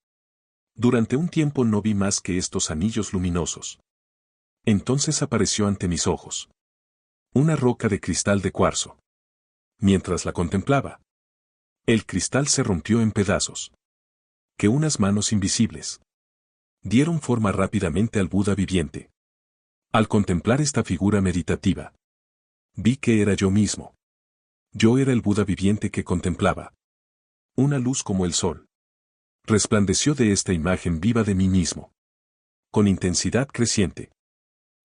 Durante un tiempo no vi más que estos anillos luminosos. Entonces apareció ante mis ojos una roca de cristal de cuarzo. Mientras la contemplaba, el cristal se rompió en pedazos, que unas manos invisibles dieron forma rápidamente al Buda viviente. Al contemplar esta figura meditativa, vi que era yo mismo. Yo era el Buda viviente que contemplaba. Una luz como el sol resplandeció de esta imagen viva de mí mismo, con intensidad creciente,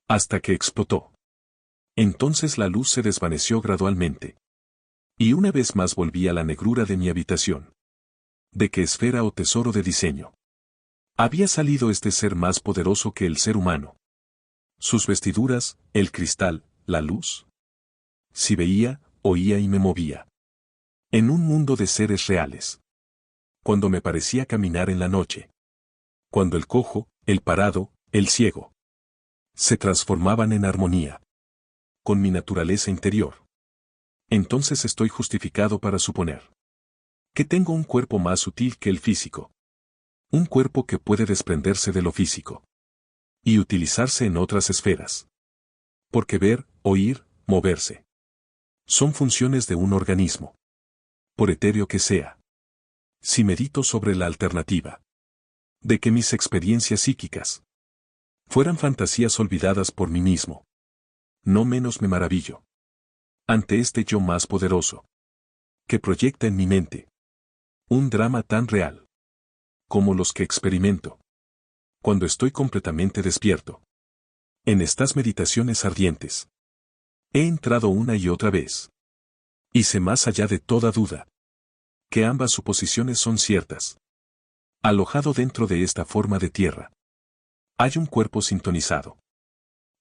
hasta que explotó. Entonces la luz se desvaneció gradualmente. Y una vez más volví a la negrura de mi habitación. ¿De qué esfera o tesoro de diseño había salido este ser más poderoso que el ser humano? Sus vestiduras, el cristal, la luz. Si veía, oía y me movía. En un mundo de seres reales. Cuando me parecía caminar en la noche. Cuando el cojo, el parado, el ciego se transformaban en armonía con mi naturaleza interior. Entonces estoy justificado para suponer que tengo un cuerpo más sutil que el físico. Un cuerpo que puede desprenderse de lo físico y utilizarse en otras esferas. Porque ver, oír, moverse son funciones de un organismo, por etéreo que sea. Si medito sobre la alternativa de que mis experiencias psíquicas fueran fantasías olvidadas por mí mismo, no menos me maravillo ante este yo más poderoso que proyecta en mi mente un drama tan real como los que experimento cuando estoy completamente despierto. En estas meditaciones ardientes he entrado una y otra vez y sé más allá de toda duda que ambas suposiciones son ciertas. Alojado dentro de esta forma de tierra hay un cuerpo sintonizado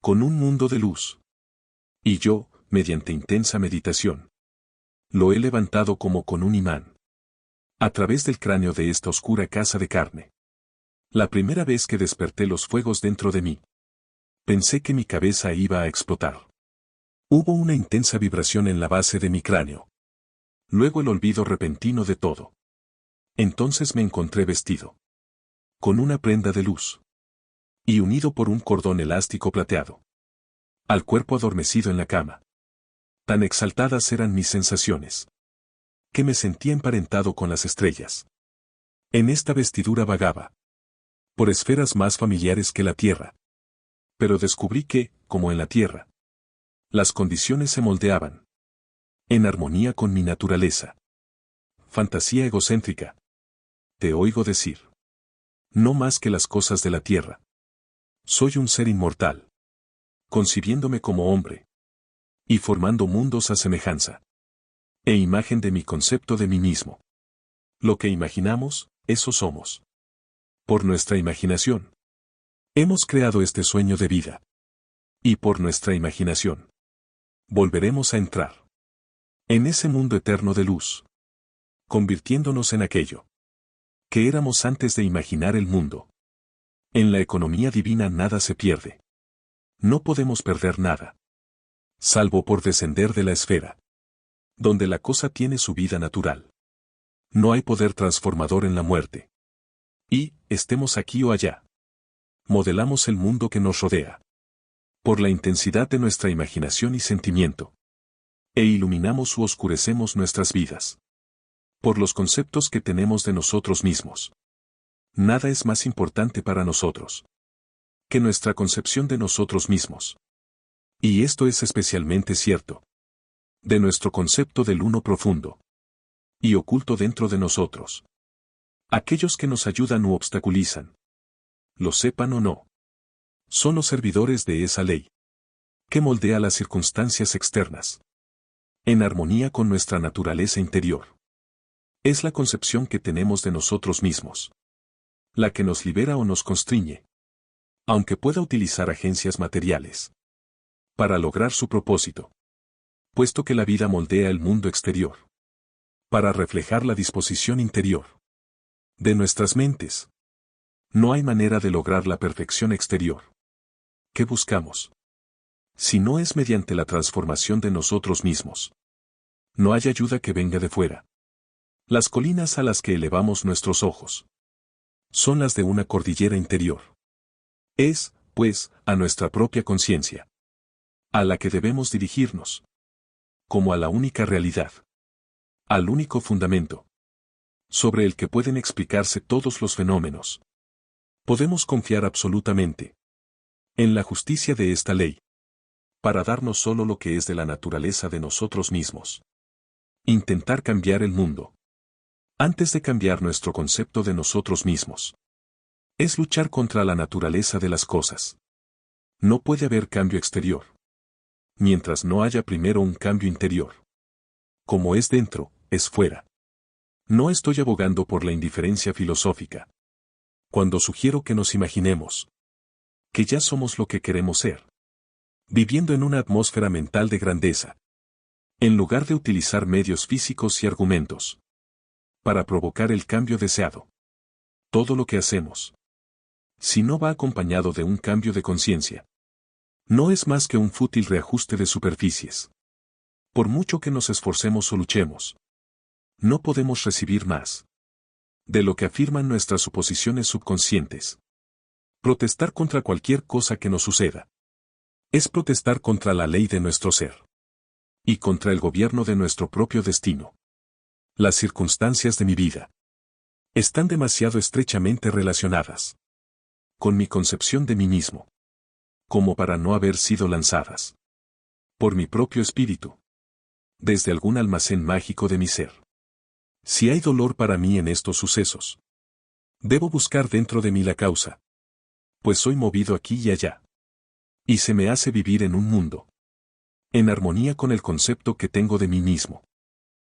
con un mundo de luz. Y yo, mediante intensa meditación, lo he levantado como con un imán a través del cráneo de esta oscura casa de carne. La primera vez que desperté los fuegos dentro de mí, pensé que mi cabeza iba a explotar. Hubo una intensa vibración en la base de mi cráneo. Luego el olvido repentino de todo. Entonces me encontré vestido con una prenda de luz y unido por un cordón elástico plateado al cuerpo adormecido en la cama. Tan exaltadas eran mis sensaciones que me sentía emparentado con las estrellas. En esta vestidura vagaba por esferas más familiares que la Tierra. Pero descubrí que, como en la Tierra, las condiciones se moldeaban en armonía con mi naturaleza. Fantasía egocéntrica. Te oigo decir. No más que las cosas de la Tierra. Soy un ser inmortal, concibiéndome como hombre y formando mundos a semejanza e imagen de mi concepto de mí mismo. Lo que imaginamos, eso somos. Por nuestra imaginación hemos creado este sueño de vida. Y por nuestra imaginación volveremos a entrar En ese mundo eterno de luz. Convirtiéndonos en aquello que éramos antes de imaginar el mundo. En la economía divina nada se pierde. No podemos perder nada. Salvo por descender de la esfera. Donde la cosa tiene su vida natural. No hay poder transformador en la muerte. Y, estemos aquí o allá. Modelamos el mundo que nos rodea. Por la intensidad de nuestra imaginación y sentimiento. E iluminamos u oscurecemos nuestras vidas. Por los conceptos que tenemos de nosotros mismos. Nada es más importante para nosotros que nuestra concepción de nosotros mismos. Y esto es especialmente cierto de nuestro concepto del uno profundo y oculto dentro de nosotros. Aquellos que nos ayudan u obstaculizan, lo sepan o no, son los servidores de esa ley que moldea las circunstancias externas en armonía con nuestra naturaleza interior. Es la concepción que tenemos de nosotros mismos la que nos libera o nos constriñe, aunque pueda utilizar agencias materiales para lograr su propósito, puesto que la vida moldea el mundo exterior para reflejar la disposición interior de nuestras mentes. No hay manera de lograr la perfección exterior que buscamos si no es mediante la transformación de nosotros mismos. No hay ayuda que venga de fuera. Las colinas a las que elevamos nuestros ojos son las de una cordillera interior. Es, pues, a nuestra propia conciencia a la que debemos dirigirnos, como a la única realidad, al único fundamento, sobre el que pueden explicarse todos los fenómenos. Podemos confiar absolutamente en la justicia de esta ley, para darnos solo lo que es de la naturaleza de nosotros mismos. Intentar cambiar el mundo, antes de cambiar nuestro concepto de nosotros mismos, es luchar contra la naturaleza de las cosas. No puede haber cambio exterior mientras no haya primero un cambio interior. Como es dentro, es fuera. No estoy abogando por la indiferencia filosófica cuando sugiero que nos imaginemos que ya somos lo que queremos ser, viviendo en una atmósfera mental de grandeza, en lugar de utilizar medios físicos y argumentos para provocar el cambio deseado. Todo lo que hacemos, si no va acompañado de un cambio de conciencia, no es más que un fútil reajuste de superficies. Por mucho que nos esforcemos o luchemos, no podemos recibir más de lo que afirman nuestras suposiciones subconscientes. Protestar contra cualquier cosa que nos suceda es protestar contra la ley de nuestro ser y contra el gobierno de nuestro propio destino. Las circunstancias de mi vida están demasiado estrechamente relacionadas con mi concepción de mí mismo, como para no haber sido lanzadas por mi propio espíritu desde algún almacén mágico de mi ser. Si hay dolor para mí en estos sucesos, debo buscar dentro de mí la causa, pues soy movido aquí y allá, y se me hace vivir en un mundo en armonía con el concepto que tengo de mí mismo.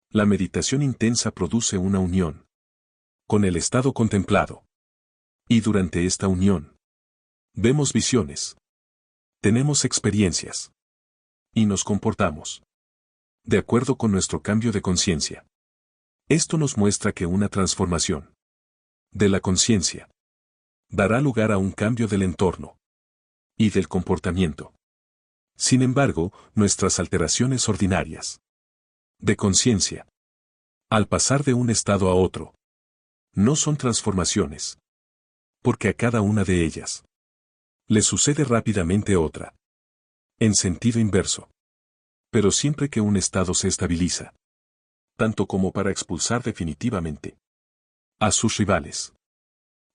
La meditación intensa produce una unión con el estado contemplado, y durante esta unión vemos visiones, tenemos experiencias y nos comportamos de acuerdo con nuestro cambio de conciencia. Esto nos muestra que una transformación de la conciencia dará lugar a un cambio del entorno y del comportamiento. Sin embargo, nuestras alteraciones ordinarias de conciencia, al pasar de un estado a otro, no son transformaciones, porque a cada una de ellas le sucede rápidamente otra, en sentido inverso. Pero siempre que un estado se estabiliza, tanto como para expulsar definitivamente a sus rivales,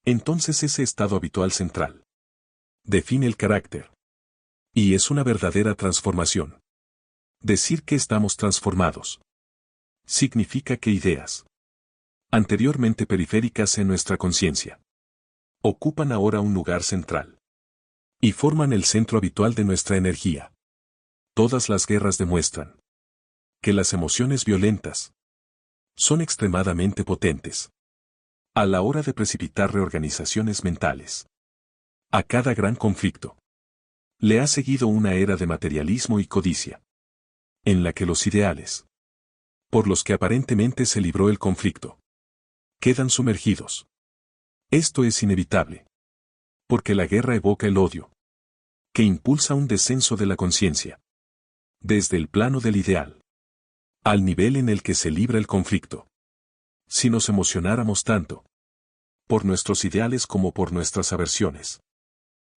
entonces ese estado habitual central define el carácter, y es una verdadera transformación. Decir que estamos transformados significa que ideas anteriormente periféricas en nuestra conciencia ocupan ahora un lugar central y forman el centro habitual de nuestra energía. Todas las guerras demuestran que las emociones violentas son extremadamente potentes a la hora de precipitar reorganizaciones mentales. A cada gran conflicto le ha seguido una era de materialismo y codicia, en la que los ideales por los que aparentemente se libró el conflicto. Quedan sumergidos. Esto es inevitable. Porque la guerra evoca el odio, que impulsa un descenso de la conciencia. Desde el plano del ideal, al nivel en el que se libra el conflicto. Si nos emocionáramos tanto, por nuestros ideales como por nuestras aversiones,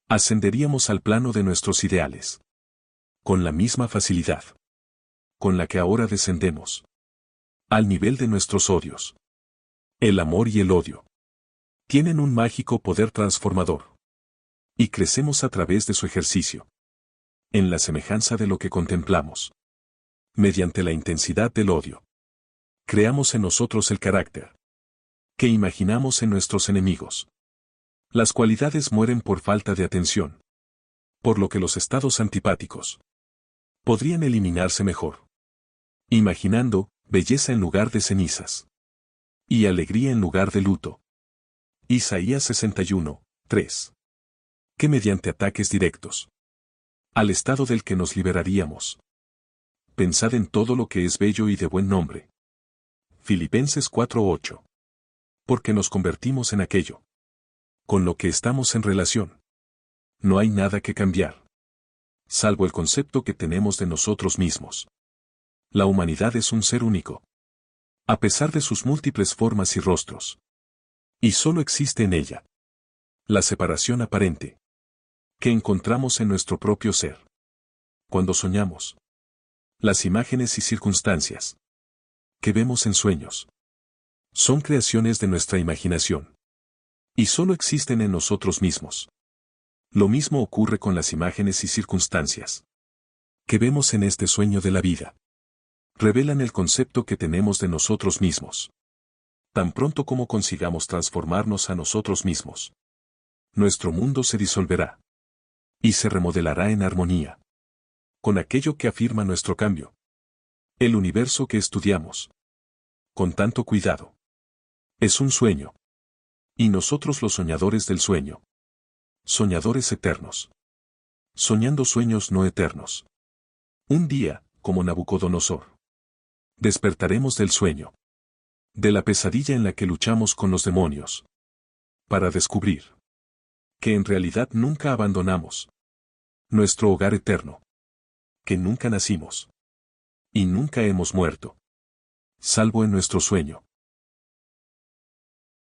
ascenderíamos al plano de nuestros ideales. Con la misma facilidad con la que ahora descendemos. Al nivel de nuestros odios. El amor y el odio tienen un mágico poder transformador. Y crecemos a través de su ejercicio. En la semejanza de lo que contemplamos. Mediante la intensidad del odio. Creamos en nosotros el carácter que imaginamos en nuestros enemigos. Las cualidades mueren por falta de atención. Por lo que los estados antipáticos podrían eliminarse mejor. Imaginando belleza en lugar de cenizas. Y alegría en lugar de luto. Isaías 61, 3. Que mediante ataques directos al estado del que nos liberaríamos. Pensad en todo lo que es bello y de buen nombre. Filipenses 4:8. Porque nos convertimos en aquello con lo que estamos en relación. No hay nada que cambiar, salvo el concepto que tenemos de nosotros mismos. La humanidad es un ser único, a pesar de sus múltiples formas y rostros. Y solo existe en ella la separación aparente que encontramos en nuestro propio ser. Cuando soñamos, las imágenes y circunstancias que vemos en sueños son creaciones de nuestra imaginación. Y solo existen en nosotros mismos. Lo mismo ocurre con las imágenes y circunstancias que vemos en este sueño de la vida. Revelan el concepto que tenemos de nosotros mismos. Tan pronto como consigamos transformarnos a nosotros mismos, nuestro mundo se disolverá y se remodelará en armonía con aquello que afirma nuestro cambio. El universo que estudiamos con tanto cuidado es un sueño. Y nosotros los soñadores del sueño. Soñadores eternos. Soñando sueños no eternos. Un día, como Nabucodonosor, despertaremos del sueño. De la pesadilla en la que luchamos con los demonios. Para descubrir que en realidad nunca abandonamos nuestro hogar eterno. Que nunca nacimos. Y nunca hemos muerto. Salvo en nuestro sueño.